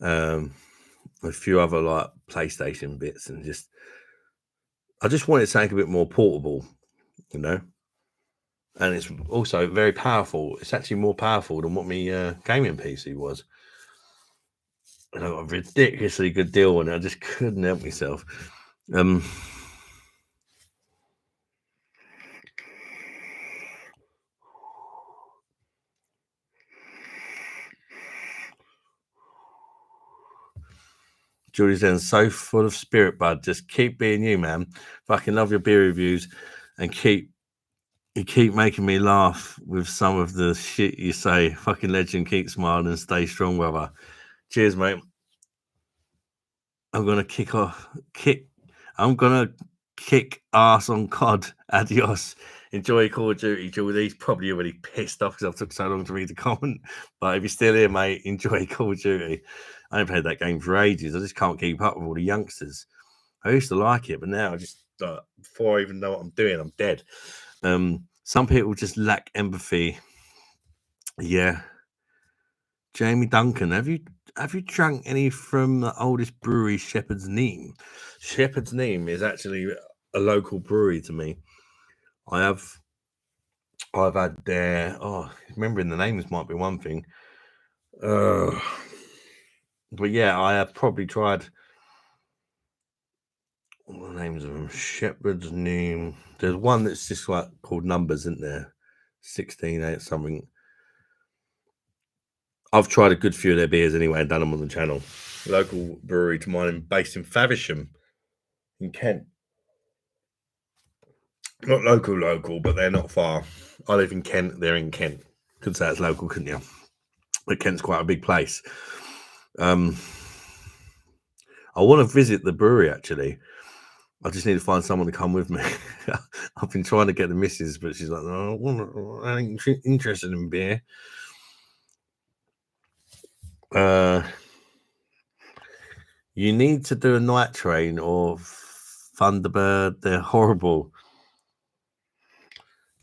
A few other like PlayStation bits and I just wanted something a bit more portable, you know. And it's also very powerful. It's actually more powerful than what my gaming PC was. And I got a ridiculously good deal on it. I just couldn't help myself. Julie's then so full of spirit, bud. Just keep being you, man. Fucking love your beer reviews and you keep making me laugh with some of the shit you say. Fucking legend, keep smiling and stay strong, brother. Cheers, mate. I'm gonna kick ass on COD. Adios. Enjoy Call of Duty, Julie. He's probably already pissed off because I took so long to read the comment. But if you're still here, mate, enjoy Call of Duty. I haven't played that game for ages. I just can't keep up with all the youngsters. I used to like it, but now I just before I even know what I'm doing, I'm dead. Some people just lack empathy. Yeah. Jamie Duncan, have you drunk any from the oldest brewery, Shepherd's Neame? Shepherd's Neame is actually a local brewery to me. I've had their remembering the names might be one thing. But yeah, I have probably tried all the names of them. Shepherd's Neame. There's one that's just like called Numbers, isn't there? 16, 8 something. I've tried a good few of their beers anyway and done them on the channel. Local brewery to mine based in Faversham in Kent. Not local, but they're not far. I live in Kent, they're in Kent. Could say it's local, couldn't you? But Kent's quite a big place. I want to visit the brewery actually. I just need to find someone to come with me. I've been trying to get the missus, but she's like, no, I ain't interested in beer. You need to do a Night Train or Thunderbird. They're horrible.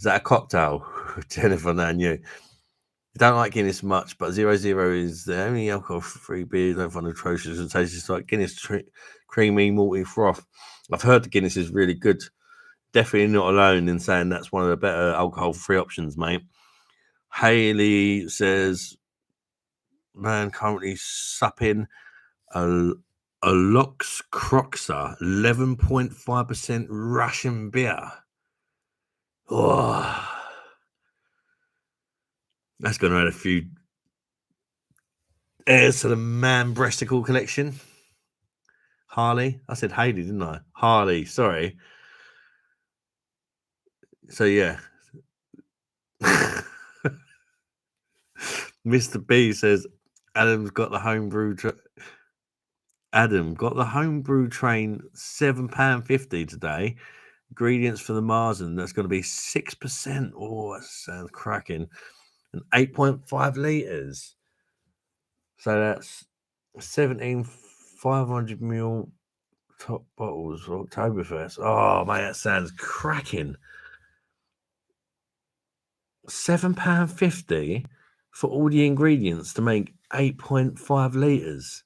that a cocktail? Jennifer Nanu. You don't like Guinness much, but 0.0 is the only alcohol-free beer you don't find atrocious and tastes just like Guinness creamy, malty froth. I've heard the Guinness is really good. Definitely not alone in saying that's one of the better alcohol-free options, mate. Haley says, man, currently supping a Lux Croxer 11.5% Russian beer. Oh, that's going to add a few airs to the man breasticle collection. Harley, I said Haley, didn't I? Harley, sorry. So yeah. Mr. B says Adam's got the homebrew. Adam got the homebrew train £7.50 today. Ingredients for the Marzen. That's going to be 6%. Oh, that sounds cracking. And 8.5 litres. So that's 17,500 ml top bottles for Oktoberfest. Oh, mate, that sounds cracking. £7.50 for all the ingredients to make 8.5 litres.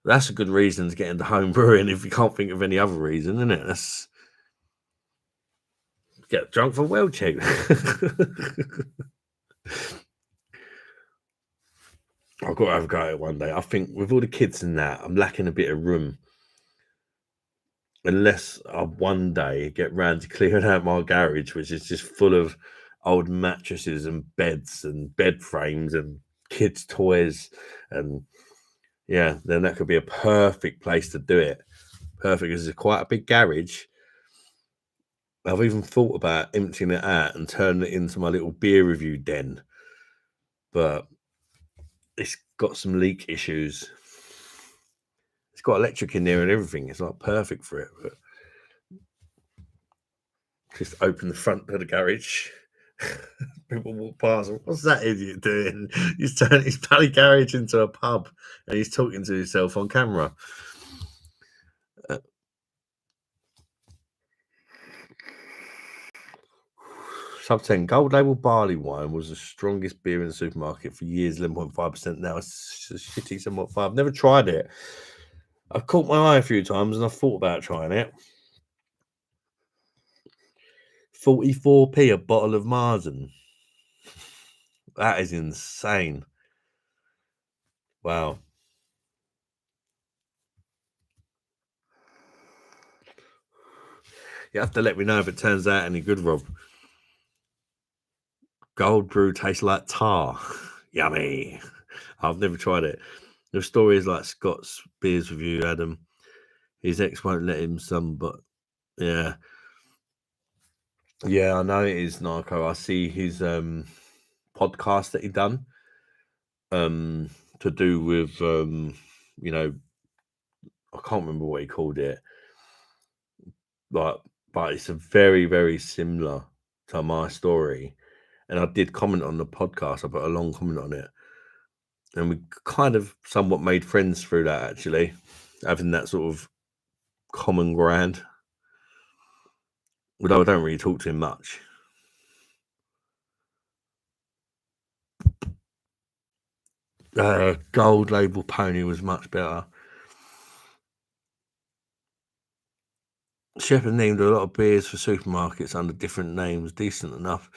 That's a good reason to get into home brewing if you can't think of any other reason, isn't it? That's get drunk for well cheap. I've got to have a go at it one day. I think with all the kids and that, I'm lacking a bit of room. Unless I one day get round to clearing out my garage, which is just full of old mattresses and beds and bed frames and kids' toys. And yeah, then that could be a perfect place to do it. Perfect, because it's quite a big garage. I've even thought about emptying it out and turning it into my little beer review den. But it's got some leak issues. It's got electric in there and everything. It's like perfect for it. But just open the front of the garage. People walk past. What's that idiot doing? He's turning his bloody garage into a pub and he's talking to himself on camera. Sub 10 Gold Label barley wine was the strongest beer in the supermarket for years. 11.5%. Now it's shitty 7.5. I've never tried it. I've caught my eye a few times and I've thought about trying it. 44p a bottle of Marzen. That is insane. Wow. You have to let me know if it turns out any good, Rob. Gold brew tastes like tar. Yummy. I've never tried it. There's stories like Scott's beers with you, Adam. His ex won't let him some, but yeah. Yeah, I know it is, Narco. I see his podcast that he done to do with you know, I can't remember what he called it. But it's a very, very similar to my story. And I did comment on the podcast. I put a long comment on it. And we kind of somewhat made friends through that, actually, having that sort of common ground. Although I don't really talk to him much. Gold Label Pony was much better. Shepherd named a lot of beers for supermarkets under different names. Decent enough.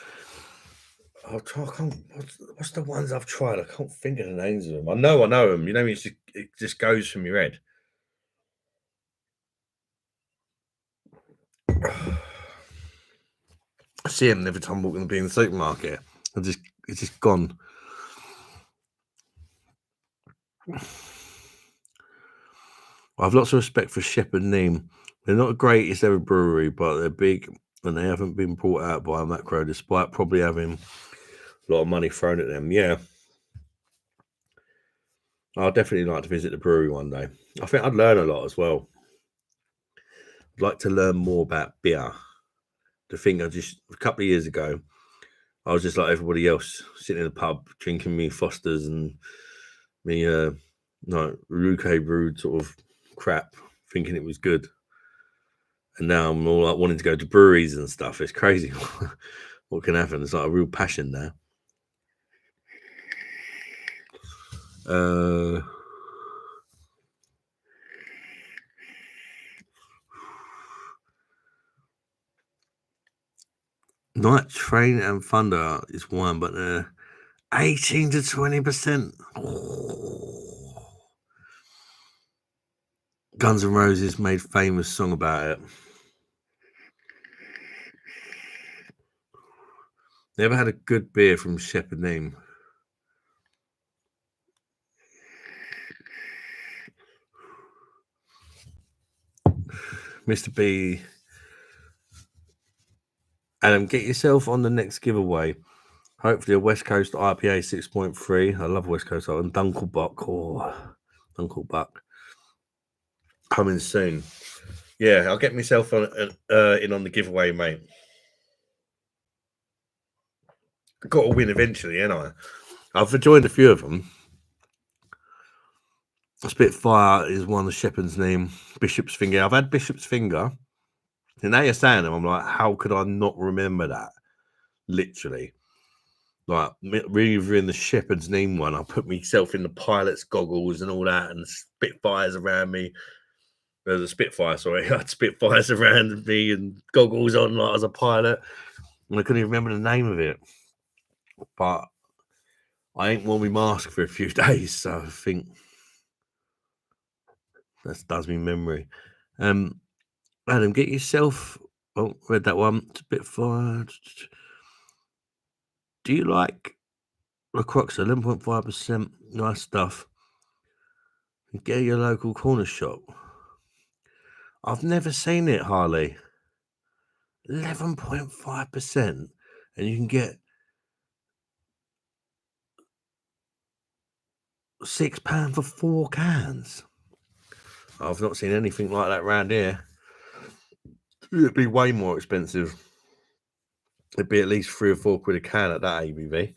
I'll try. What's the ones I've tried? I can't think of the names of them. I know them. You know, it just goes from your head. I see him every time I'm walking in the supermarket. It's just gone. I have lots of respect for Shepherd Neame. They're not the greatest ever brewery, but they're big and they haven't been brought out by a macro, despite probably having a lot of money thrown at them. Yeah. I'd definitely like to visit the brewery one day. I think I'd learn a lot as well. I'd like to learn more about beer. The thing a couple of years ago, I was just like everybody else, sitting in a pub, drinking me Fosters and me, Ruke brewed sort of crap, thinking it was good. And now I'm all like wanting to go to breweries and stuff. It's crazy what can happen. It's like a real passion now. Night Train and Thunder is one, but 18 to 20%. Guns N' Roses made famous song about it. Never had a good beer from Shepherd Neame. Mr. B. Adam, get yourself on the next giveaway. Hopefully a West Coast IPA 6.3. I love West Coast. And Dunkelbock. Oh, Dunkelbock. Coming soon. Yeah, I'll get myself on in on the giveaway, mate. Got to win eventually, ain't I? I've joined a few of them. Spitfire is one of Shepherd's Neame. Bishop's Finger. I've had Bishop's Finger. And now you're saying them, I'm like, how could I not remember that? Literally. Like, reading the Shepherd's Neame one, I put myself in the pilot's goggles and all that, and Spitfires around me. The Spitfire, sorry. I had Spitfires around me and goggles on like I was a pilot. And I couldn't even remember the name of it. But I ain't worn my mask for a few days, so I think that does me memory. Adam, get yourself. Oh, read that one. It's a bit far. Do you like La Croix? 11.5%. Nice stuff. Get your local corner shop. I've never seen it, Harley. 11.5%. And you can get £6 for 4 cans. I've not seen anything like that around here. It'd be way more expensive. It'd be at least £3 or £4 a can at that ABV.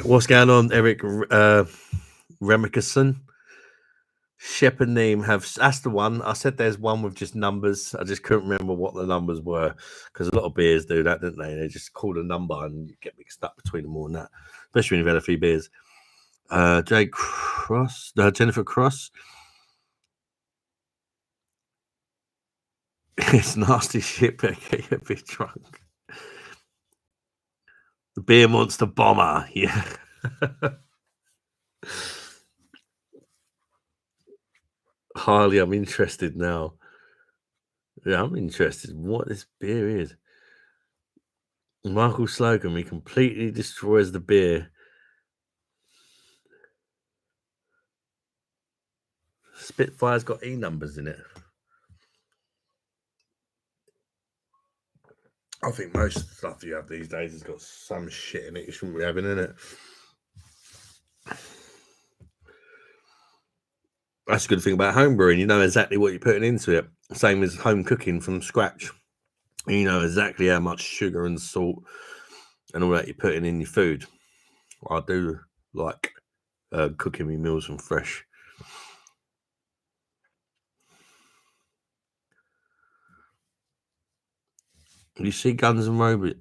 What's going on, Eric Remickerson? Shepherd Neame that's the one. I said there's one with just numbers. I just couldn't remember what the numbers were because a lot of beers do that, don't they? They just call a number and you get mixed up between them all and that, especially when you've had a few beers. Jennifer Cross. It's nasty shit, but get a bit drunk. The Beer Monster Bomber, yeah. Harley, I'm interested now. Yeah, I'm interested in what this beer is. Michael Slocum, he completely destroys the beer. Spitfire's got E numbers in it. I think most stuff you have these days has got some shit in it you shouldn't be having in it. That's a good thing about home brewing. You know exactly what you're putting into it. Same as home cooking from scratch. You know exactly how much sugar and salt and all that you're putting in your food. I do like cooking my meals from fresh. You see Guns N' Roses.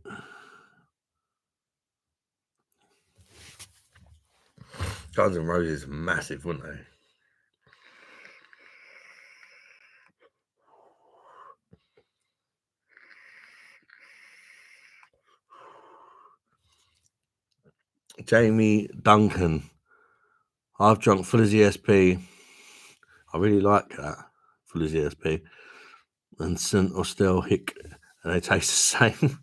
Guns N' Roses are massive, weren't they? Jamie Duncan. I've drunk full as ESP. I really like that. Full as ESP. And St. Austell Hick. And they taste the same.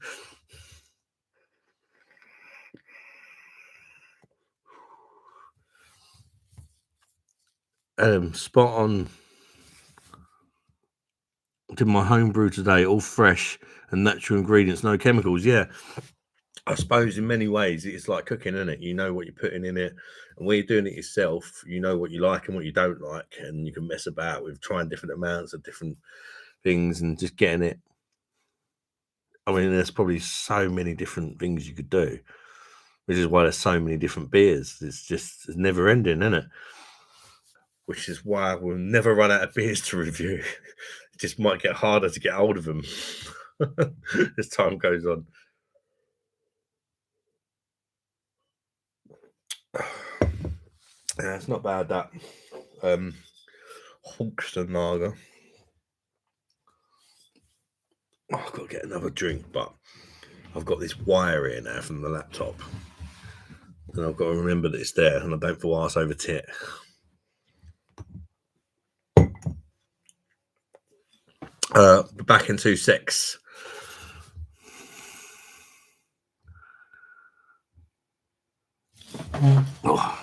Spot on. Did my home brew today, all fresh and natural ingredients, no chemicals. Yeah, I suppose in many ways it's like cooking, isn't it? You know what you're putting in it, and when you're doing it yourself, you know what you like and what you don't like, and you can mess about with trying different amounts of different things and just getting it. I mean, there's probably so many different things you could do. which is why there's so many different beers. It's never ending, isn't it? Which is why we'll never run out of beers to review. It just might get harder to get hold of them as time goes on. Yeah, it's not bad, that. Hawkston Lager. Oh, I've got to get another drink, but I've got this wire here now from the laptop. And I've got to remember that it's there, and I don't feel arse over tit. Back in 2-6. Oh.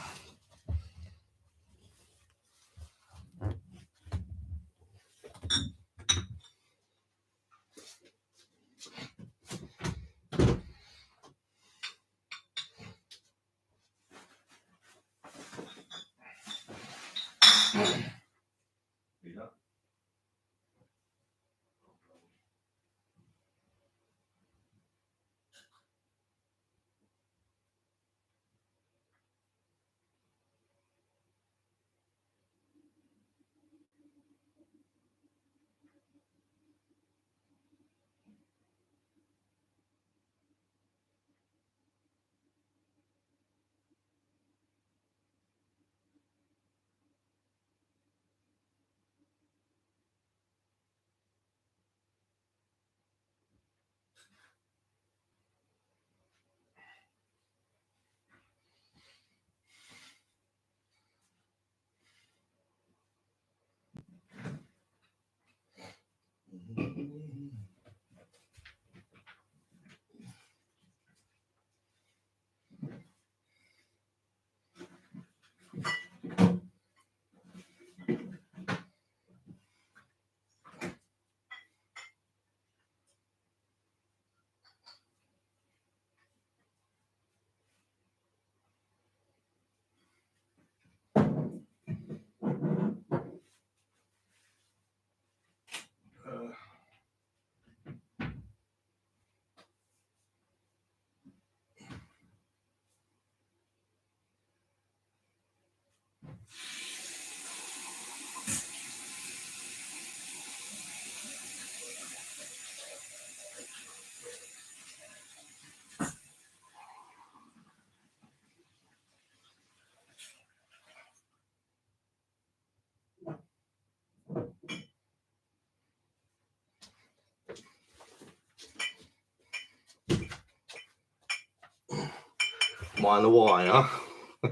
Mind the wire.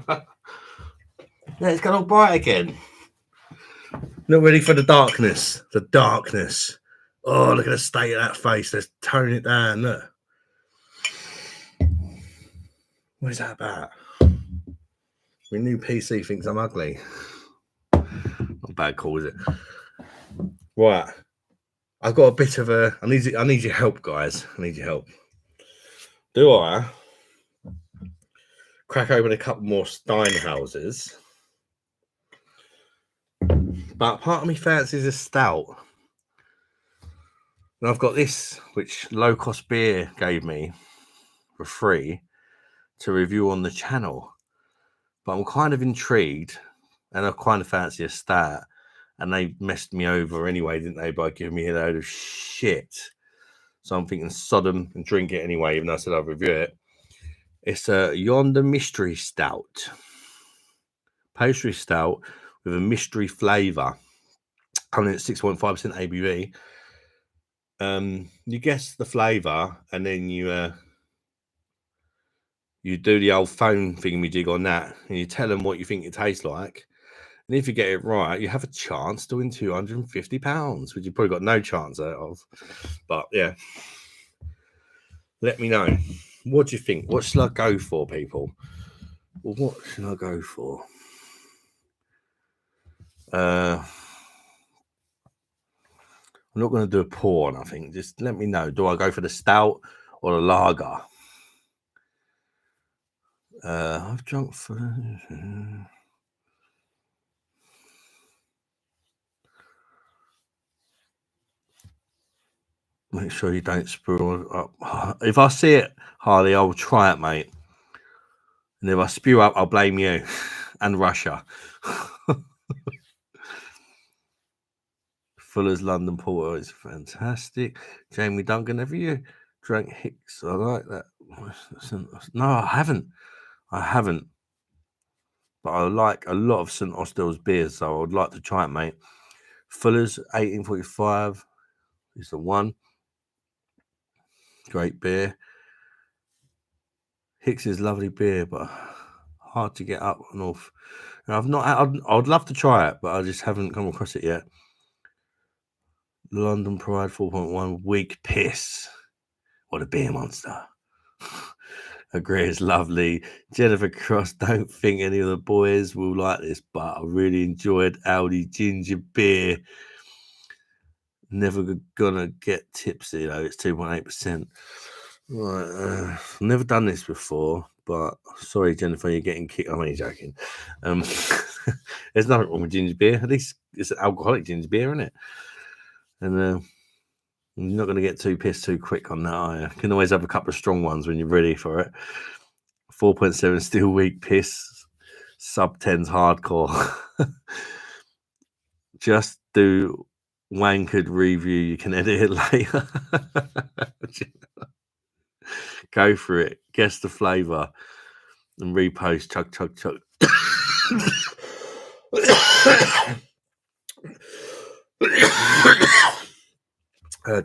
Yeah, it's got all bright again. Not ready for the darkness. The darkness. Oh, look at the state of that face. Let's tone it down. Look. What is that about? My new PC thinks I'm ugly. Not bad call, is it? Right. I've got a bit of a. I need your help, guys. I need your help. Do I crack open a couple more Steinhausers? But part of me fancies a stout. And I've got this, which Low Cost Beer gave me for free to review on the channel. But I'm kind of intrigued, and I kind of fancy a stout. And they messed me over anyway, didn't they, by giving me a load of shit. So I'm thinking Sodom and drink it anyway, even though I said I'll review it. It's a Yonder Mystery Stout. Pastry stout with a mystery flavour. Coming at 6.5% ABV. You guess the flavour, and then you do the old phone thingamajig on that, and you tell them what you think it tastes like. And if you get it right, you have a chance to win £250, which you probably got no chance out of. But yeah, let me know. What do you think? What should I go for, people? Well, what should I go for? I'm not going to do a pour, I think. Just let me know. Do I go for the stout or the lager? I've drunk for. Make sure you don't spoil up. If I see it, Harley, I'll try it, mate. And if I spew up, I'll blame you and Russia. Fuller's London Porter is fantastic. Jamie Duncan, have you drank Hicks? I like that. No, I haven't. But I like a lot of St. Austell's beers, so I would like to try it, mate. Fuller's 1845 is the one. Great beer. Hicks is lovely beer, but hard to get up and off. And I'd love to try it, but I just haven't come across it yet. London Pride 4.1, weak piss. What a beer monster. Agree, it's lovely. Jennifer Cross, don't think any of the boys will like this, but I really enjoyed Aldi ginger beer. Never gonna get tipsy though, it's 2.8%. Right, I've never done this before, but sorry, Jennifer, you're getting kicked. I'm only joking. There's nothing wrong with ginger beer. At least it's an alcoholic ginger beer, isn't it? And you're not going to get too pissed too quick on that, are you? You can always have a couple of strong ones when you're ready for it. 4.7 still weak piss. Sub 10's hardcore. Just do wankered review. You can edit it later. Go for it. Guess the flavour and repost. Chug, chug, chug.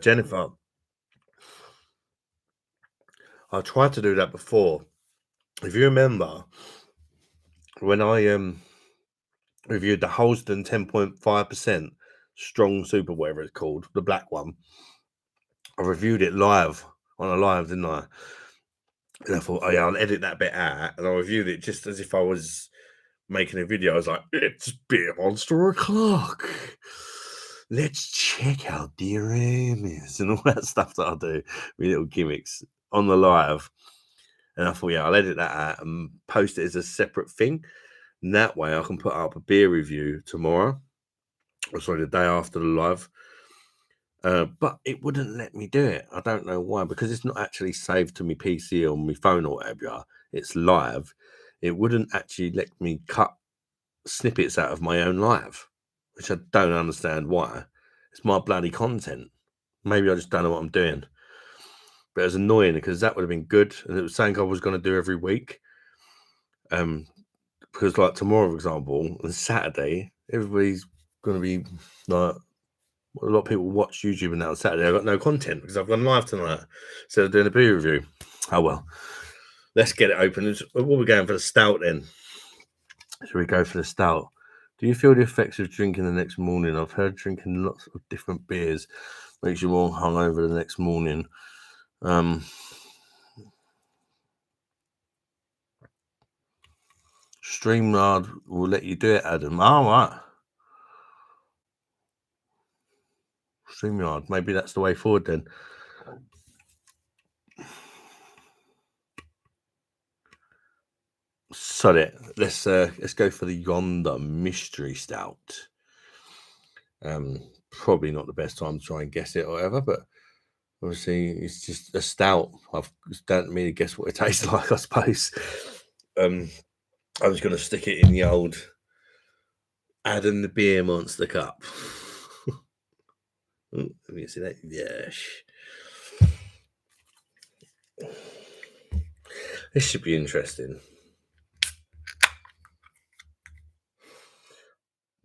Jennifer, I tried to do that before. If you remember, when I reviewed the Holston 10.5% strong super, whatever it's called, the black one, I reviewed it live on a live, didn't I? And I thought, oh yeah, I'll edit that bit out, and I reviewed it just as if I was making a video. I was like, it's beer monster o'clock. Let's check how DRM is and all that stuff that I do with little gimmicks on the live. And I thought, yeah, I'll edit that out and post it as a separate thing. And that way I can put up a beer review tomorrow. Or sorry, the day after the live. But it wouldn't let me do it. I don't know why, because it's not actually saved to my PC or my phone or whatever. It's live. It wouldn't actually let me cut snippets out of my own live, which I don't understand why. It's my bloody content. Maybe I just don't know what I'm doing. But it was annoying because that would have been good. And it was something I was going to do every week. Because like tomorrow, for example, on Saturday, everybody's going to be like, a lot of people watch YouTube, and now on Saturday I've got no content because I've gone live tonight instead of doing a beer review. Oh well, let's get it open. What are we going for the stout then? Should we go for the stout? Do you feel the effects of drinking the next morning? I've heard drinking lots of different beers makes you more hungover the next morning. StreamYard will let you do it, Adam. All right. StreamYard, maybe that's the way forward then. So let's go for the Yonder Mystery Stout. Probably not the best time to try and guess it or whatever, but obviously it's just a stout. I don't really guess what it tastes like, I suppose. I'm just going to stick it in the old Adam the Beer Monster cup. Let me see that. Yes. This should be interesting.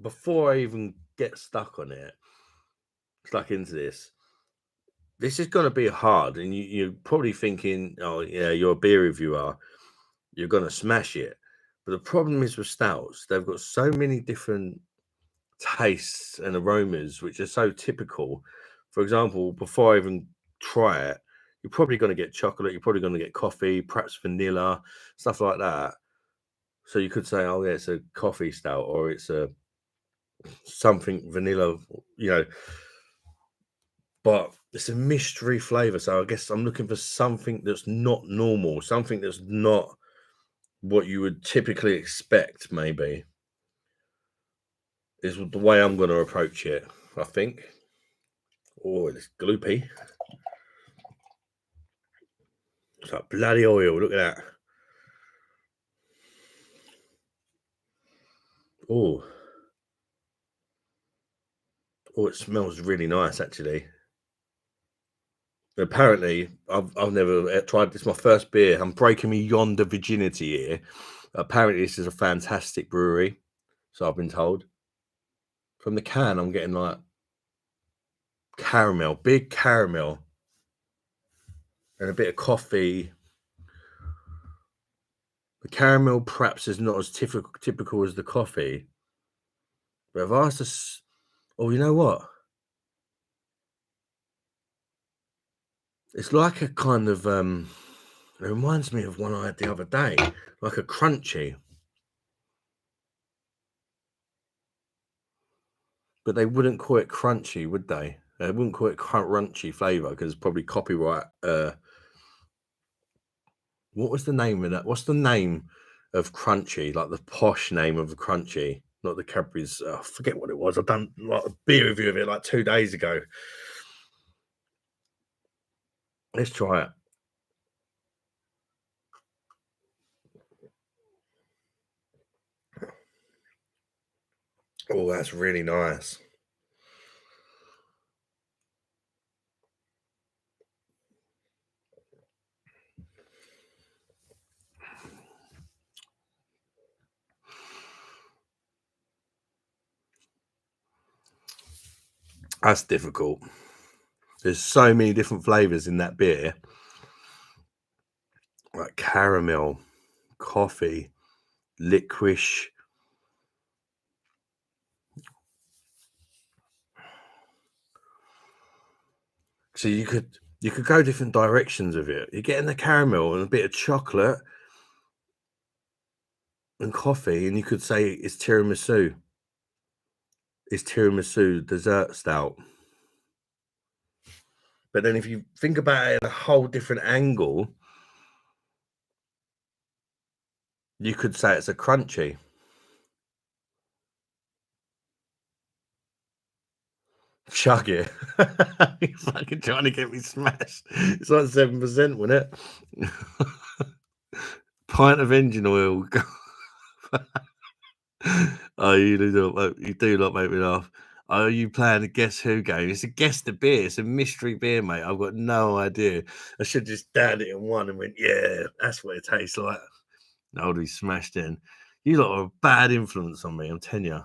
Before I even get stuck into this, this is going to be hard. And you're probably thinking, oh, yeah, you're a beer reviewer. You're going to smash it. But the problem is with stouts, they've got so many different tastes and aromas, which are so typical. For example, before I even try it, you're probably going to get chocolate, you're probably going to get coffee, perhaps vanilla, stuff like that. So you could say, oh yeah, it's a coffee stout, or it's a something vanilla, but it's a mystery flavor. So I guess I'm looking for something that's not normal, something that's not what you would typically expect, maybe, is the way I'm going to approach it, I think. Oh, it's gloopy. It's like bloody oil. Look at that. Oh, it smells really nice actually. Apparently, I've never tried this. My first beer. I'm breaking me yonder virginity here. Apparently, this is a fantastic brewery. So I've been told. From the can, I'm getting like caramel, big caramel, and a bit of coffee. The caramel perhaps is not as typical as the coffee. But I've asked us. Oh, you know what? It's like a kind of it reminds me of one I had the other day, like a crunchy. But they wouldn't call it crunchy, would they? They wouldn't call it crunchy flavour because it's probably copyright. What was the name of that? What's the name of crunchy? Like the posh name of the crunchy, not the Cadbury's. I forget what it was. I've done like a beer review of it like 2 days ago. Let's try it. Oh, that's really nice. That's difficult. There's so many different flavors in that beer, like caramel, coffee, licorice. So you could go different directions with it. You're getting the caramel and a bit of chocolate and coffee, and you could say it's tiramisu. It's tiramisu dessert stout. But then if you think about it in a whole different angle, you could say it's a crunchy. Chug it. You're fucking trying to get me smashed. It's like 7%, wasn't it? Pint of engine oil. Oh, you do not make me laugh. Are you playing a Guess Who game? It's a Guess the Beer. It's a mystery beer, mate. I've got no idea. I should just downed it in one and went, yeah, that's what it tastes like. I would be smashed in. You lot are a bad influence on me, I'm telling you.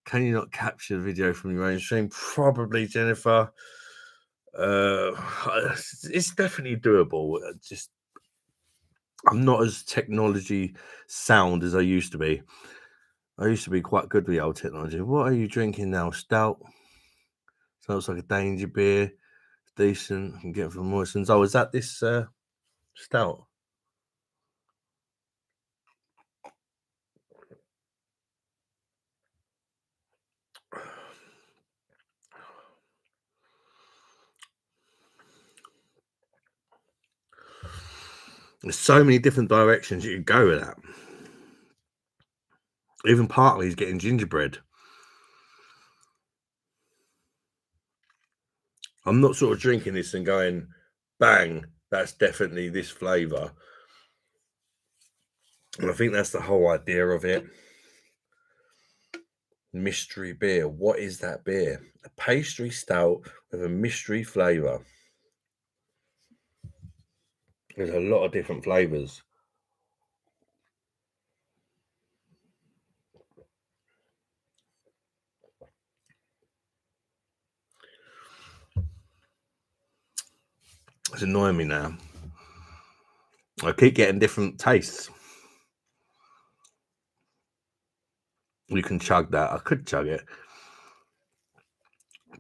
Can you not capture the video from your own stream? Probably, Jennifer. It's definitely doable. Just I'm not as technology sound as I used to be. I used to be quite good with the old technology. What are you drinking now? Stout. Sounds like a danger beer. Decent. I can get it from Morrison's. Oh, is that this stout? There's so many different directions you could go with that. Even Partly's getting gingerbread. I'm not sort of drinking this and going, bang, that's definitely this flavour. And I think that's the whole idea of it. Mystery beer. What is that beer? A pastry stout with a mystery flavour. There's a lot of different flavours. It's annoying me now. I keep getting different tastes. You can chug that. I could chug it.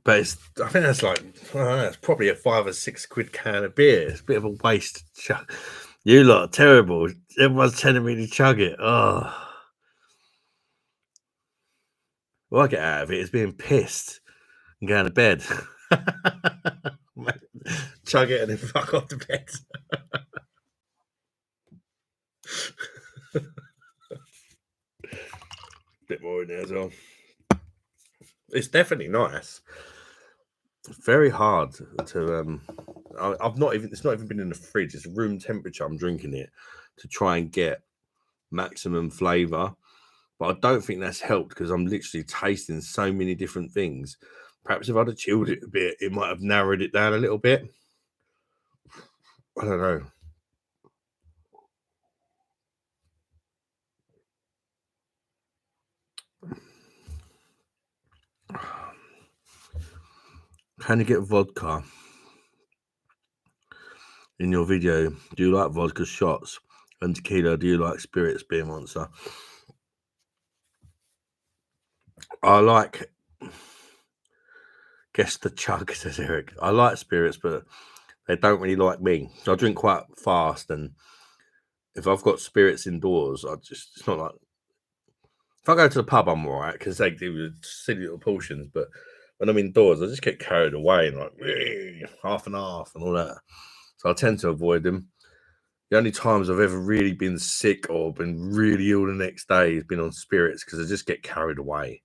But I think that's like, I don't know, it's probably a 5 or 6 quid can of beer. It's a bit of a waste to chug. You lot are terrible. Everyone's telling me to chug it. Oh. What I get out of it is being pissed and going to bed. Chug it and then fuck off to bed. Bit more in there as well. It's definitely nice. Very hard to it's not even been in the fridge. It's room temperature. I'm drinking it to try and get maximum flavor. But I don't think that's helped because I'm literally tasting so many different things. Perhaps if I'd have chilled it a bit, it might have narrowed it down a little bit. I don't know. Can you get vodka in your video? Do you like vodka shots? And tequila, do you like spirits, Beer Monster? I like, guess the chug, says Eric. I like spirits, but they don't really like me. So I drink quite fast, and if I've got spirits indoors, it's not like, if I go to the pub, I'm all right because they do silly little portions, but when I'm indoors, I just get carried away and like half and half and all that. So I tend to avoid them. The only times I've ever really been sick or been really ill the next day has been on spirits because I just get carried away.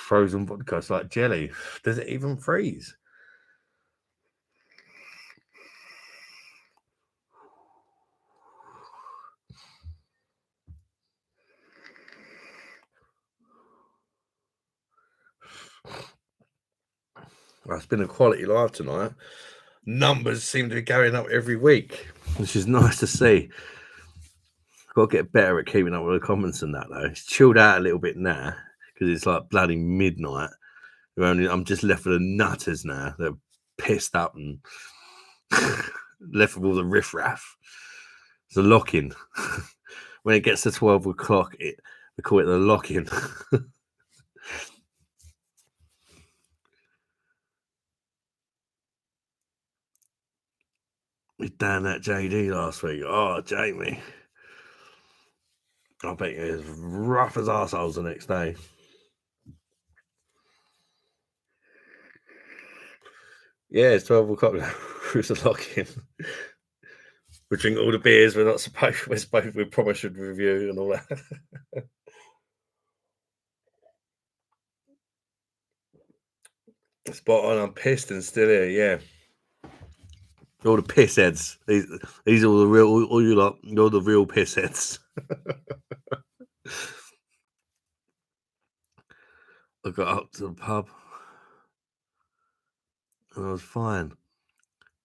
Frozen vodka, it's like jelly. Does it even freeze? Well, it's been a quality live tonight. Numbers seem to be going up every week, which is nice to see. Got to get better at keeping up with the comments and that, though. It's chilled out a little bit now because it's like bloody midnight. I'm just left with the nutters now. They're pissed up and left with all the riffraff. It's a lock-in. When it gets to 12 o'clock, we call it the lock-in. We down that JD last week. Oh, Jamie. I bet you was rough as arseholes the next day. Yeah, it's 12 o'clock now. It's a lock-in. We drink all the beers we're not supposed. We probably should review and all that. Spot on. I'm pissed and still here. Yeah. All the piss heads. These are all the real. All you lot. You're the real piss heads. I got up to the pub and I was fine.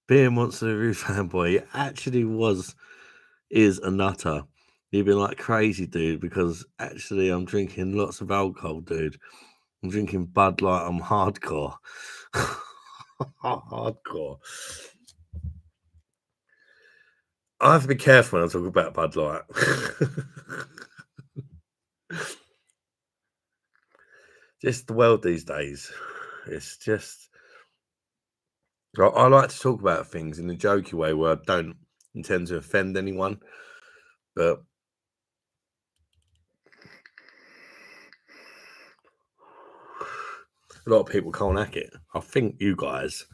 Beer Monster Review fanboy, he actually is a nutter. You've been like crazy, dude, because actually I'm drinking lots of alcohol, dude. I'm drinking Bud Light. I'm hardcore. Hardcore. I have to be careful when I talk about Bud Light. Just the world these days. It's just, I like to talk about things in a jokey way where I don't intend to offend anyone, but a lot of people can't hack it. I think you guys.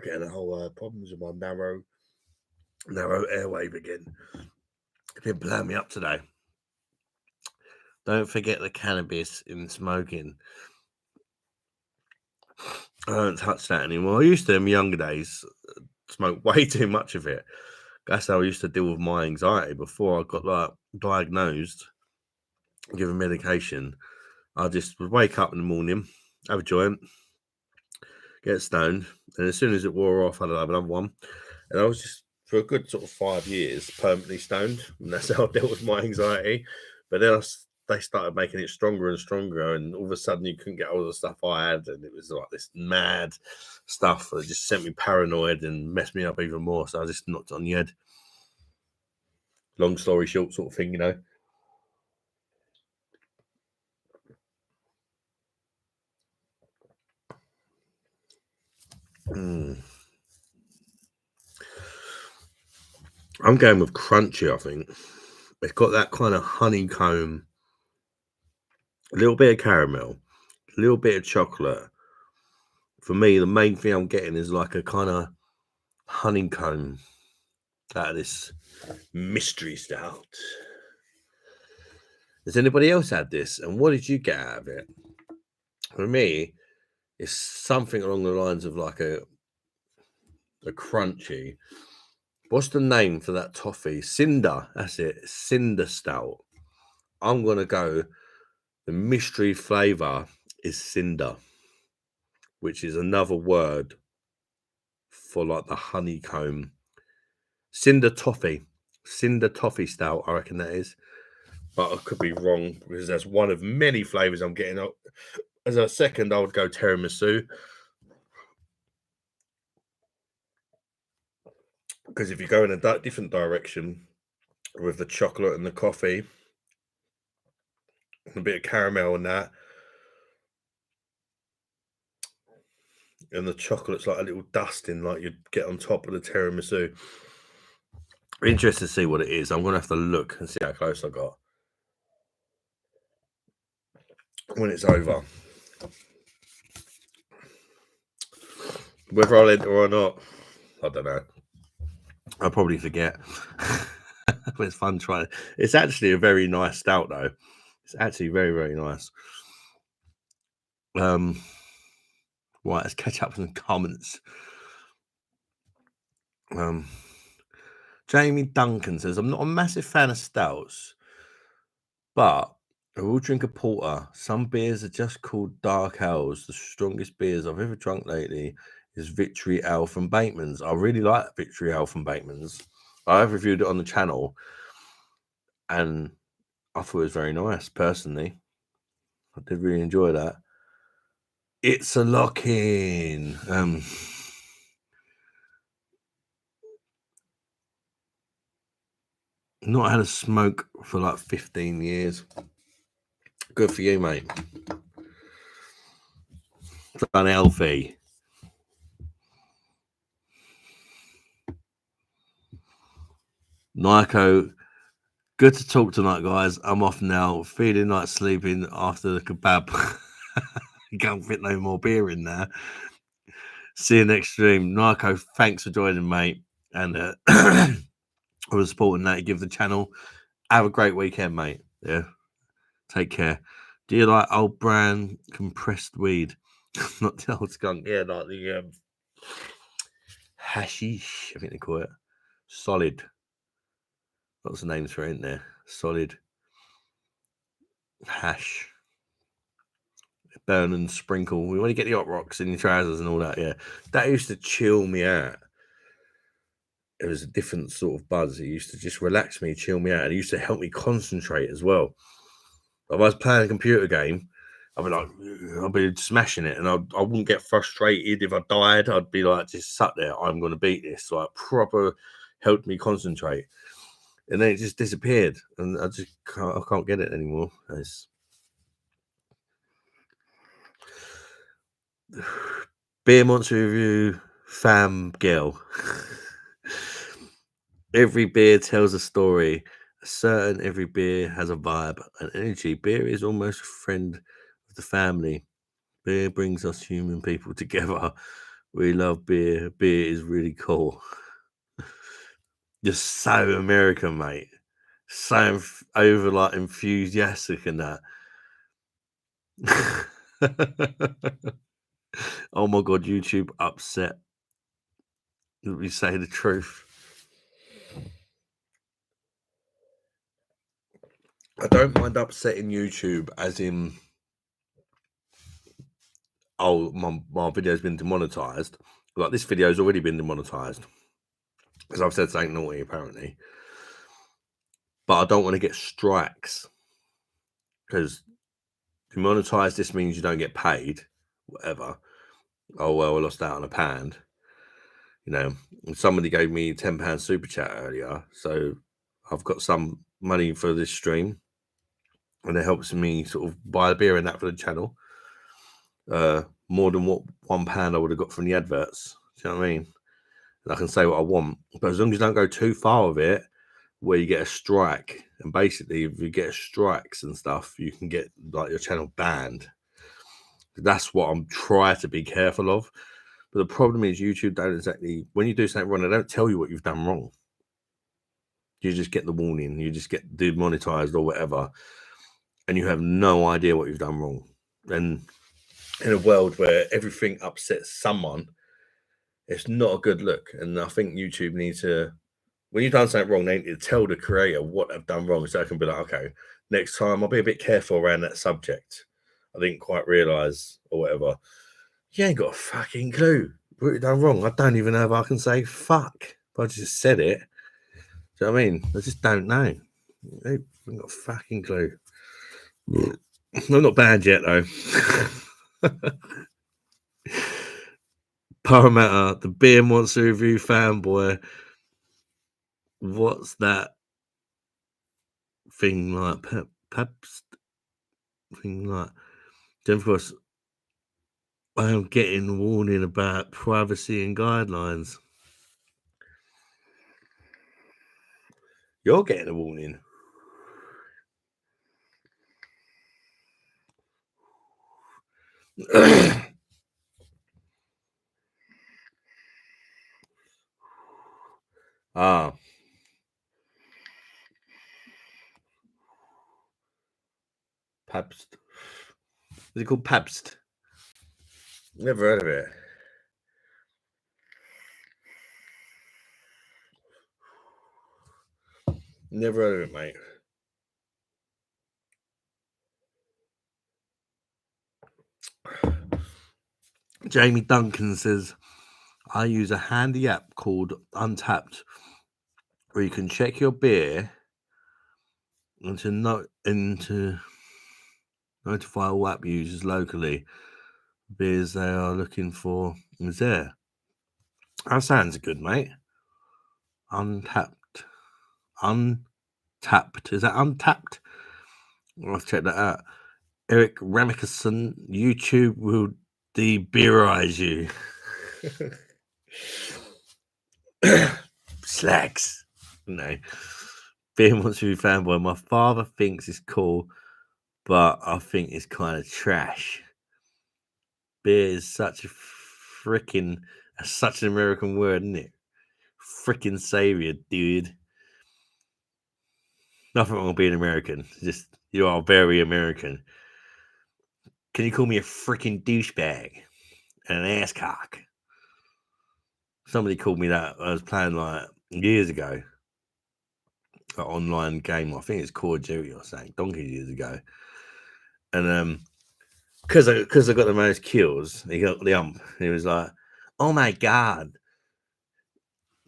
Getting a whole problems with my narrow airwave again. It's been playing me up today. Don't forget the cannabis in smoking. I don't touch that anymore. I used to in my younger days smoke way too much of it. That's how I used to deal with my anxiety before I got like diagnosed, given medication. I just would wake up in the morning, have a joint, get stoned, and as soon as it wore off, I'd have another one. And I was just, for a good sort of 5 years, permanently stoned, and that's how I dealt with my anxiety. But then they started making it stronger and stronger, and all of a sudden you couldn't get all the stuff I had, and it was like this mad stuff that just sent me paranoid and messed me up even more. So I just knocked it on the head. Long story short, sort of thing, you know. I'm going with crunchy, I think. It's got that kind of honeycomb, a little bit of caramel, a little bit of chocolate. For me, the main thing I'm getting is like a kind of honeycomb out of this mystery stout. Has anybody else had this? And what did you get out of it? For me, it's something along the lines of like a crunchy. What's the name for that toffee? Cinder. That's it. Cinder Stout. I'm going to go. The mystery flavor is cinder, which is another word for like the honeycomb. Cinder toffee stout, I reckon that is, but I could be wrong because that's one of many flavors I'm getting. As a second, I would go tiramisu, because if you go in a different direction with the chocolate and the coffee and a bit of caramel and that, and the chocolate's like a little dusting like you'd get on top of the tiramisu. Interested to see what it is. I'm gonna have to look and see how close I got when it's over. Whether I'll enter or not, I don't know. I'll probably forget. But it's fun trying. It's actually a very nice stout, though. It's actually very, very nice. Right, let's catch up with some comments. Jamie Duncan says, I'm not a massive fan of stouts, but I will drink a porter. Some beers are just called dark ales. The strongest beers I've ever drunk lately is Victory Ale from Bateman's. I really like Victory Ale from Bateman's. I've reviewed it on the channel, and I thought it was very nice, personally. I did really enjoy that. It's a lock-in. Not had a smoke for like 15 years. Good for you, mate. Unhealthy. Nico, good to talk tonight, guys. I'm off now. Feeling like sleeping after the kebab. Can't fit no more beer in there. See you next stream. Nico, thanks for joining, mate. And for the supporting that you give the channel. Have a great weekend, mate. Yeah. Take care. Do you like old brand compressed weed? Not the old skunk. Yeah, like the hashish, I think they call it. Solid. Lots of names for it in there. Solid. Hash. Burn and sprinkle. We want to get the hot rocks in your trousers and all that. Yeah. That used to chill me out. It was a different sort of buzz. It used to just relax me, chill me out. And it used to help me concentrate as well. If I was playing a computer game, I'd be smashing it, and I wouldn't get frustrated if I died. I'd be like, just sat there. I'm going to beat this. So it proper helped me concentrate. And then it just disappeared, and I can't get it anymore. Beer Monster Review fam girl. Every beer tells a story. Every beer has a vibe, an energy. Beer is almost a friend of the family. Beer brings us human people together. We love beer. Beer is really cool. Just so American, mate. So over like enthusiastic and that. Oh my god, YouTube upset. Let me say the truth. I don't mind upsetting YouTube, as in, oh, my video's been demonetized. Like, this video's already been demonetized because I've said something naughty, apparently. But I don't want to get strikes, because demonetized, this means you don't get paid, whatever. Oh, well, I lost out on a pound. You know, and somebody gave me £10 super chat earlier, so I've got some money for this stream, and it helps me sort of buy a beer and that for the channel. More than what £1 I would have got from the adverts. Do you know what I mean? And I can say what I want, but as long as you don't go too far with it, where you get a strike, and basically if you get strikes and stuff, you can get like your channel banned. That's what I'm trying to be careful of. But the problem is YouTube don't exactly, when you do something wrong, they don't tell you what you've done wrong. You just get the warning. You just get demonetized or whatever. and you have no idea what you've done wrong. And in a world where everything upsets someone, it's not a good look. And I think YouTube needs to, when you've done something wrong, they need to tell the creator what they've done wrong, so I can be like, okay, next time I'll be a bit careful around that subject. I didn't quite realise or whatever. You ain't got a fucking clue what you've done wrong. I don't even know if I can say fuck. But I just said it. Do you know what I mean? I just don't know. I haven't got a fucking clue. I'm not bad yet, though. Parramatta, the Beer Monster Review fanboy. What's that thing like? Pabst thing like? Then, of course, I am getting a warning about privacy and guidelines. You're getting a warning. Ah. Pabst. Is it called Pabst? Never heard of it. Never heard of it, mate. Jamie Duncan says, I use a handy app called Untapped where you can check your beer and to notify all app users locally beers they are looking for is there. That sounds good, mate. Untapped. Is that Untapped? I'll check that out. Eric Ramickerson, YouTube will de-beerize you. Slacks. No. Beer wants to be fanboy. My father thinks it's cool, but I think it's kind of trash. Beer is such an American word, isn't it? Freaking savior, dude. Nothing wrong with being American. Just you are very American. Can you call me a freaking douchebag and an asscock? Somebody called me that. I was playing like years ago. An online game. I think it's Call of Duty or something. Donkey years ago. And because I got the most kills, he got the ump. And he was like, "Oh my god,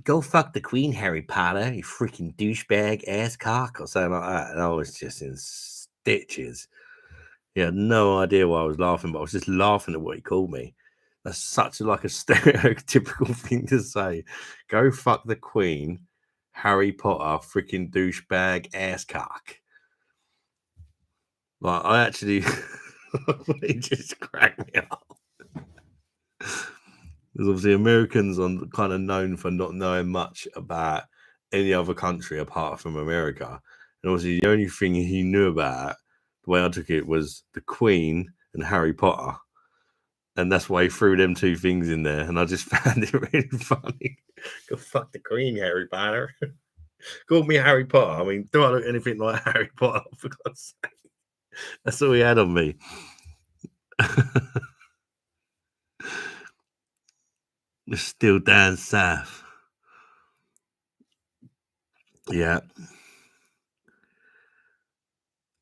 go fuck the Queen, Harry Potter, you freaking douchebag ass cock," or something like that. And I was just in stitches. He had no idea why I was laughing, but I was just laughing at what he called me. That's such a stereotypical thing to say. Go fuck the Queen, Harry Potter, freaking douchebag ass cock. Like, I actually, it just cracked me up. Because obviously Americans are kind of known for not knowing much about any other country apart from America. And obviously the only thing he knew about, the way I took it, was the Queen and Harry Potter. And that's why he threw them two things in there. And I just found it really funny. Go fuck the Queen, Harry Potter. Call me Harry Potter. I mean, do I look anything like Harry Potter, for God's sake? That's all he had on me. It's still down south. Yeah.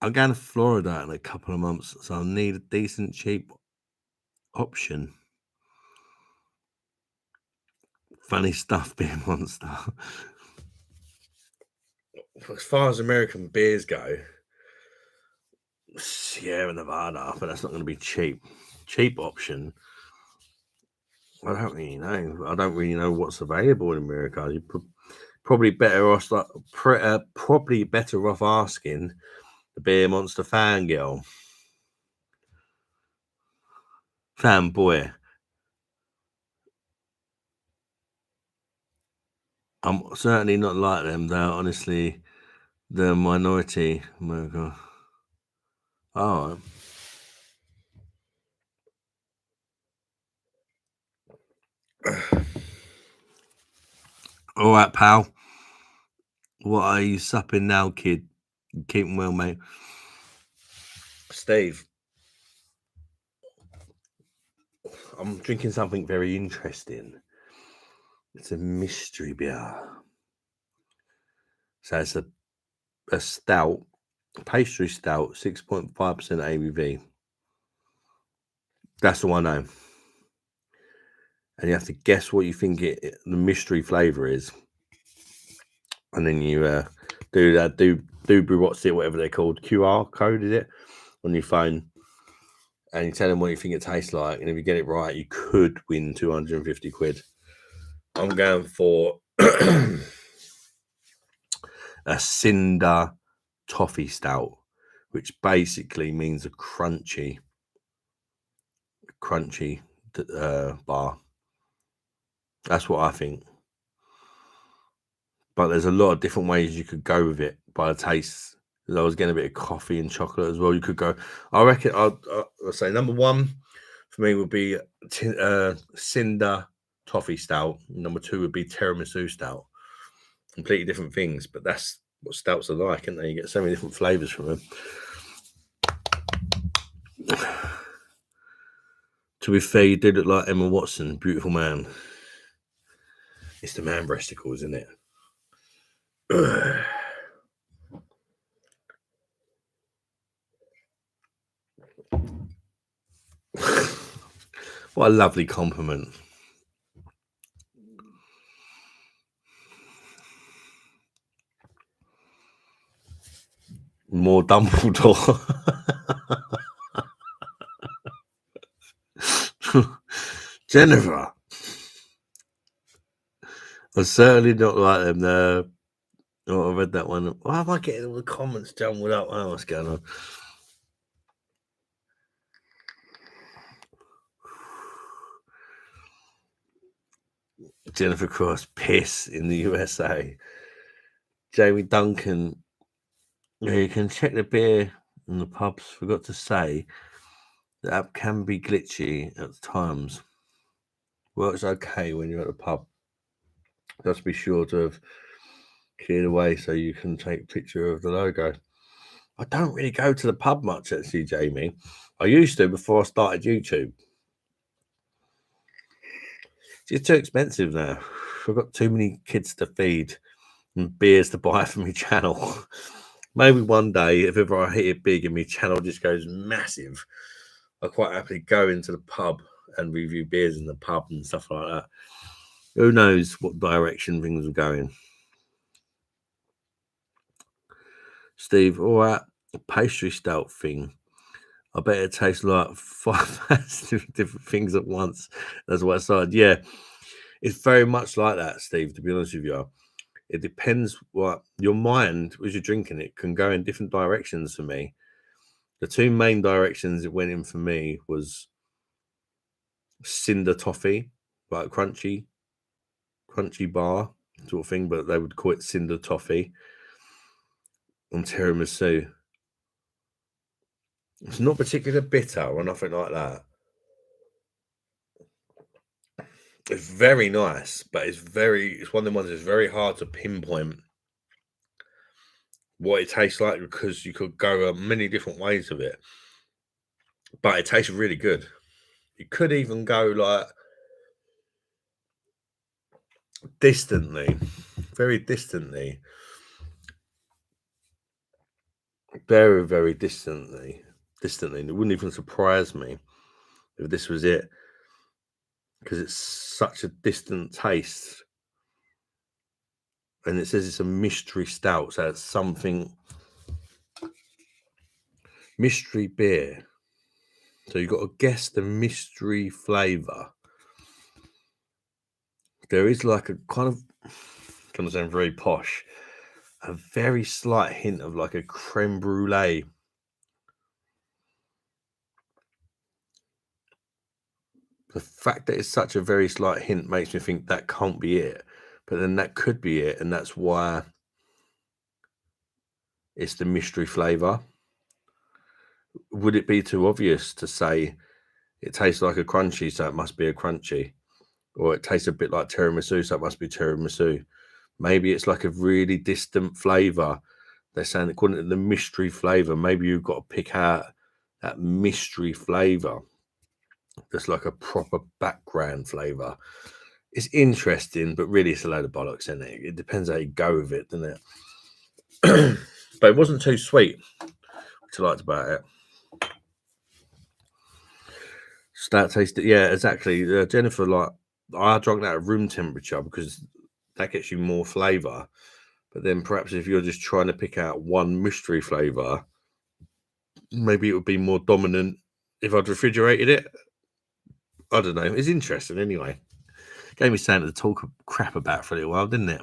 I'm going to Florida in a couple of months, so I'll need a decent, cheap option. Funny stuff, Beer Monster. As far as American beers go, Sierra Nevada, but that's not going to be cheap. Cheap option. I don't really know. I don't really know what's available in America. You're probably better off, probably better off asking the Beer Monster fangirl, fanboy. I'm certainly not like them, though. Honestly, the minority. America. Oh. All right, pal. What are you supping now, kid? Keep 'em well, mate. Steve, I'm drinking something very interesting. It's a mystery beer. So it's a stout, pastry stout, 6.5% ABV. That's the one I know. And you have to guess what you think the mystery flavour is. And then you do that, what's it, whatever they're called, QR code, is it, on your phone. And you tell them what you think it tastes like. And if you get it right, you could win 250 quid. I'm going for a Cinder Toffee Stout, which basically means a crunchy bar. That's what I think. But there's a lot of different ways you could go with it by the taste. I was getting a bit of coffee and chocolate as well. You could go, I reckon, I'll say number one for me would be Cinder Toffee Stout. Number two would be Tiramisu Stout. Completely different things, but that's what stouts are like, isn't they? You get so many different flavours from them. To be fair, you do look like Emma Watson, beautiful man. It's the man breasticles, isn't it? What a lovely compliment. More Dumbledore. Jennifer. I certainly not like them there. Oh, I read that one. Why am I getting all the comments jumbled up? Oh, what's going on? Jennifer Cross, piss in the USA. Jamie Duncan, you can check the beer in the pubs. Forgot to say the app can be glitchy at times. Works okay when you're at the pub. Just be sure to have cleared away so you can take a picture of the logo. I don't really go to the pub much, actually, Jamie. I used to before I started YouTube. It's too expensive now. I've got too many kids to feed and beers to buy for my channel. Maybe one day, if ever I hit it big and my channel just goes massive, I'll quite happily go into the pub and review beers in the pub and stuff like that. Who knows what direction things are going. Steve, all right, pastry stout thing. I bet it tastes like 5 different things at once. That's what I started. Yeah, it's very much like that, Steve, to be honest with you. It depends what your mind, as you're drinking it, can go in different directions for me. The two main directions it went in for me was Cinder Toffee, like crunchy bar sort of thing, but they would call it Cinder Toffee, and tiramisu. It's not particularly bitter or nothing like that. It's very nice, but it's one of the ones that's very hard to pinpoint what it tastes like, because you could go many different ways with it. But it tastes really good. You could even go like distantly, very distantly. Very, very distantly. It wouldn't even surprise me if this was it, because it's such a distant taste. And it says it's a mystery stout, so it's something mystery beer. So you've got to guess the mystery flavour. There is like a kind of, going to sound very posh, a very slight hint of like a creme brulee. The fact that it's such a very slight hint makes me think that can't be it. But then that could be it, and that's why it's the mystery flavour. Would it be too obvious to say it tastes like a crunchy, so it must be a crunchy? Or it tastes a bit like tiramisu, so it must be tiramisu? Maybe it's like a really distant flavour. They're saying, according to the mystery flavour, maybe you've got to pick out that mystery flavour. That's like a proper background flavour. It's interesting, but really it's a load of bollocks, isn't it? It depends how you go with it, doesn't it? But it wasn't too sweet, which I liked about it. That tasted, yeah, exactly. Jennifer, like, I drank that at room temperature because that gets you more flavour. But then perhaps if you're just trying to pick out one mystery flavour, maybe it would be more dominant if I'd refrigerated it. I don't know. It's interesting anyway. Gave me something to talk crap about for a little while, didn't it?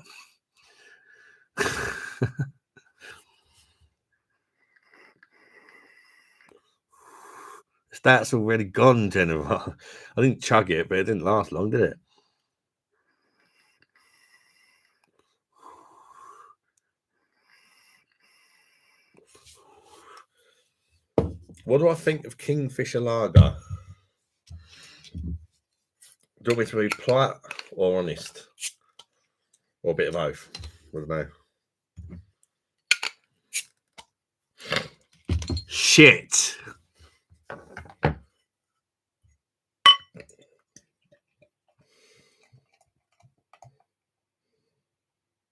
That's already gone, Jennifer. I didn't chug it, but it didn't last long, did it? What do I think of Kingfisher Lager? Do you want me to be polite or honest? Or a bit of both? I don't know. Shit.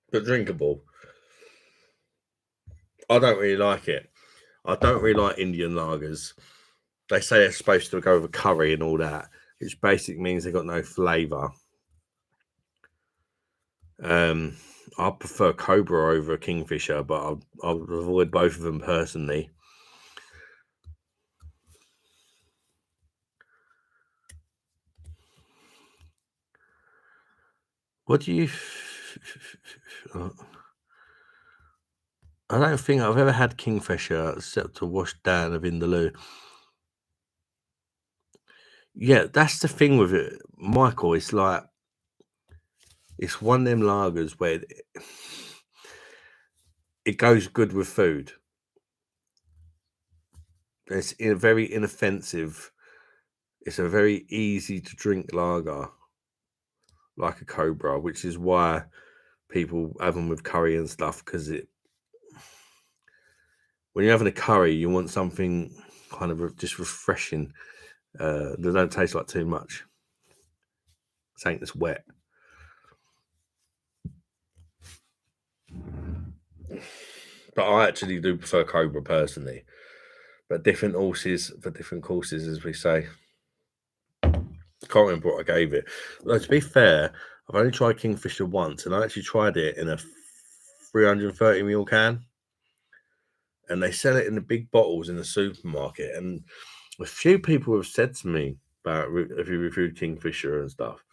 But drinkable. I don't really like it. I don't really like Indian lagers. They say it's supposed to go with curry and all that, which basically means they've got no flavour. I prefer Cobra over Kingfisher, but I'll avoid both of them personally. What do you... I don't think I've ever had Kingfisher except to wash down a Vindaloo. Yeah, that's the thing with it, Michael. It's like, it's one of them lagers where it goes good with food. It's very inoffensive. It's a very easy to drink lager, like a Cobra, which is why people have them with curry and stuff, because when you're having a curry, you want something kind of just refreshing. They don't taste like too much. Something that's wet. But I actually do prefer Cobra personally. But different horses for different courses, as we say. Can't remember what I gave it. Though, to be fair, I've only tried Kingfisher once, and I actually tried it in a 330ml can. And they sell it in the big bottles in the supermarket. And a few people have said to me about if you reviewed Kingfisher and stuff.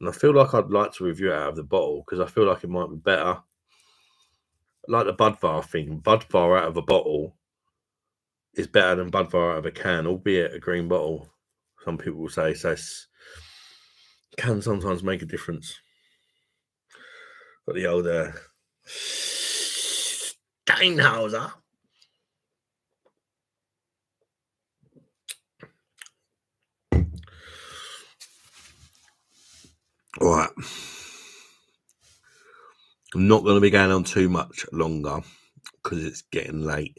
And I feel like I'd like to review it out of the bottle because I feel like it might be better. Like the Budvar thing, Budvar out of a bottle is better than Budvar out of a can, albeit a green bottle. Some people will say so. Can sometimes make a difference. Got the old Steinhauser. All right. I'm not going to be going on too much longer because it's getting late.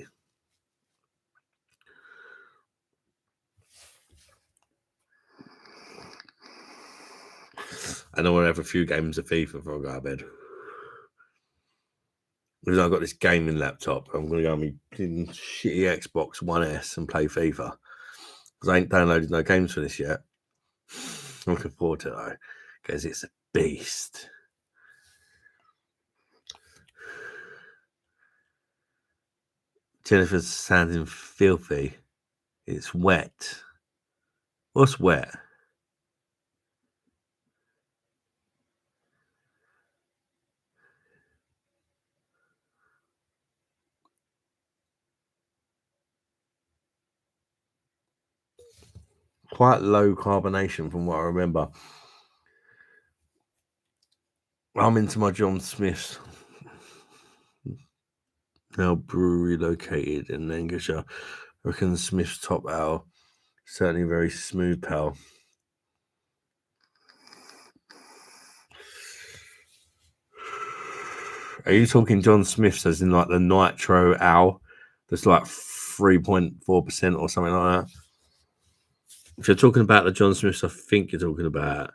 And I want to have a few games of FIFA before I go to bed. Because I've got this gaming laptop. I'm going to go on my shitty Xbox One S and play FIFA. Because I ain't downloaded no games for this yet. I'm looking forward to it though. Because it's a beast. Jennifer's sounding filthy. It's wet. What's wet? Quite low carbonation from what I remember. I'm into my John Smith's. Now brewery located in Lancashire. I reckon Smith's Top Ale. Certainly very smooth pale. Are you talking John Smith's as in like the Nitro Ale that's like 3.4% or something like that. If you're talking about the John Smiths, I think you're talking about,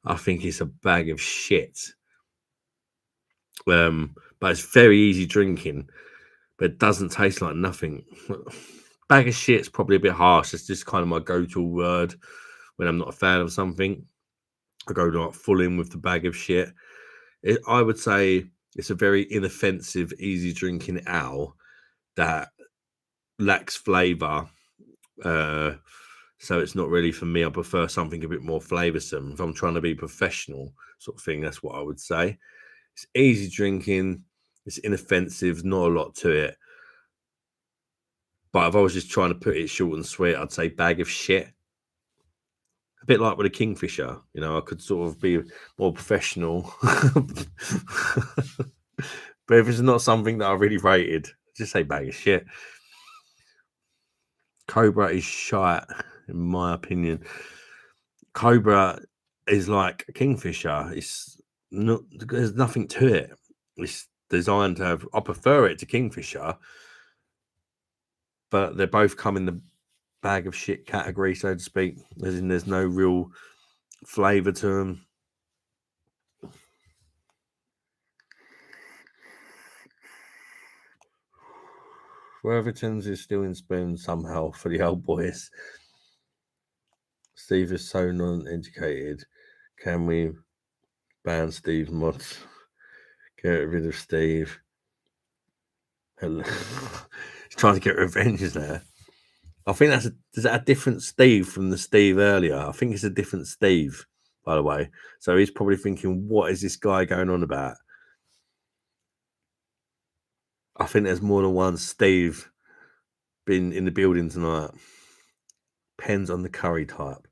I think it's a bag of shit. But it's very easy drinking, but it doesn't taste like nothing. Bag of shit's probably a bit harsh. It's just kind of my go-to word when I'm not a fan of something. I go like full in with the bag of shit. I would say it's a very inoffensive, easy drinking ale that lacks flavour. So it's not really for me. I prefer something a bit more flavoursome. If I'm trying to be professional, sort of thing, that's what I would say. It's easy drinking. It's inoffensive. Not a lot to it. But if I was just trying to put it short and sweet, I'd say bag of shit. A bit like with a Kingfisher, you know, I could sort of be more professional. But if it's not something that I really rated, just say bag of shit. Cobra is shite, in my opinion. Cobra is like a Kingfisher. It's not, there's nothing to it. It's designed to have, I prefer it to Kingfisher, but they both come in the bag of shit category, so to speak. As in, there's no real flavour to them. Worthington's is still in spoon somehow for the old boys. Steve is so non-educated. Can we ban Steve Mott? Get rid of Steve. He's trying to get revenge there. I think is that a different Steve from the Steve earlier? I think it's a different Steve, by the way. So he's probably thinking, what is this guy going on about? I think there's more than one Steve been in the building tonight. Depends on the curry type.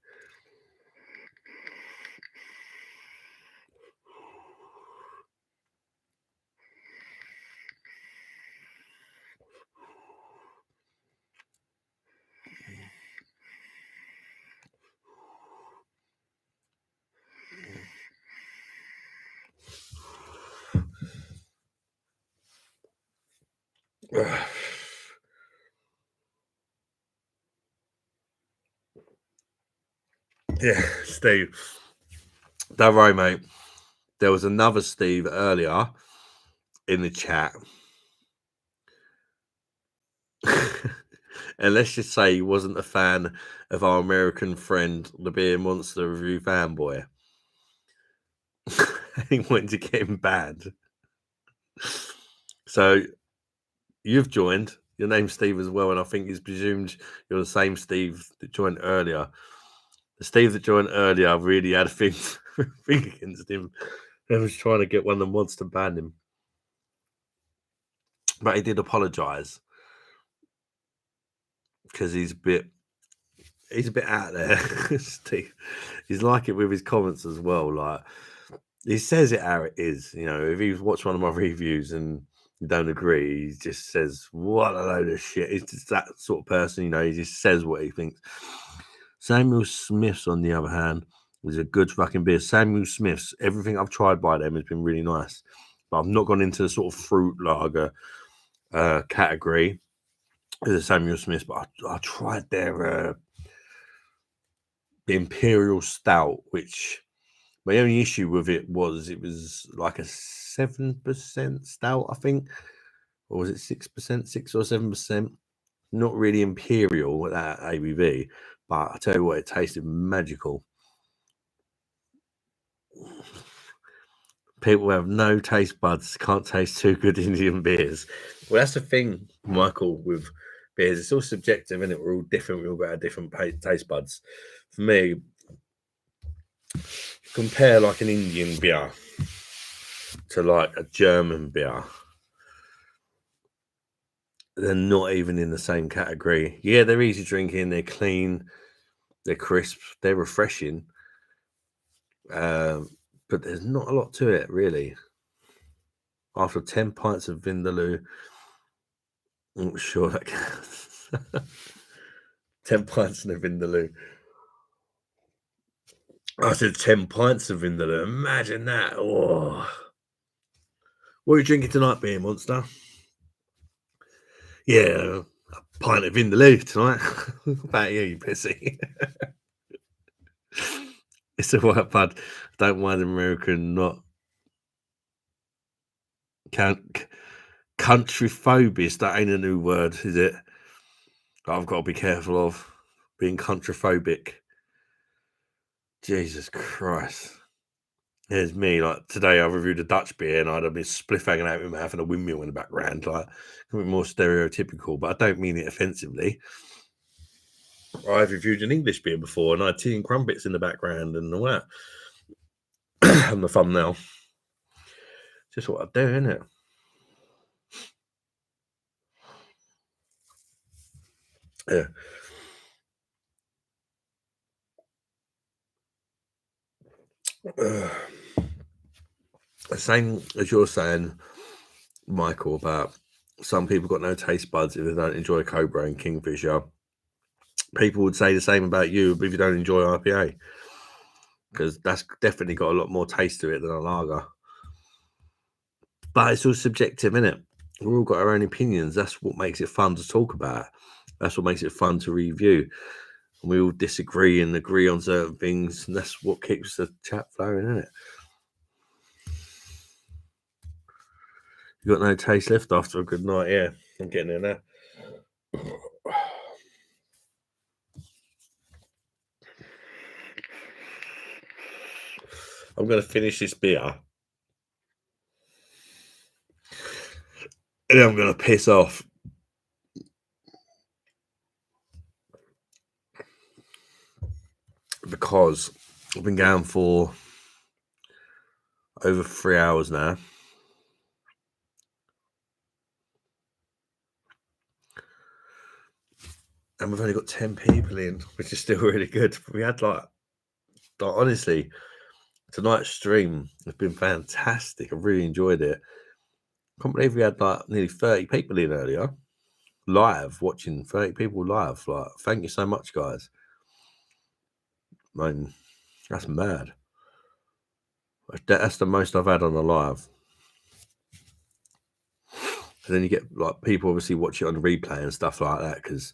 Yeah, Steve. Don't worry, mate. There was another Steve earlier in the chat. And let's just say he wasn't a fan of our American friend, the Beer Monster Review fanboy. He wanted to get him banned. So you've joined. Your name's Steve as well, and I think he's presumed you're the same Steve that joined earlier. The Steve that joined earlier really had a thing against him. He was trying to get one of the mods to ban him. But he did apologise. Because he's a bit out there, Steve. He's like it with his comments as well. Like, he says it how it is. You know, if you've watched one of my reviews and you don't agree, he just says, what a load of shit. He's just that sort of person, you know, he just says what he thinks. Samuel Smith's, on the other hand, is a good fucking beer. Samuel Smith's, everything I've tried by them has been really nice. But I've not gone into the sort of fruit lager category as a Samuel Smith, but I tried their the Imperial Stout, which my only issue with it was like a 7% stout, I think, or was it 6%, 6 or 7%? Not really imperial with that ABV, but I tell you what, it tasted magical. People who have no taste buds can't taste two good Indian beers. Well, that's the thing, Michael, with beers. It's all subjective, isn't it? We're all different. We all got our different taste buds. For me, compare like an Indian beer to like a German beer. They're not even in the same category. Yeah, they're easy drinking. They're clean. They're crisp. They're refreshing. But there's not a lot to it, really. After 10 pints of Vindaloo, I'm not sure that counts. 10 pints of Vindaloo. I said 10 pints of Vindaloo. Imagine that. Oh. What are you drinking tonight, Beer Monster? Yeah, a pint of Vindaloo tonight. What about you, pissy? It's a white bud. Don't mind American, not country phobic. That ain't a new word, is it? I've got to be careful of being country phobic. Jesus Christ. Here's me, like today I reviewed a Dutch beer and I'd have been spliff hanging out with my having a windmill in the background, like a bit more stereotypical, but I don't mean it offensively. I've reviewed an English beer before and I had tea and crumpets in the background and all that. Having the thumbnail. Just what I do, isn't it? Yeah. The same as you're saying, Michael, about some people got no taste buds if they don't enjoy Cobra and Kingfisher. People would say the same about you if you don't enjoy IPA, because that's definitely got a lot more taste to it than a lager. But it's all subjective, isn't it? We've all got our own opinions. That's what makes it fun to talk about. That's what makes it fun to review. And we all disagree and agree on certain things, and that's what keeps the chat flowing, isn't it? You got no taste left after a good night, yeah. I'm getting in there. I'm going to finish this beer. And then I'm going to piss off. Because I've been going for over 3 hours now. And we've only got 10 people in, which is still really good. We had like honestly, tonight's stream has been fantastic. I really enjoyed it. I can't believe we had like nearly 30 people in earlier, live, watching 30 people live. Like, thank you so much, guys. I mean, that's mad. That's the most I've had on a live. And then you get like people obviously watch it on the replay and stuff like that, because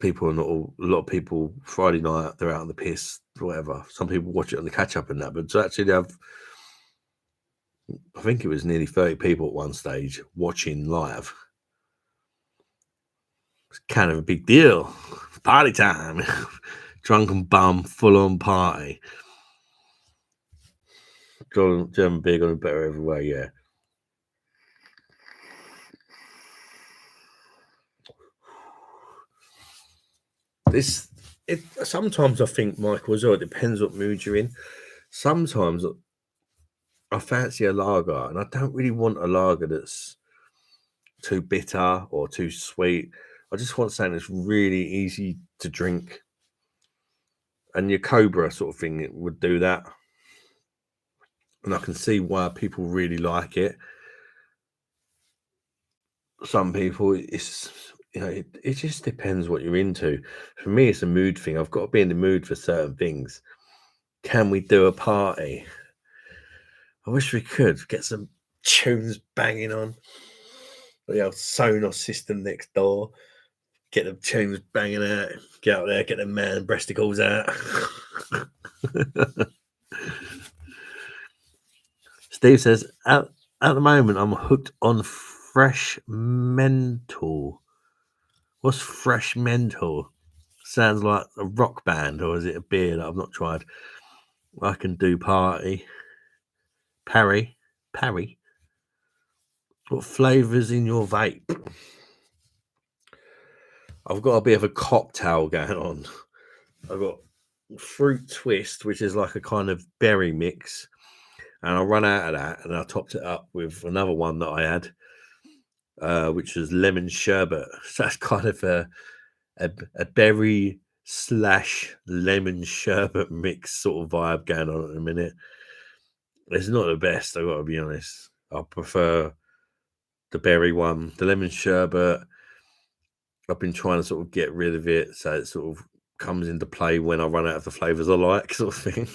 people are not all, a lot of people Friday night they're out on the piss, whatever. Some people watch it on the catch up and that, but to actually have, I think it was nearly 30 people at one stage watching live. It's kind of a big deal. Party time. Drunken bum, full on party. German beer going better every way, yeah. Sometimes I think, Michael, as well, it depends what mood you're in. Sometimes I fancy a lager, and I don't really want a lager that's too bitter or too sweet. I just want something that's really easy to drink. And your Cobra sort of thing, it would do that. And I can see why people really like it. Some people, it's, you know, it just depends what you're into. For me, it's a mood thing. I've got to be in the mood for certain things. Can we do a party? I wish we could get some tunes banging on. The old Sonos system next door. Get the tunes banging out. Get out there, get the man breasticles out. Steve says, at the moment, I'm hooked on Fresh Mental. What's Fresh Mental? Sounds like a rock band, or is it a beer that I've not tried? I can do party. Parry. What flavours in your vape? I've got a bit of a cocktail going on. I've got fruit twist, which is like a kind of berry mix, and I run out of that, and I topped it up with another one that I had, which was lemon sherbet. So that's kind of a berry / lemon sherbet mix sort of vibe going on at the minute. It's not the best, I've got to be honest. I prefer the berry one. The lemon sherbet, I've been trying to sort of get rid of it so it sort of comes into play when I run out of the flavours I like, sort of thing.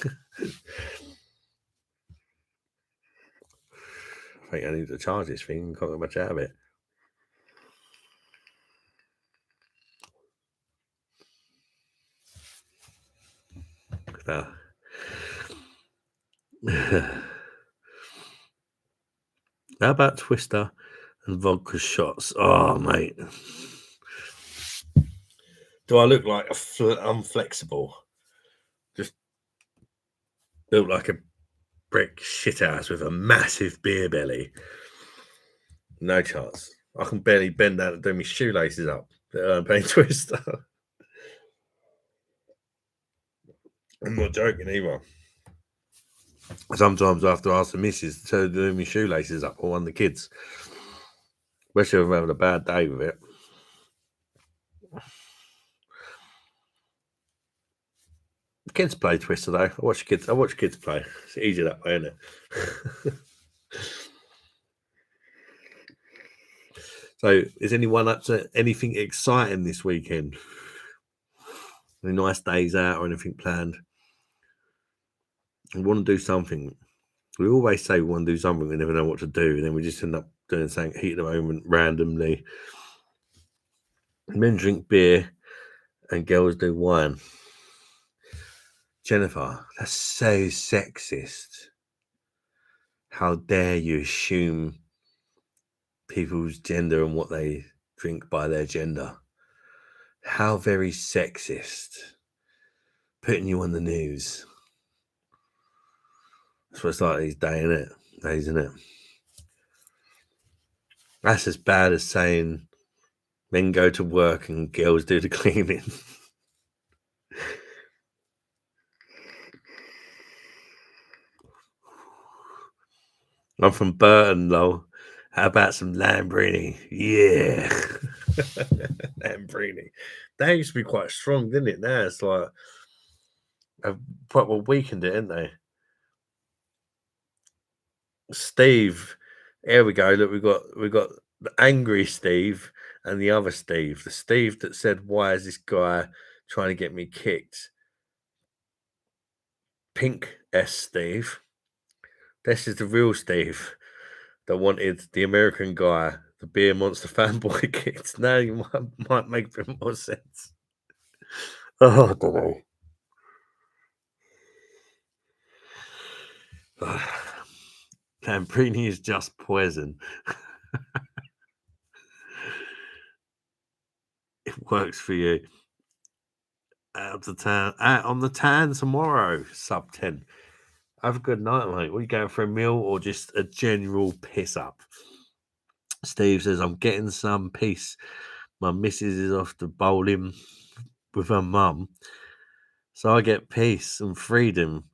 I think I need to charge this thing. Can't get much out of it. now. How about Twister and vodka shots? Oh, mate. Do I look like I'm flexible? Just built like a brick shithouse with a massive beer belly. No chance. I can barely bend down and do my shoelaces up. I'm playing Twister. I'm not joking either. Sometimes I have to ask the missus to do my shoelaces up or one of the kids. Especially if I'm having a bad day with it. Kids play Twister though. I watch kids play. It's easier that way, isn't it? So, is anyone up to anything exciting this weekend? Any nice days out or anything planned? We want to do something. We always say we want to do something. We never know what to do, and then we just end up doing something heat of the moment randomly. Men drink beer, and girls do wine. Jennifer, that's so sexist. How dare you assume people's gender and what they drink by their gender? How very sexist. Putting you on the news. That's what it's like these days, isn't it? That's as bad as saying men go to work and girls do the cleaning. I'm from Burton, though. How about some Lambrini? Yeah. Lambrini. They used to be quite strong, didn't it? Now it's like a proper weakened it, haven't they? Steve. Here we go. Look, we got the angry Steve and the other Steve. The Steve that said, "Why is this guy trying to get me kicked?" Pink S Steve. This is the real Steve that wanted the American guy, the beer monster fanboy kicked. Now you might make a bit more sense. Oh, I don't know. Lambrini is just poison. It works for you. Out of town, out on the tan tomorrow, sub 10. Have a good night, mate. What are you going for, a meal or just a general piss up? Steve says, I'm getting some peace. My missus is off to bowling with her mum. So I get peace and freedom.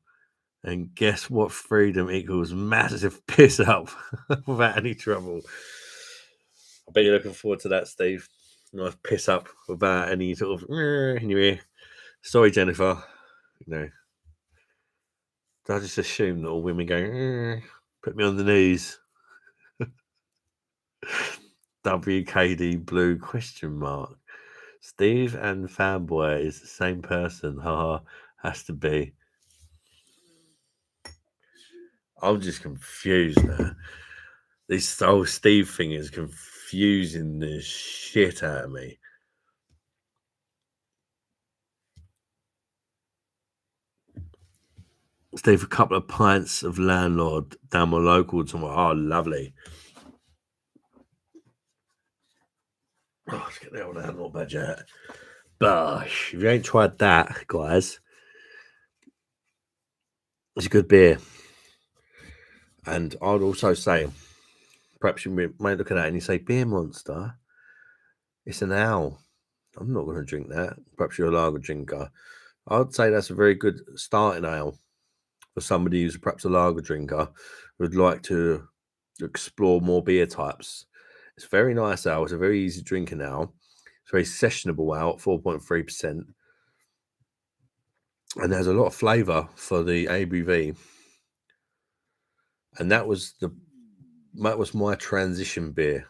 And guess what? Freedom equals massive piss up without any trouble. I bet you're looking forward to that, Steve. Nice piss up without any sort of in your ear. Sorry, Jennifer. You know, I just assume that all women go, put me on the knees. WKD blue question mark. Steve and fanboy is the same person. Haha, has to be. I'm just confused now. This whole Steve thing is confusing the shit out of me. Steve, a couple of pints of landlord down my local tomorrow. Oh, lovely. Oh, let's get the old landlord badge out. Bosh. If you ain't tried that, guys, it's a good beer. And I'd also say, perhaps you might look at that and you say, beer monster, it's an ale. I'm not going to drink that. Perhaps you're a lager drinker. I'd say that's a very good starting ale for somebody who's perhaps a lager drinker who would like to explore more beer types. It's a very nice ale. It's a very easy drinking ale. It's very sessionable ale, 4.3%. And there's a lot of flavour for the ABV. And that was my transition beer.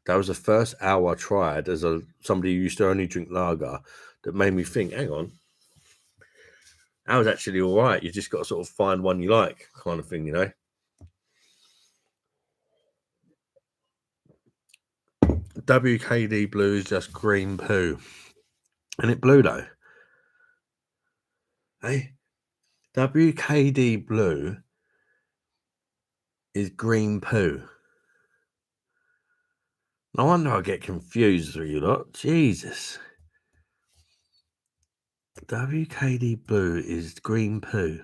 That was the first ale I tried as somebody who used to only drink lager that made me think, hang on, that was actually all right. You just got to sort of find one you like, kind of thing, you know. WKD blue is just green poo. And it blue though. Hey, WKD Blue is green poo. No wonder I get confused with you lot. Jesus. WKD Blue is green poo.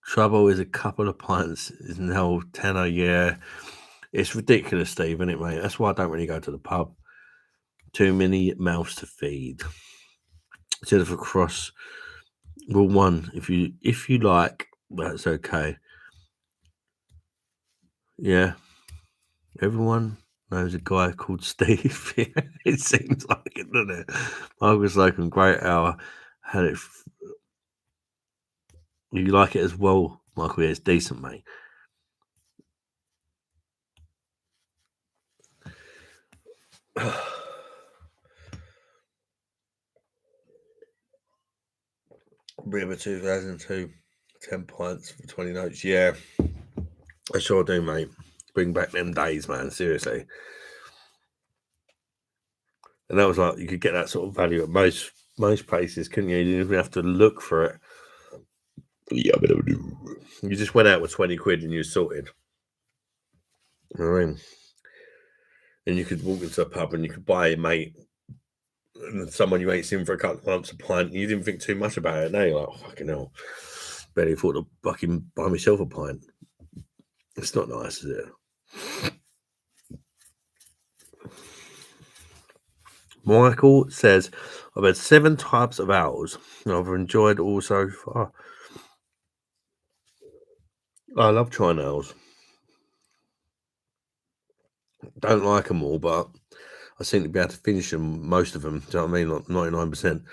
Trouble is a couple of pints is now tenner. Yeah. It's ridiculous, Steve, isn't it, mate? That's why I don't really go to the pub. Too many mouths to feed. Jennifer Cross. Rule 1, if you like, that's okay. Yeah. Everyone knows a guy called Steve. It seems like it, doesn't it? Michael Slocum, great hour. Had it. You like it as well, Michael? Yeah, it's decent, mate. River 2002, 10 pints for 20 notes. Yeah, I sure do, mate. Bring back them days, man. Seriously. And that was like, you could get that sort of value at most places, couldn't you? You didn't even have to look for it. You just went out with 20 quid and you were sorted. You know what I mean? And you could walk into a pub and you could buy a mate and someone you ain't seen for a couple of months a pint. And you didn't think too much about it. Now you're like, oh, fucking hell. Barely thought to fucking buy myself a pint. It's not nice, is it? Michael says, I've had 7 types of owls and I've enjoyed all so far. I love trying owls. Don't like them all, but I seem to be able to finish them, most of them. Do you know what I mean? Like 99%.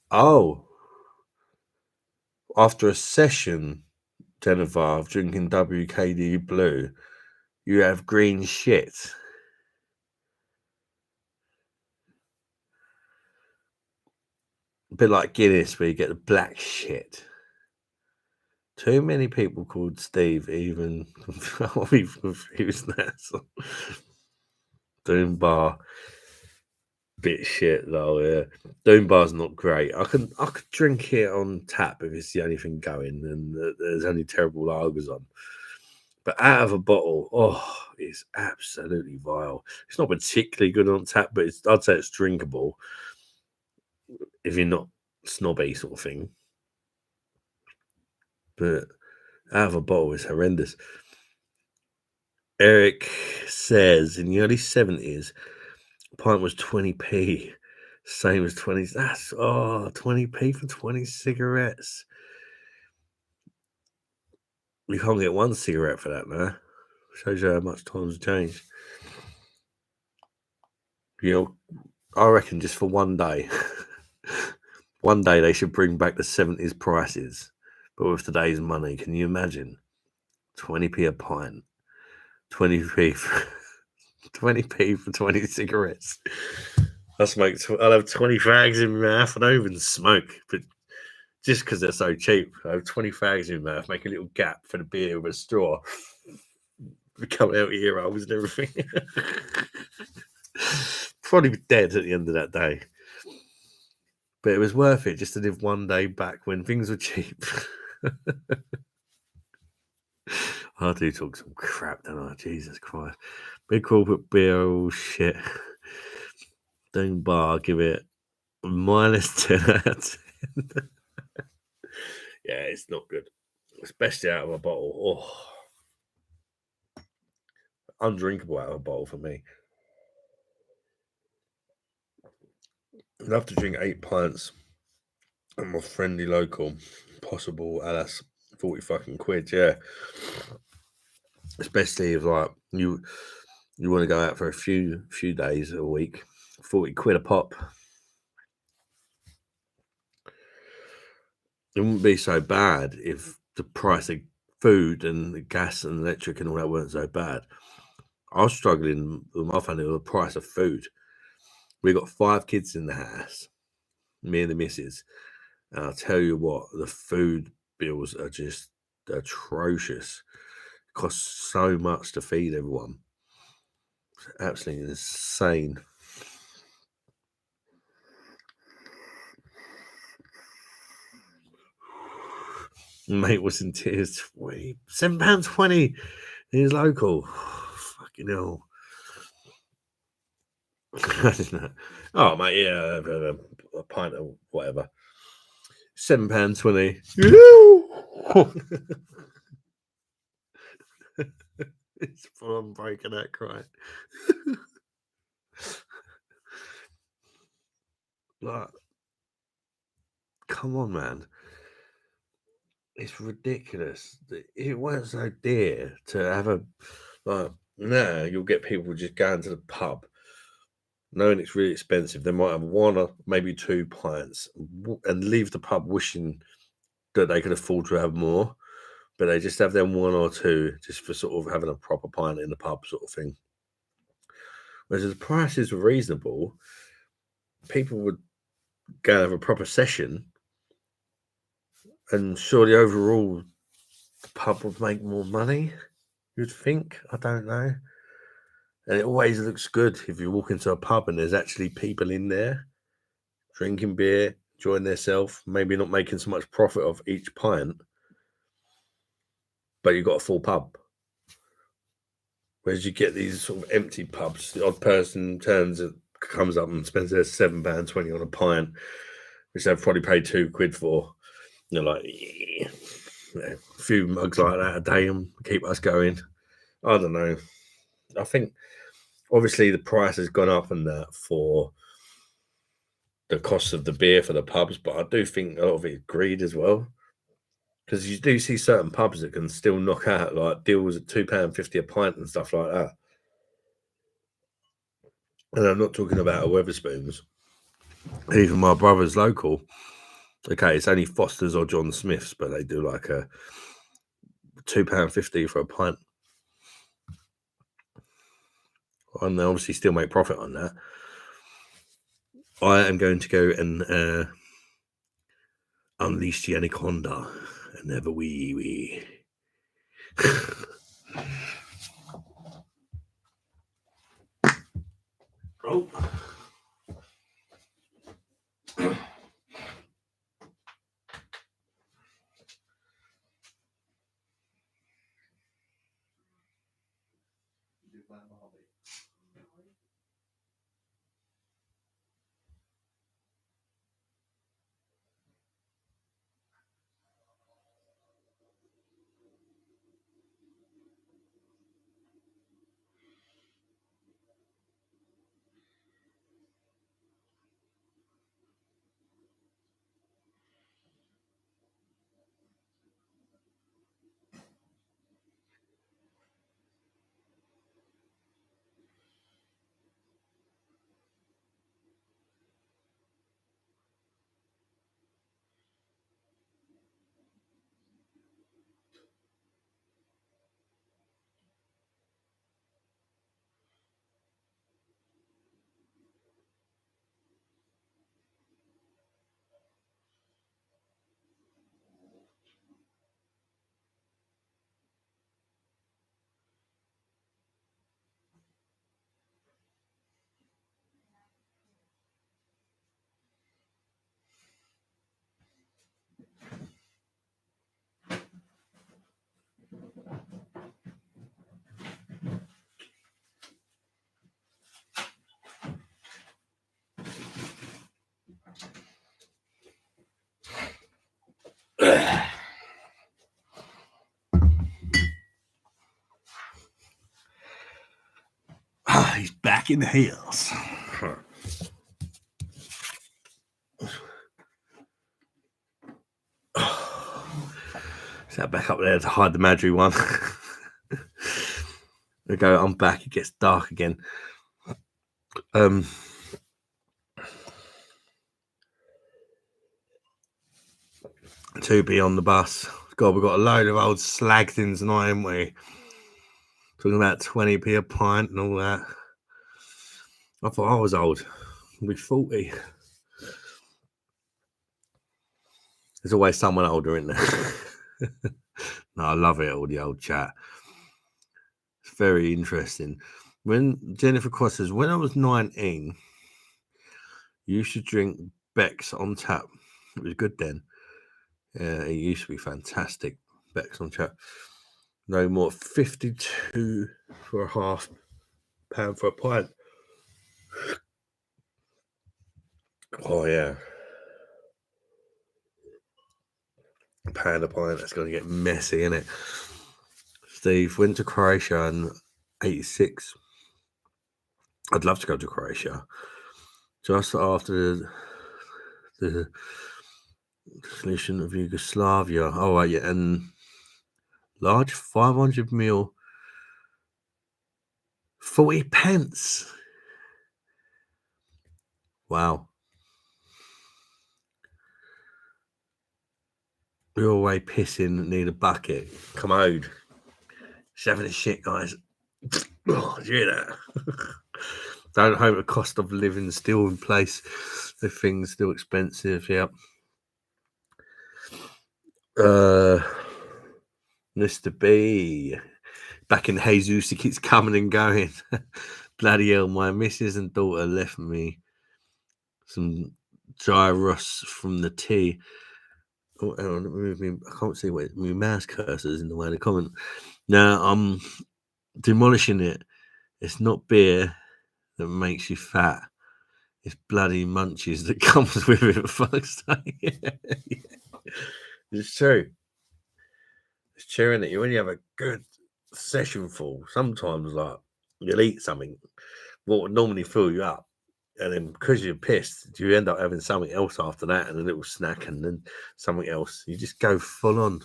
Oh, after a session, Jennifer, of drinking WKD Blue, you have green shit. A bit like Guinness, where you get the black shit. Too many people called Steve, even we've confused that. So. Doom Bar, bit shit though. Yeah, Doom Bar's not great. I could drink it on tap if it's the only thing going, and there's only terrible lagers on. But out of a bottle, oh, it's absolutely vile. It's not particularly good on tap, but I'd say it's drinkable if you're not snobby sort of thing. But out of a bottle is horrendous. Eric says in the early 70s, a pint was 20p, same as 20. That's 20p for 20 cigarettes. You can't get one cigarette for that now. Shows you how much times changed. You know, I reckon just for one day, one day they should bring back the 70s prices, but with today's money, can you imagine? 20p a pint, 20p for 20p for 20 cigarettes. I'll have 20 fags in my mouth. I don't even smoke, but just because they're so cheap, I have 20 fags in my mouth, make a little gap for the beer with a straw, come out ear holes and everything. Probably be dead at the end of that day. But it was worth it just to live one day back when things were cheap. I do talk some crap, don't I? Jesus Christ. Big corporate beer, oh shit. Doom Bar, give it -10 out of 10. Yeah, it's not good. Especially out of a bottle. Oh. Undrinkable out of a bottle for me. I'd love to drink 8 pints at my friendly local. Possible, alas, 40 fucking quid, yeah. Especially if like you want to go out for a few days a week, 40 quid a pop. It wouldn't be so bad if the price of food and the gas and electric and all that weren't so bad. I was struggling with my family with the price of food. We got 5 kids in the house, me and the missus. And I'll tell you what, the food bills are just atrocious. It costs so much to feed everyone. It's absolutely insane. Mate was in tears. £7.20 is local. Fucking hell. I don't know. Oh, mate, yeah, a pint of whatever. £7.20. It's full on breaking out crying. Like, come on, man. It's ridiculous. It weren't so dear to have a like. Now you'll get people just going to the pub, knowing it's really expensive. They might have one or maybe 2 pints and leave the pub wishing that they could afford to have more, but they just have them 1 or 2 just for sort of having a proper pint in the pub, sort of thing. Whereas if the prices were reasonable, people would go and have a proper session, and surely overall the pub would make more money. You'd think. I don't know. And it always looks good if you walk into a pub and there's actually people in there drinking beer, enjoying themselves, maybe not making so much profit off each pint, but you've got a full pub. Whereas you get these sort of empty pubs, the odd person comes up and spends their £7.20 on a pint, which they've probably paid £2 for. You're like, yeah, a few mugs like that a day and keep us going. I don't know. I think obviously the price has gone up and that for the cost of the beer for the pubs, but I do think a lot of it is greed as well. Because you do see certain pubs that can still knock out like deals at £2.50 a pint and stuff like that. And I'm not talking about a Wetherspoons. Even my brother's local. Okay, it's only Foster's or John Smith's, but they do like a £2.50 for a pint. And they obviously still make profit on that. I am going to go and unleash the anaconda and have a wee. Oh. He's back in the house. Sat back up there to hide the Madry one. I go, I'm back. It gets dark again. To be on the bus. God, we've got a load of old slag things tonight, haven't we? Talking about 20p a pint and all that. I thought I was old. I'll be 40. There's always someone older in there. No, I love it, all the old chat. It's very interesting. When Jennifer Cross says, when I was 19, you should drink Beck's on tap. It was good then. Yeah, it used to be fantastic. Beck's on tap. No more. 52 for a half pound for a pint. Oh, yeah. Pound a pint. That's going to get messy, isn't it? Steve went to Croatia in 86. I'd love to go to Croatia. Just after the dissolution of Yugoslavia. Oh, right, yeah. And large 500 ml, 40 pence. Wow. We're all way pissing, need a bucket. Commode. Just having a shit, guys. Oh, do you hear that? Don't hope the cost of living still in place. The thing's still expensive, yeah. Mr. B. Back in Jesus, he keeps coming and going. Bloody hell, my missus and daughter left me some gyros from the tea. Oh, hang on, I can't see what my mouse cursor is in the way of the comment. Now I'm demolishing it. It's not beer that makes you fat. It's bloody munchies that comes with it, for fuck's sake. It's true. It's true, isn't it? When you have a good session full, sometimes like you'll eat something what would normally fill you up. And then because you're pissed, you end up having something else after that and a little snack and then something else. You just go full on.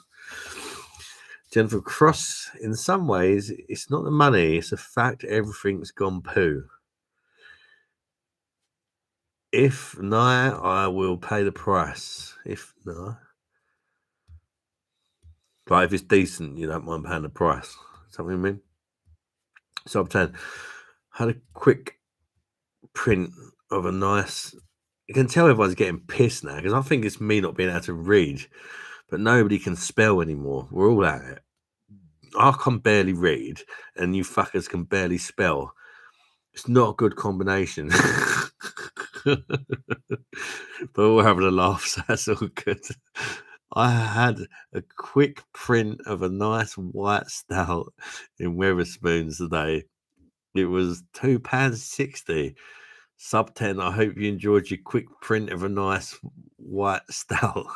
Jennifer Cross, in some ways, it's not the money, it's the fact everything's gone poo. If not, I will pay the price. If not, but if it's decent, you don't mind paying the price. Something I mean? So I'm saying, had a quick print of a nice. You can tell everyone's getting pissed now because I think it's me not being able to read, but nobody can spell anymore. We're all at it. I can barely read, and you fuckers can barely spell. It's not a good combination. But we're having a laugh, so that's all good. I had a quick print of a nice white stout in Wetherspoons today. It was £2.60. Sub 10. I hope you enjoyed your quick print of a nice white stout.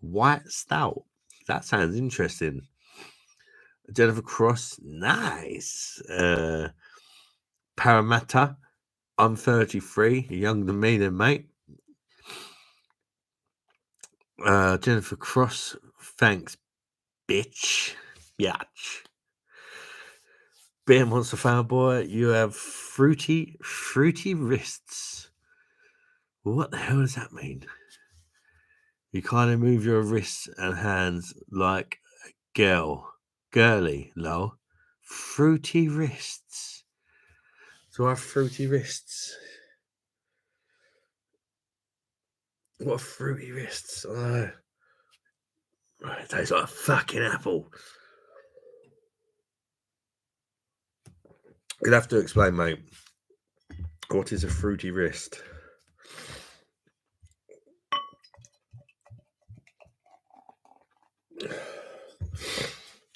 White stout. That sounds interesting. Jennifer Cross. Nice. Parramatta. I'm 33. You're younger than me then, mate. Jennifer Cross. Thanks, bitch. Biatch. Beer Monster Fanboy. You have fruity wrists. What the hell does that mean? You kind of move your wrists and hands like a girly, lol. Fruity wrists. So I have fruity wrists. What are fruity wrists? Oh, it tastes like a fucking apple. You'll have to explain, mate. What is a fruity wrist?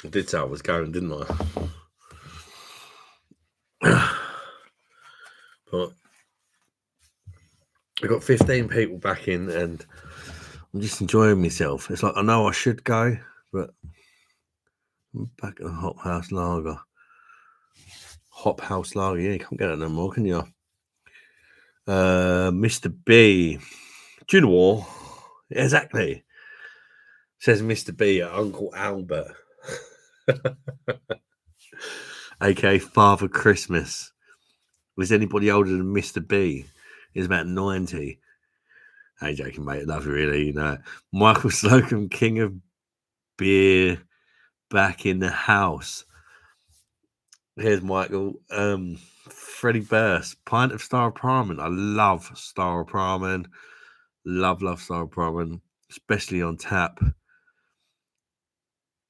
I did say I was going, didn't I? But I got 15 people back in and I'm just enjoying myself. It's like I know I should go, but I'm back at the Hop House Lager. Hop House Lager, yeah, you can't get it no more, can you? Mr. B. Do you know what? Exactly. Says Mr. B at Uncle Albert. aka Father Christmas. Was anybody older than Mr. B? He's about 90. Hey, joking, mate. Love you, really. You know, Michael Slocum, king of beer, back in the house. Here's Michael. Freddie Burst, pint of Star of Ramen. I love Star of Ramen. Love Star of Ramen. especially on tap.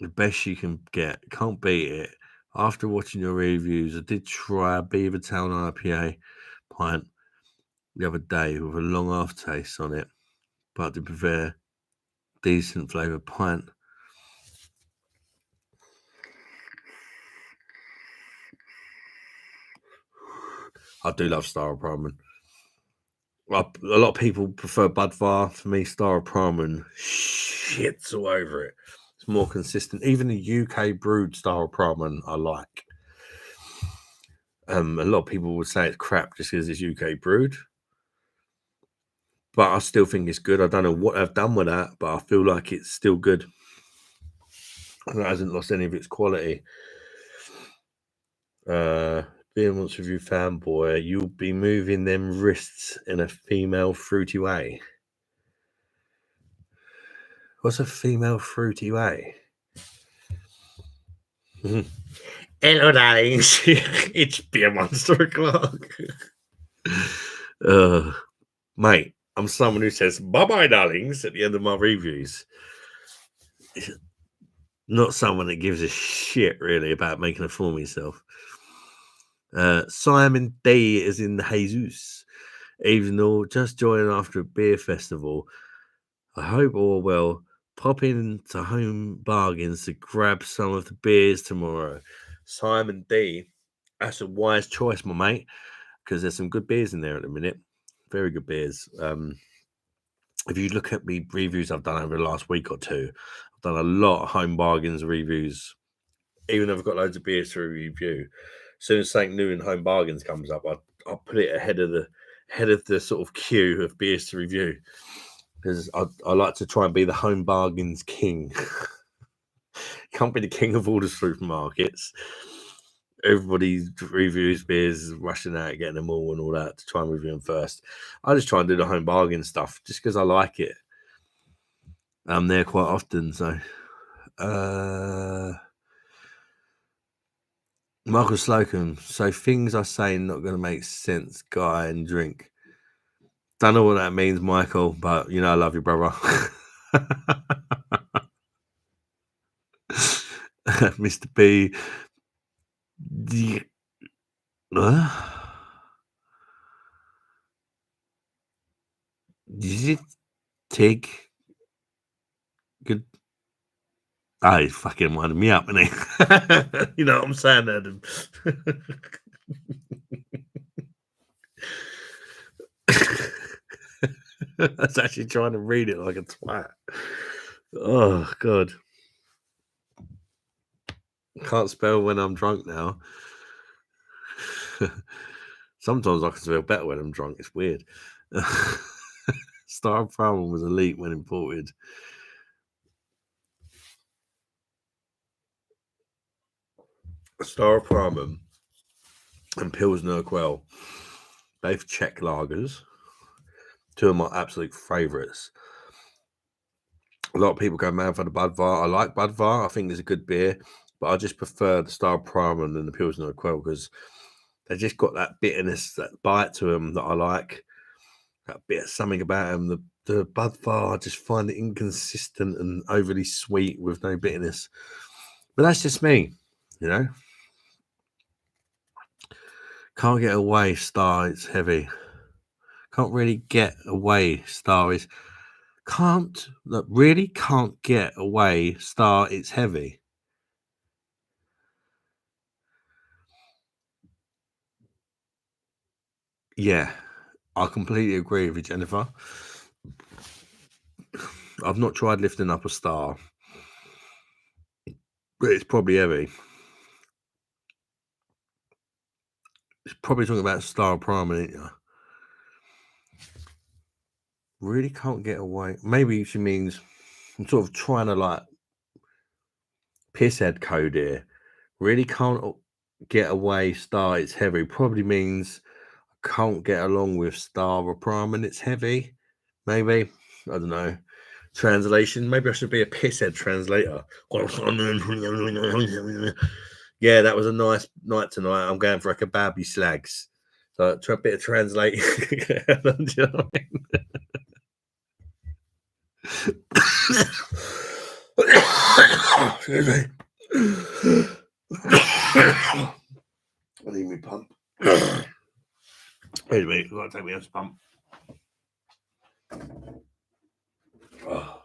The best you can get. Can't beat it. After watching your reviews, I did try a Beavertown IPA pint the other day with a long aftertaste on it, but to be fair, decent flavour pint. I do love Star of Pramen. A lot of people prefer Budvar. For me, Star of Pramen shits all over it. It's more consistent. Even the UK brewed Star of Pramen I like. A lot of people would say it's crap just because it's UK brewed. But I still think it's good. I don't know what I've done with that, but I feel like it's still good. And it hasn't lost any of its quality. Being Wants Review fanboy, you'll be moving them wrists in a female fruity way. What's a female fruity way? Hello, darlings. It's Beer Monster o'clock. Mate, I'm someone who says bye-bye, darlings, at the end of my reviews. Not someone that gives a shit, really, about making a fool of himself. Simon D is in Jesus. Even though just joining after a beer festival, I hope all well. Pop into Home Bargains to grab some of the beers tomorrow. Simon D, that's a wise choice, my mate, because there's some good beers in there at the minute. Very good beers. If you look at the reviews I've done over the last week or two, I've done a lot of Home Bargains reviews. Even though I've got loads of beers to review, as soon as something new in Home Bargains comes up, I'll put it ahead of the sort of queue of beers to review, because I like to try and be the Home Bargains king. Can't be the king of all the supermarkets. Everybody reviews beers, rushing out, getting them all and all that to try and review them first. I just try and do the Home Bargain stuff just because I like it. I'm there quite often, so. Michael Slocum. So things I say not going to make sense, guy, and drink. Don't know what that means, Michael, but you know I love you, brother. Mr. B. Did it take good? Oh, he's fucking winding me up, isn't he? You know what I'm saying, Adam? I was actually trying to read it like a twat. Oh, God. Can't spell when I'm drunk now. Sometimes I can spell better when I'm drunk. It's weird. Star of Pramen was elite when imported. Star of Pramen and Pilsner Urquell, both Czech lagers. Two of my absolute favourites. A lot of people go mad for the Budvar. I like Budvar. I think it's a good beer, but I just prefer the Star of Pramen and the Pilsner Urquell because they just got that bitterness, that bite to them that I like. That bit of something about them. The Budvar, I just find it inconsistent and overly sweet with no bitterness. But that's just me, you know. Can't get away, Star. It's heavy. Can't really get away, Star. Is really can't get away, Star. It's heavy. Yeah, I completely agree with you, Jennifer. I've not tried lifting up a Star, but it's probably heavy. It's probably talking about Star of Pramen, ain't you? Really can't get away. Maybe she means I'm sort of trying to like pisshead code here. Really can't get away, Star. It's heavy. Probably means I can't get along with Star of Pramen. It's heavy. Maybe. I don't know. Translation. Maybe I should be a pisshead translator. Yeah, that was a nice night tonight. I'm going for a kebab, you slags. So try a bit of translate. Do you know what I Excuse me. I need me pump. Excuse me, I've got to take me a pump. Oh.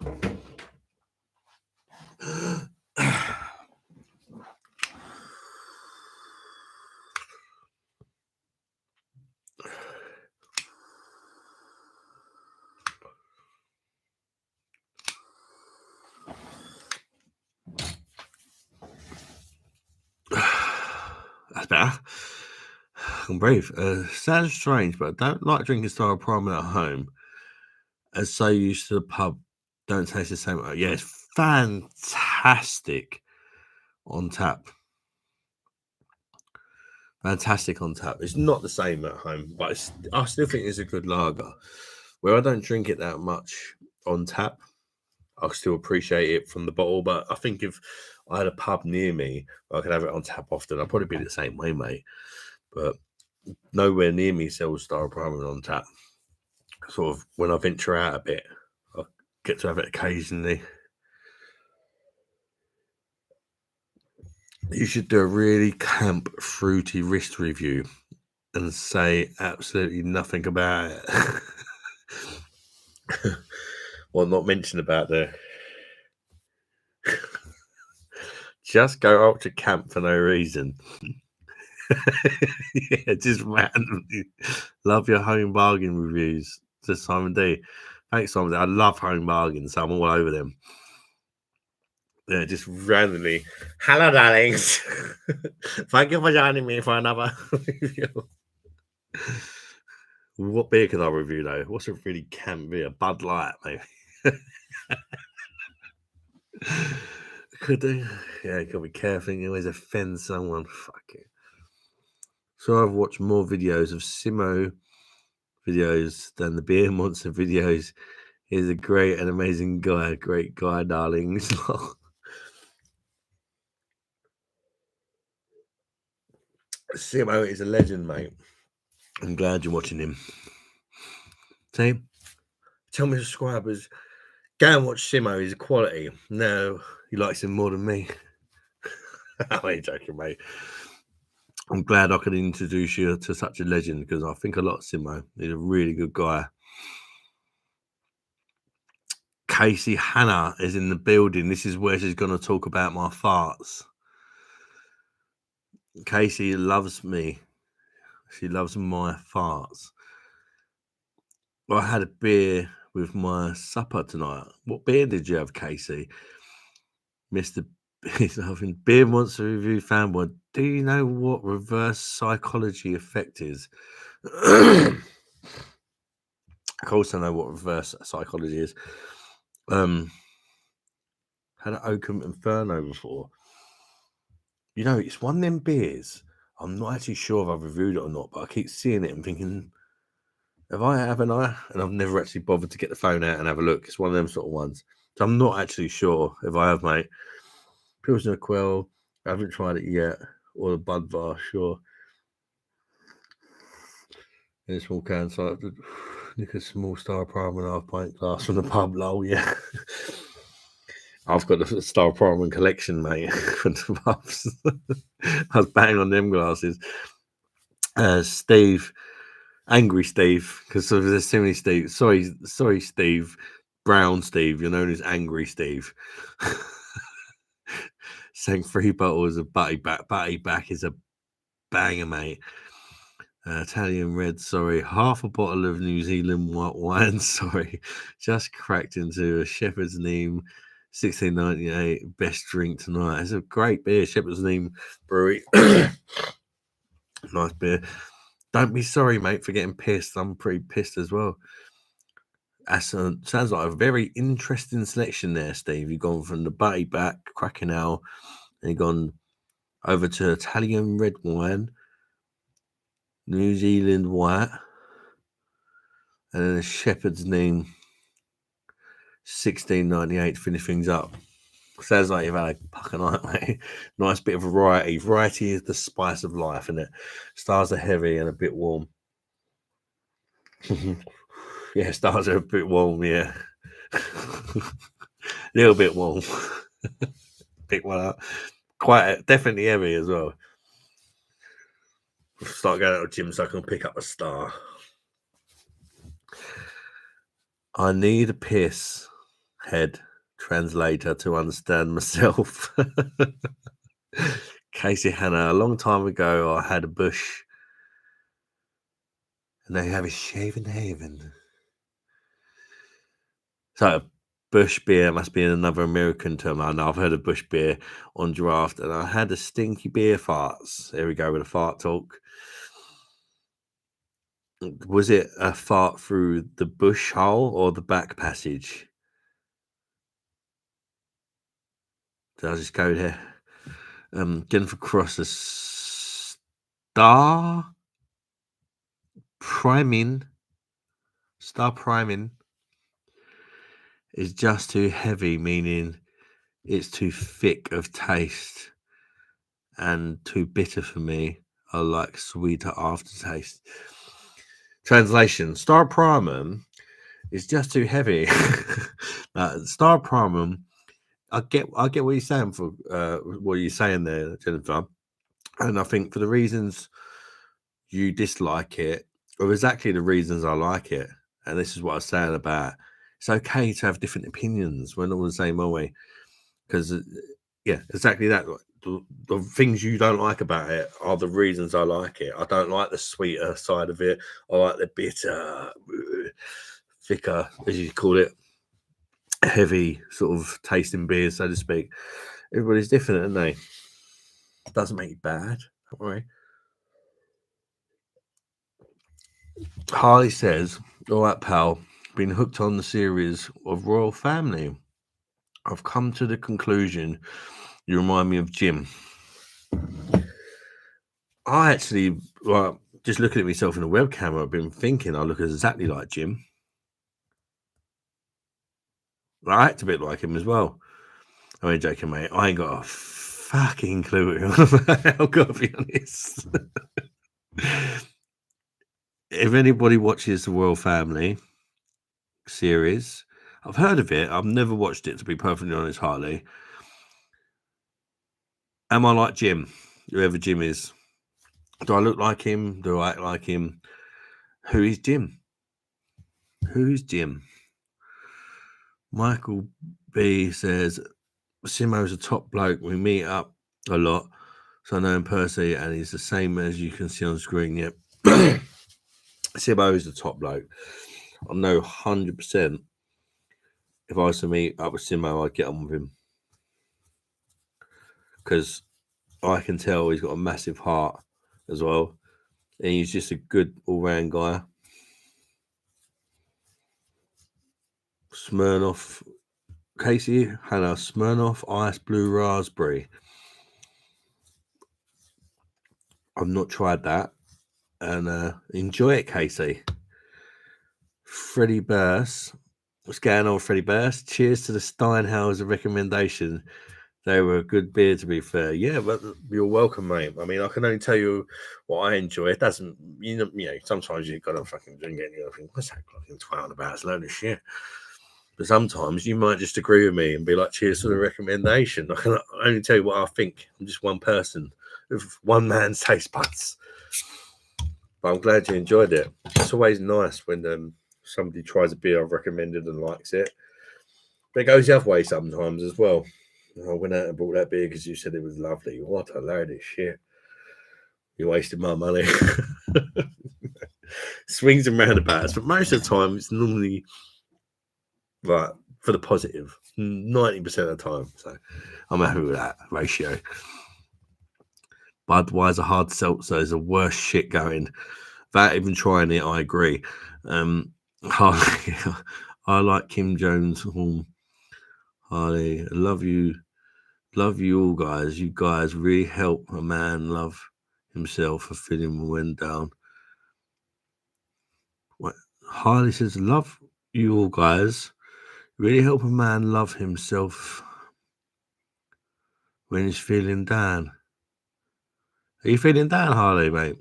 That's better. I can breathe. Sounds strange, but I don't like drinking Star Prime at home. As so used to the pub, don't taste the same. Yeah, it's fantastic on tap. Fantastic on tap. It's not the same at home, but I still think it's a good lager. Where I don't drink it that much on tap, I still appreciate it from the bottle. But I think if I had a pub near me, I could have it on tap often. I'd probably be the same way, mate. But nowhere near me sells Star Prime on tap. Sort of when I venture out a bit, I get to have it occasionally. You should do a really camp fruity wrist review and say absolutely nothing about it. Well, not mention about the just go up to camp for no reason. Yeah, just randomly. Love your home bargain reviews to Simon D. Thanks, Simon D. I love home bargains, so I'm all over them. Yeah, just randomly. Hello, darlings. Thank you for joining me for another review. What beer can I review though? What's a really camp beer? Bud Light, maybe. Could do. Yeah, you gotta be careful. You always offend someone. Fuck it. So I've watched more videos of Simo videos than the Beer Monster videos. He's a great and amazing guy. Great guy, darlings. Simo is a legend, mate. I'm glad you're watching him. See? Tell me, subscribers, go and watch Simo. He's a quality. No, he likes him more than me. I ain't joking, mate. I'm glad I could introduce you to such a legend because I think a lot of Simo. He's a really good guy. Casey Hannah is in the building. This is where she's going to talk about my farts. Casey loves me. She loves my farts. I had a beer with my supper tonight. What beer did you have, Casey? Mr. Beer Monster Review fanboy. Do you know what reverse psychology effect is? Of course I know what reverse psychology is. Had an Oakham Inferno before. You know, it's one of them beers. I'm not actually sure if I've reviewed it or not, but I keep seeing it and thinking, haven't I? And I've never actually bothered to get the phone out and have a look. It's one of them sort of ones. So I'm not actually sure if I have, mate. Pilsner Quell, I haven't tried it yet. Or the Budvar, sure. In a small can, so I nick a small Star Prime and half pint glass from the pub, lol, yeah. I've got the Star Prime collection, mate, from the pubs. I was banging on them glasses. Steve, Angry Steve, because there's too many Steve. Sorry, Steve. Brown Steve, you're known as Angry Steve. Saying 3 bottles of Butty Back is a banger, mate. Italian red, sorry. Half a bottle of New Zealand white wine, sorry. Just cracked into a Shepherd's Neame 1698 best drink tonight. It's a great beer, Shepherd's Neame Brewery. Nice beer. Don't be sorry, mate, for getting pissed. I'm pretty pissed as well. Sounds like a very interesting selection there, Steve. You've gone from the Butty Back, Cracking Ale, and you've gone over to Italian red wine, New Zealand white, and then a Shepherd's Neame 1698 to finish things up. Sounds like you've had a pucker night, mate. Nice bit of variety. Variety is the spice of life, isn't it? Stars are heavy and a bit warm. Yeah, stars are a bit warm, yeah. little bit warm. Pick one up. Quite definitely heavy as well. Start going to the gym so I can pick up a star. I need a piss head translator to understand myself. Casey Hannah, a long time ago, I had a bush, and they have a shaven haven. So, bush beer must be another American term. I know I've heard of bush beer on draft, and I had a stinky beer farts. There we go with a fart talk. Was it a fart through the bush hole or the back passage? Did I just go there? Jennifer Cross, a star priming is just too heavy, meaning it's too thick of taste and too bitter for me. I like sweeter aftertaste. Translation: Star primum is just too heavy. Star primum. I get what you're saying for what you're saying there, Jennifer, and I think for the reasons you dislike it are exactly the reasons I like it. And this is what I was saying about it's okay to have different opinions. We're not all the same, are we? Because yeah, exactly that. The things you don't like about it are the reasons I like it. I don't like the sweeter side of it. I like the bitter, thicker, as you call it, heavy sort of tasting beer, so to speak. Everybody's different, aren't they? It doesn't make it bad. Don't worry. Harley says, all right, pal, been hooked on the series of Royal Family. I've come to the conclusion you remind me of Jim. I actually, well, just looking at myself in the webcam, I've been thinking I look exactly like Jim. I act a bit like him as well. I mean, joking, mate. I ain't got a fucking clue. I've got to be honest. If anybody watches the Royal Family series, I've heard of it. I've never watched it, to be perfectly honest, Harley. Am I like Jim? Whoever Jim is. Do I look like him? Do I act like him? Who is Jim? Who's Jim? Michael B says, Simo's a top bloke. We meet up a lot. So I know him personally, and he's the same as you can see on screen. Yep. Simo is the top bloke. I know 100%. If I was to meet up with Simo, I'd get on with him. Because I can tell he's got a massive heart as well. And he's just a good all-round guy. Smirnoff, Casey Hannah, Smirnoff Ice Blue Raspberry. I've not tried that. And enjoy it, Casey. Freddie Burst. What's going on, Freddie Burst? Cheers to the Steinhauser recommendation. They were a good beer, to be fair. Yeah, but you're welcome, mate. I mean, I can only tell you what I enjoy. It doesn't, you know, sometimes you've got to fucking drink it and you think, what's that fucking twat about? It's a load of shit. But sometimes you might just agree with me and be like, cheers for the recommendation. I can only tell you what I think. I'm just one person with one man's taste buds. But I'm glad you enjoyed it. It's always nice when somebody tries a beer I've recommended and likes it. But it goes the other way sometimes as well. I went out and bought that beer because you said it was lovely. What a load of shit. You're wasting my money. Swings and roundabouts. But most of the time, it's normally like for the positive. 90% of the time. So I'm happy with that ratio. Budweiser hard seltzer is the worst shit going. Without even trying it, I agree. Harley, I like Kim Jones. Harley, I love you. Love you all, guys. You guys really help a man love himself for feeling when down. What? Harley says, love you all, guys. Really help a man love himself when he's feeling down. Are you feeling down, Harley, mate?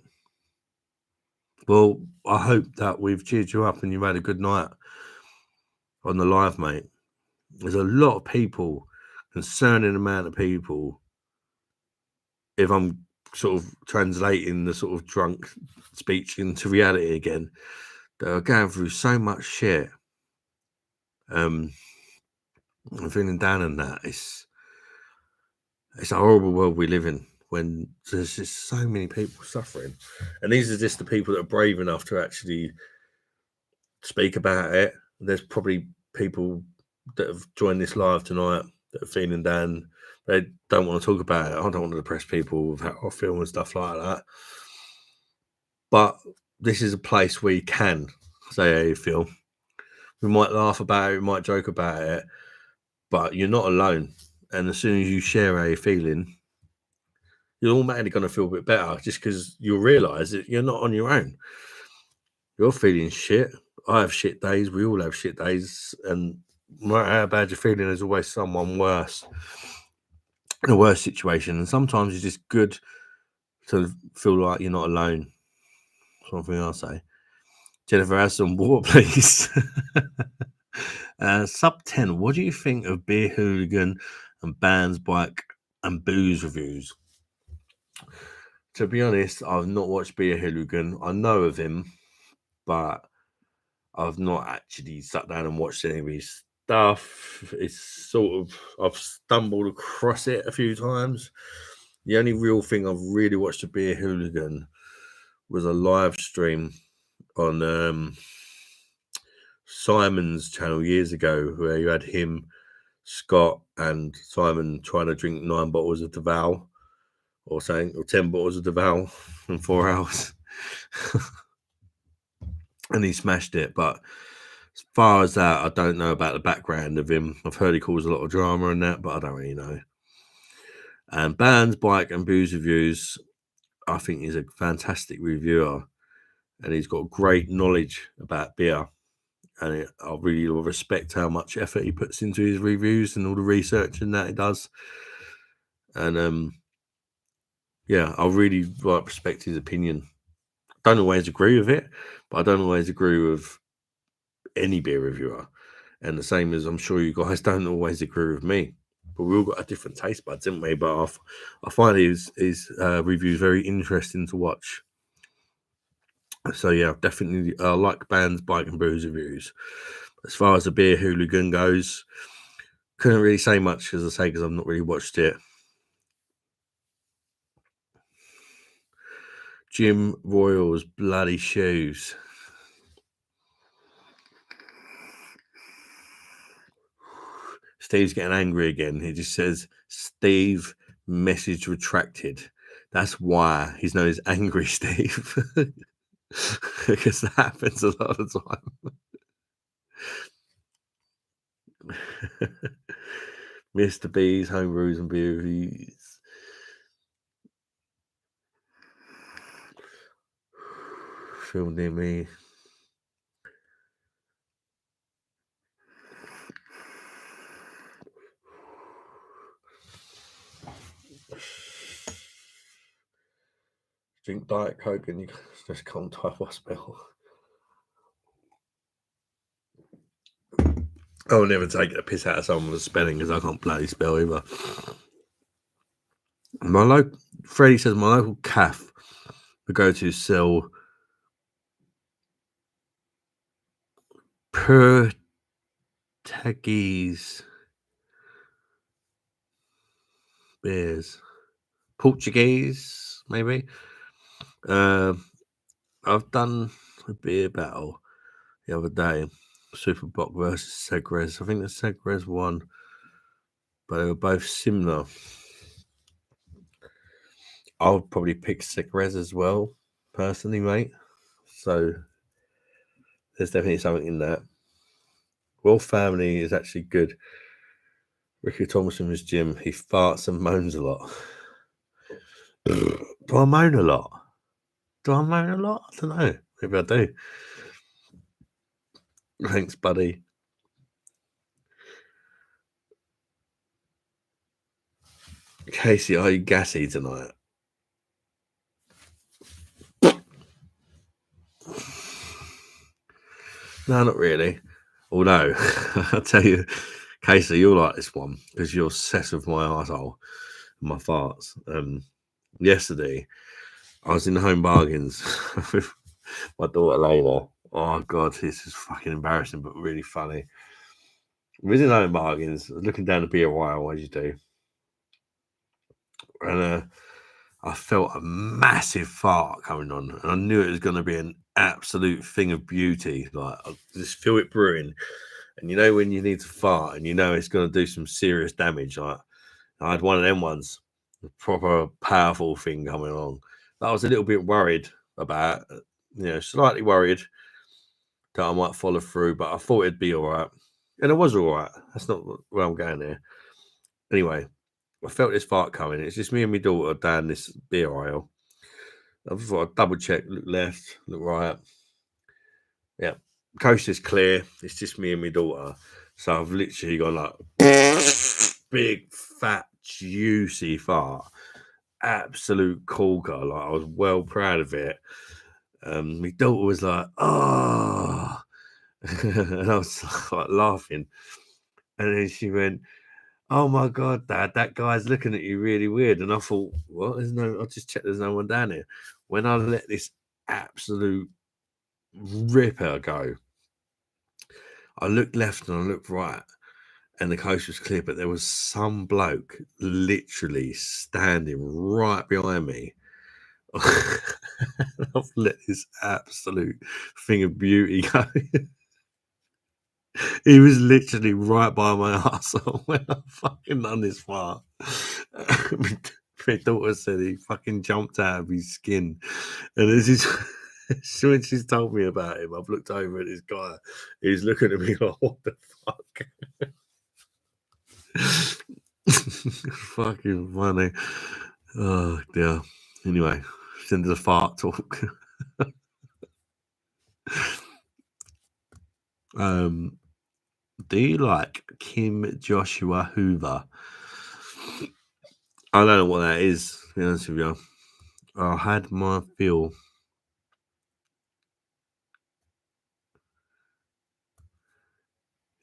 Well, I hope that we've cheered you up and you've had a good night on the live, mate. There's a lot of people, concerning amount of people, if I'm sort of translating the sort of drunk speech into reality again, that are going through so much shit. I'm feeling down on that. It's a horrible world we live in when there's just so many people suffering. And these are just the people that are brave enough to actually speak about it. There's probably people that have joined this live tonight that are feeling down. They don't want to talk about it. I don't want to depress people with how I feel and stuff like that. But this is a place where you can say how you feel. We might laugh about it, we might joke about it, but you're not alone. And as soon as you share how you're feeling, you're automatically going to feel a bit better just because you'll realise that you're not on your own. You're feeling shit. I have shit days. We all have shit days. And no matter how bad you're feeling, there's always someone worse in a worse situation. And sometimes it's just good to feel like you're not alone. Something I'll say. Jennifer, has some water, please. Sub 10, what do you think of Beer Hooligan and Bands, Bike and Booze reviews? To be honest, I've not watched Beer Hooligan. I know of him, but I've not actually sat down and watched any of his stuff. It's sort of, I've stumbled across it a few times. The only real thing I've really watched a Beer Hooligan was a live stream on Simon's channel years ago, where you had him, Scott, and Simon trying to drink 9 bottles of Duval or something, or 10 bottles of Duval in 4 hours. And he smashed it. But as far as that, I don't know about the background of him. I've heard he caused a lot of drama and that, but I don't really know. And Bands, Bike and Booze reviews, I think he's a fantastic reviewer, and he's got great knowledge about beer. And I really respect how much effort he puts into his reviews and all the research and that he does. And yeah, I really respect his opinion. Don't always agree with it, but I don't always agree with any beer reviewer. And the same as I'm sure you guys don't always agree with me. But we all got a different taste buds, didn't we? But I find his reviews very interesting to watch. So yeah, definitely like Bands, Bike and Booze reviews. As far as the Beer Hooligan goes, couldn't really say much, as I say, because I've not really watched it. Jim Royals bloody shoes. Steve's getting angry again. He just says, Steve, message retracted. That's why he's known as Angry Steve. Because that happens a lot of the time. Mr. B's home brews and beer reviews. Film near me. Drink Diet Coke and you just can't type or spell. I'll never take a piss out of someone with spelling because I can't bloody spell either. Freddie says my local calf we go to sell Portuguese beers. Portuguese, maybe. I've done a beer battle the other day. Superbock versus Segres. I think the Segres won, but they were both similar. I would probably pick Segres as well, personally, mate. So there's definitely something in that. Wolf Family is actually good. Ricky Thompson was Jim. He farts and moans a lot. Do I moan a lot? I don't know. Maybe I do. Thanks, buddy. Casey, are you gassy tonight? No, not really. Although, I'll tell you, Casey, you'll like this one because you're obsessed with my arsehole and my farts. Yesterday, I was in Home Bargains with my daughter Layla. Oh, God, this is fucking embarrassing, but really funny. We was in Home Bargains, looking down the beer aisle, as you do. And I felt a massive fart coming on, and I knew it was going to be an absolute thing of beauty. Like, I just feel it brewing. And you know when you need to fart, and you know it's going to do some serious damage. Like, I had one of them ones, a proper powerful thing coming along. I was a little bit worried about, slightly worried that I might follow through, but I thought it'd be all right. And it was all right. That's not where I'm going there. Anyway, I felt this fart coming. It's just me and my daughter down this beer aisle. I thought I'd double check, look left, look right. Yeah, coast is clear. It's just me and my daughter. So I've literally gone like big, fat, juicy fart. Absolute corker. Like, I was well proud of it. My daughter was like, oh, and I was like laughing. And then she went, oh my God, Dad, that guy's looking at you really weird. And I thought, what? I'll just check there's no one down here. When I let this absolute ripper go, I looked left and I looked right, and the coast was clear, but there was some bloke literally standing right behind me. I've let this absolute thing of beauty go. He was literally right by my arsehole when I fucking done this fart. My daughter said he fucking jumped out of his skin. And this is when she's told me about him, I've looked over at this guy. He's looking at me like, what the fuck? Fucking funny. Oh dear. Anyway, send the fart talk. Do you like Kim Joshua Hoover? I don't know what that is, to be honest with you. I had my feel.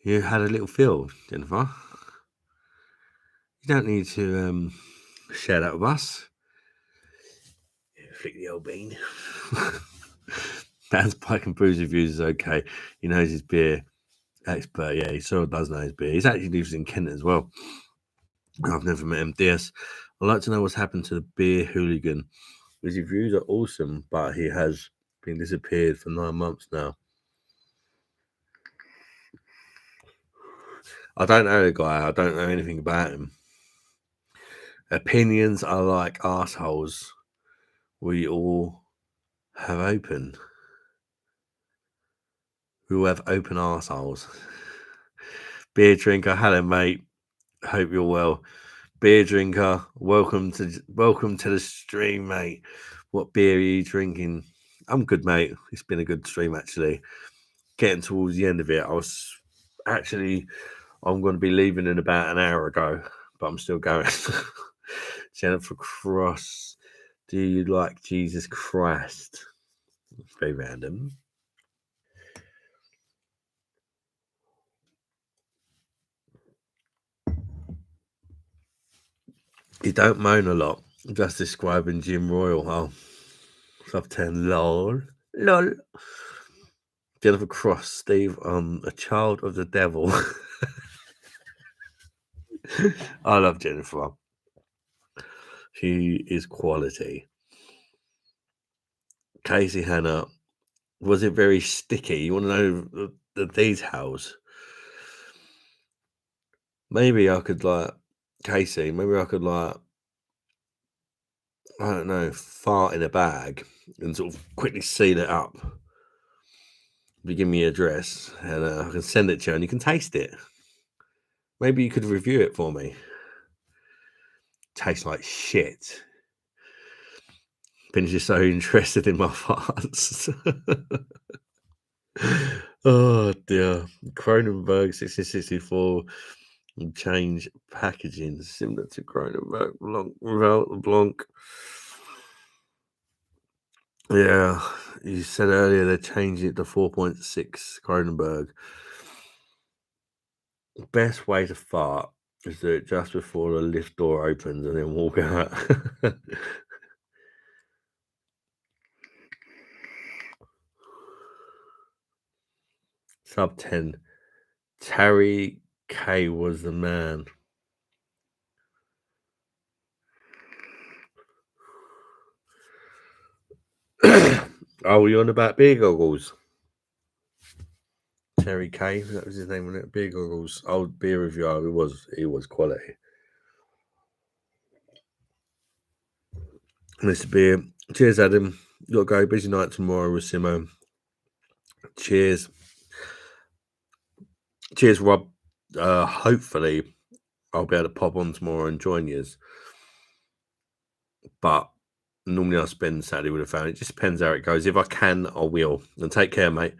You had a little feel, Jennifer. You don't need to share that with us. Flick the old bean. Dan's Pike and Booze Reviews is okay. He knows his beer expert. Yeah, he sort of does know his beer. He's actually lives in Kent as well. I've never met him. DS, I'd like to know what's happened to the beer hooligan. His reviews are awesome, but he has been disappeared for 9 months now. I don't know the guy. I don't know anything about him. Opinions are like arseholes. We all have open. We all have open arseholes. Beer drinker, hello mate. Hope you're well. Beer drinker, welcome to the stream, mate. What beer are you drinking? I'm good, mate. It's been a good stream actually. Getting towards the end of it, I'm going to be leaving in about an hour ago, but I'm still going. Jennifer Cross, do you like Jesus Christ? It's very random. You don't moan a lot. Just describing Jim Royal. Oh, sub 10. Lol. Jennifer Cross, Steve, a child of the devil. I love Jennifer. She is quality. Casey Hannah, was it very sticky? You want to know the details? Maybe I could Casey, I don't know, fart in a bag and sort of quickly seal it up. You give me your address and I can send it to you and you can taste it. Maybe you could review it for me. Tastes like shit. Ben's just so interested in my farts. Oh dear. Kronenbourg 1664 change packaging similar to Kronenbourg Blanc without the Blanc. Yeah, you said earlier they're changing it to 4.6 Kronenbourg. Best way to fart is do it just before the lift door opens and then walk out. Sub 10. Terry K was the man. Oh, you on about beer goggles? Terry K, that was his name, wasn't it? Beer goggles. Old beer reviewer. He was quality. Mr. Beer. Cheers, Adam. Gotta go. Busy night tomorrow with Simo. Cheers. Cheers, Rob. Hopefully I'll be able to pop on tomorrow and join you. But normally I spend Saturday with a family. It just depends how it goes. If I can, I will. And take care, mate.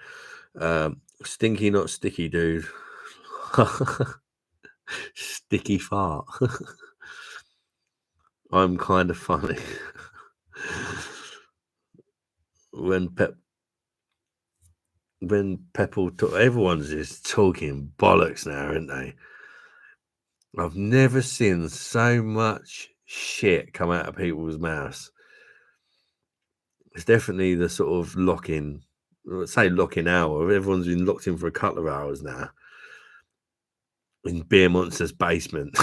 Stinky, not sticky, dude. Sticky fart. I'm kind of funny. when Pepple everyone's just talking bollocks now, aren't they? I've never seen so much shit come out of people's mouths. It's definitely the sort of lock-in, let's say lock-in hour. Everyone's been locked in for a couple of hours now in Beer Monster's basement.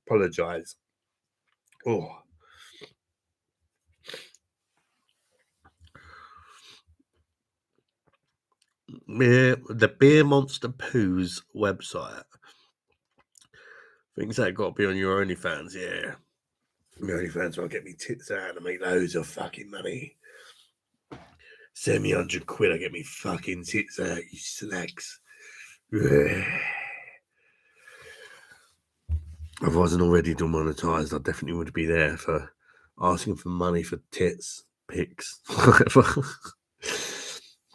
Apologize. Oh. The Beer Monster Poos website. Things that got to be on your OnlyFans, yeah. My OnlyFans will get me tits out and make loads of fucking money. Send me £100, I get me fucking tits out, you slacks. If I wasn't already demonetized, I definitely would be there for asking for money for tits, pics, whatever.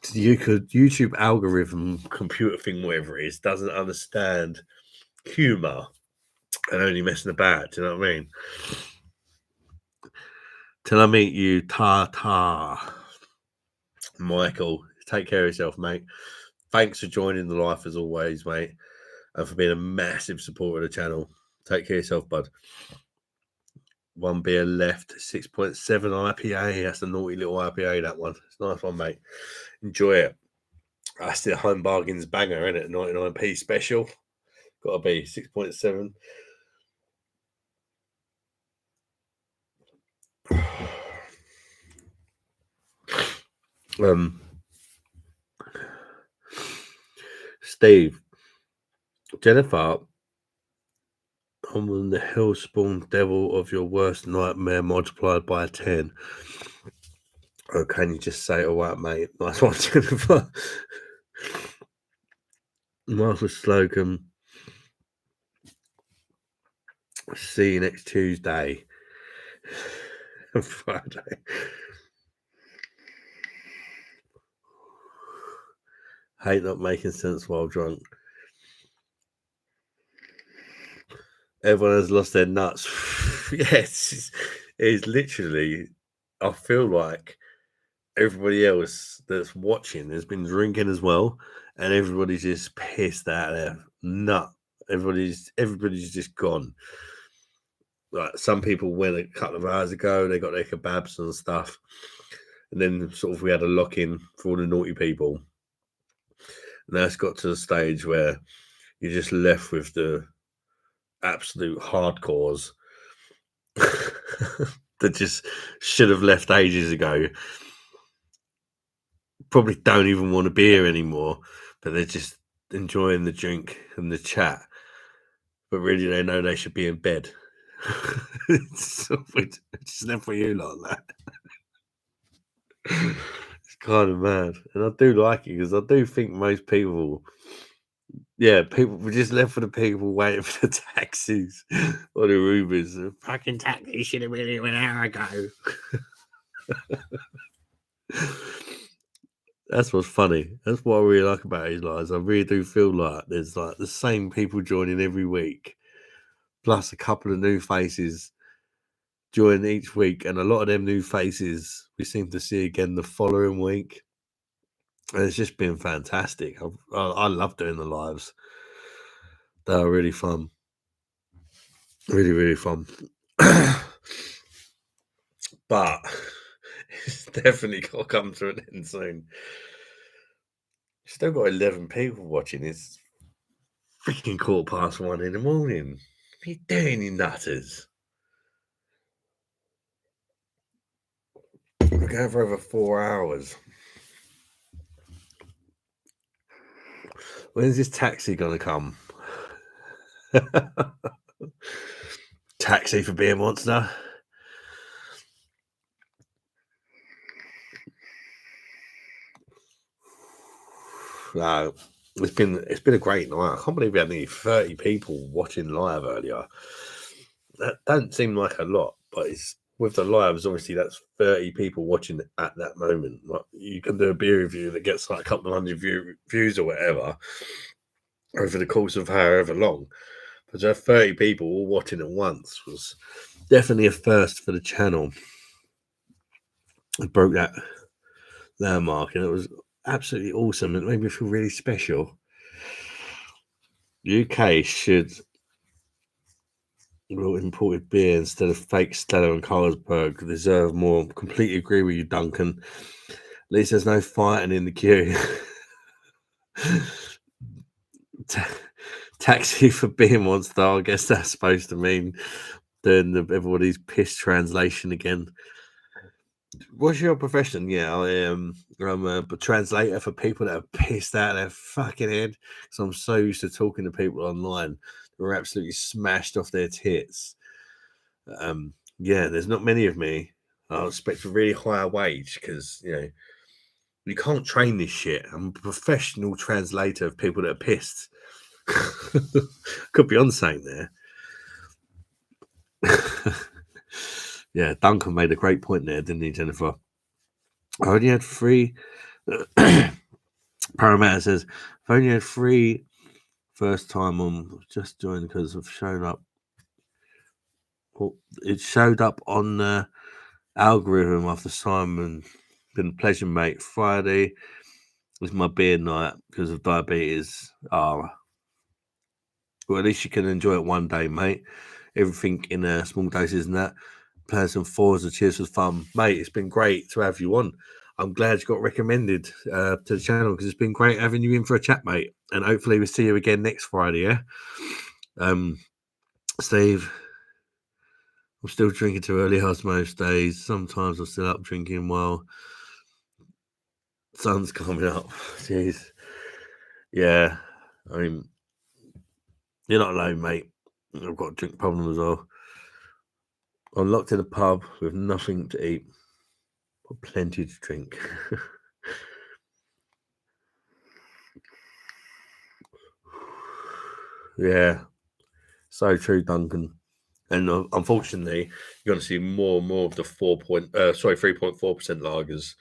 YouTube algorithm, computer thing, whatever it is, doesn't understand humor and only messing about. Do you know what I mean? Till I meet you, ta. Michael, take care of yourself, mate. Thanks for joining the life as always, mate, and for being a massive supporter of the channel. Take care of yourself, bud. One beer left, 6.7 IPA. That's a naughty little IPA, that one. It's a nice one, mate. Enjoy it. That's the Home Bargains banger, isn't it? 99p special. Gotta be 6.7. Steve, Jennifer, I'm the hell-spawned devil of your worst nightmare multiplied by 10. Oh, can you just say it all right, mate? Nice one, Jennifer. Michael Slocum. See you next Tuesday. Friday. Hate not making sense while drunk. Everyone has lost their nuts. Yes, it's literally, I feel like everybody else that's watching has been drinking as well, and everybody's just pissed out of their nut. Everybody's just gone. Like some people went a couple of hours ago, they got their kebabs and stuff, and then sort of we had a lock-in for all the naughty people. Now it's got to the stage where you're just left with the absolute hardcores that just should have left ages ago. Probably don't even want a beer anymore, but they're just enjoying the drink and the chat. But really, they know they should be in bed. It's just left for you like that. It's kind of mad, and I do like it because I do think most people. Yeah, people were just left for the people waiting for the taxis or the Ubers. The fucking taxi should have been here an hour ago. That's what's funny. That's what I really like about his lives. I really do feel like there's like the same people joining every week, plus a couple of new faces join each week, and a lot of them new faces we seem to see again the following week. And it's just been fantastic. I love doing the lives. They are really fun. Really, really fun. But it's definitely got to come to an end soon. Still got 11 people watching. It's freaking 1:15 in the morning. What are you doing, you nutters? We're going for over 4 hours. When's this taxi going to come? Taxi for Beer Monster. No, it's been a great night. I can't believe we had nearly 30 people watching live earlier. That don't seem like a lot, but it's with the lives. Obviously, that's 30 people watching at that moment. Like, you can do a beer review that gets like a couple of hundred views or whatever over the course of however long. But to have 30 people all watching at once was definitely a first for the channel. It broke that landmark, and it was absolutely awesome. It made me feel really special. UK should imported beer instead of fake Stella and Carlsberg. Deserve more. Completely agree with you, Duncan. At least there's no fighting in the queue. Taxi for Beer Monster. I guess that's supposed to mean doing everybody's piss translation again. What's your profession? Yeah, I'm a translator for people that are pissed out of their fucking head. So I'm so used to talking to people online who are absolutely smashed off their tits. Yeah, there's not many of me. I expect a really higher wage because you can't train this shit. I'm a professional translator of people that are pissed. Could be on saying there. Yeah, Duncan made a great point there, didn't he, Jennifer? I only had 3. Paramount says, I've only had 3 first time on, just joined because I've shown up. Well, it showed up on the algorithm after Simon. Been a pleasure, mate. Friday was my beer night because of diabetes. Well, at least you can enjoy it one day, mate. Everything in small doses and that. Playing some 4s and cheers for fun. Mate, it's been great to have you on. I'm glad you got recommended to the channel because it's been great having you in for a chat, mate. And hopefully we'll see you again next Friday, yeah? Steve, I'm still drinking too early as most days. Sometimes I'm still up drinking while sun's coming up. Jeez. Yeah, I mean, you're not alone, mate. I've got a drink problem as well. I'm locked in a pub with nothing to eat, but plenty to drink. Yeah, so true, Duncan. And unfortunately, you're going to see more and more of the 3.4% lagers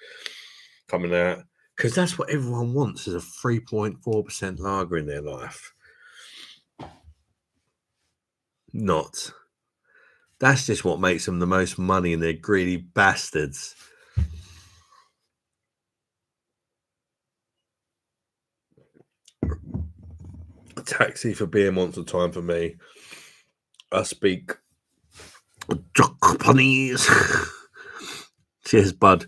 coming out because that's what everyone wants is a 3.4% lager in their life. Not. That's just what makes them the most money, and they're greedy bastards. A taxi for Beer Monster time for me. I speak Japanese. Cheers, bud.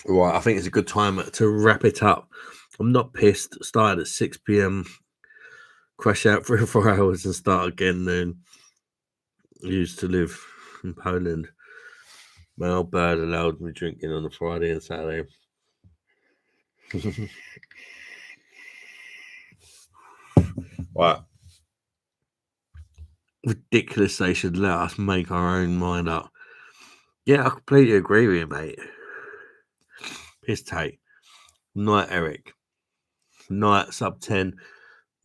Right, I think it's a good time to wrap it up. I'm not pissed. Started at 6 p.m. Crash out 3 or 4 hours and start again then. Used to live in Poland. My old bird allowed me drinking on a Friday and Saturday. Right. Ridiculous they should let us make our own mind up. Yeah, I completely agree with you, mate. Piss take. Night Eric. Night Sub 10.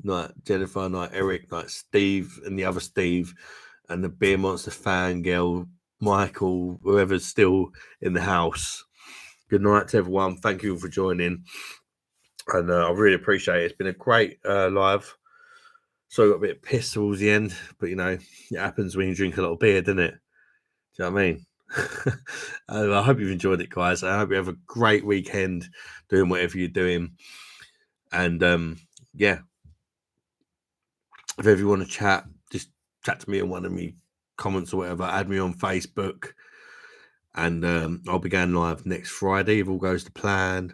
Night Jennifer. Night Eric. Night Steve and the other Steve. And the Beer Monster fangirl, Michael, whoever's still in the house. Good night to everyone. Thank you for joining. And I really appreciate it. It's been a great live. So I got a bit pissed towards the end, but it happens when you drink a lot of beer, doesn't it? Do you know what I mean? I hope you've enjoyed it, guys. I hope you have a great weekend doing whatever you're doing. And yeah, if ever you want to chat, just chat to me in one of me comments or whatever. Add me on Facebook, and I'll be going live next Friday if all goes to plan.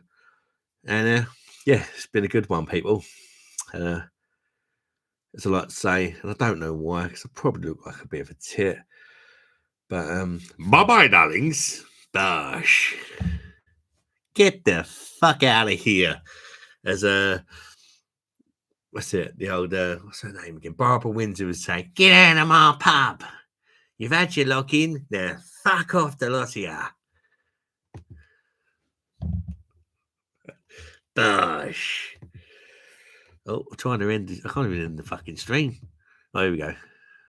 And yeah, it's been a good one, people. There's a lot to say, and I don't know why, because I probably look like a bit of a tit. But bye-bye, darlings. Bosh. Get the fuck out of here. As what's it? The old what's her name again? Barbara Windsor was saying, "Get out of my pub. You've had your lock in. Now fuck off the lot of ya." Bosh. Oh, I'm trying to end. I can't even end the fucking stream. Oh, here we go.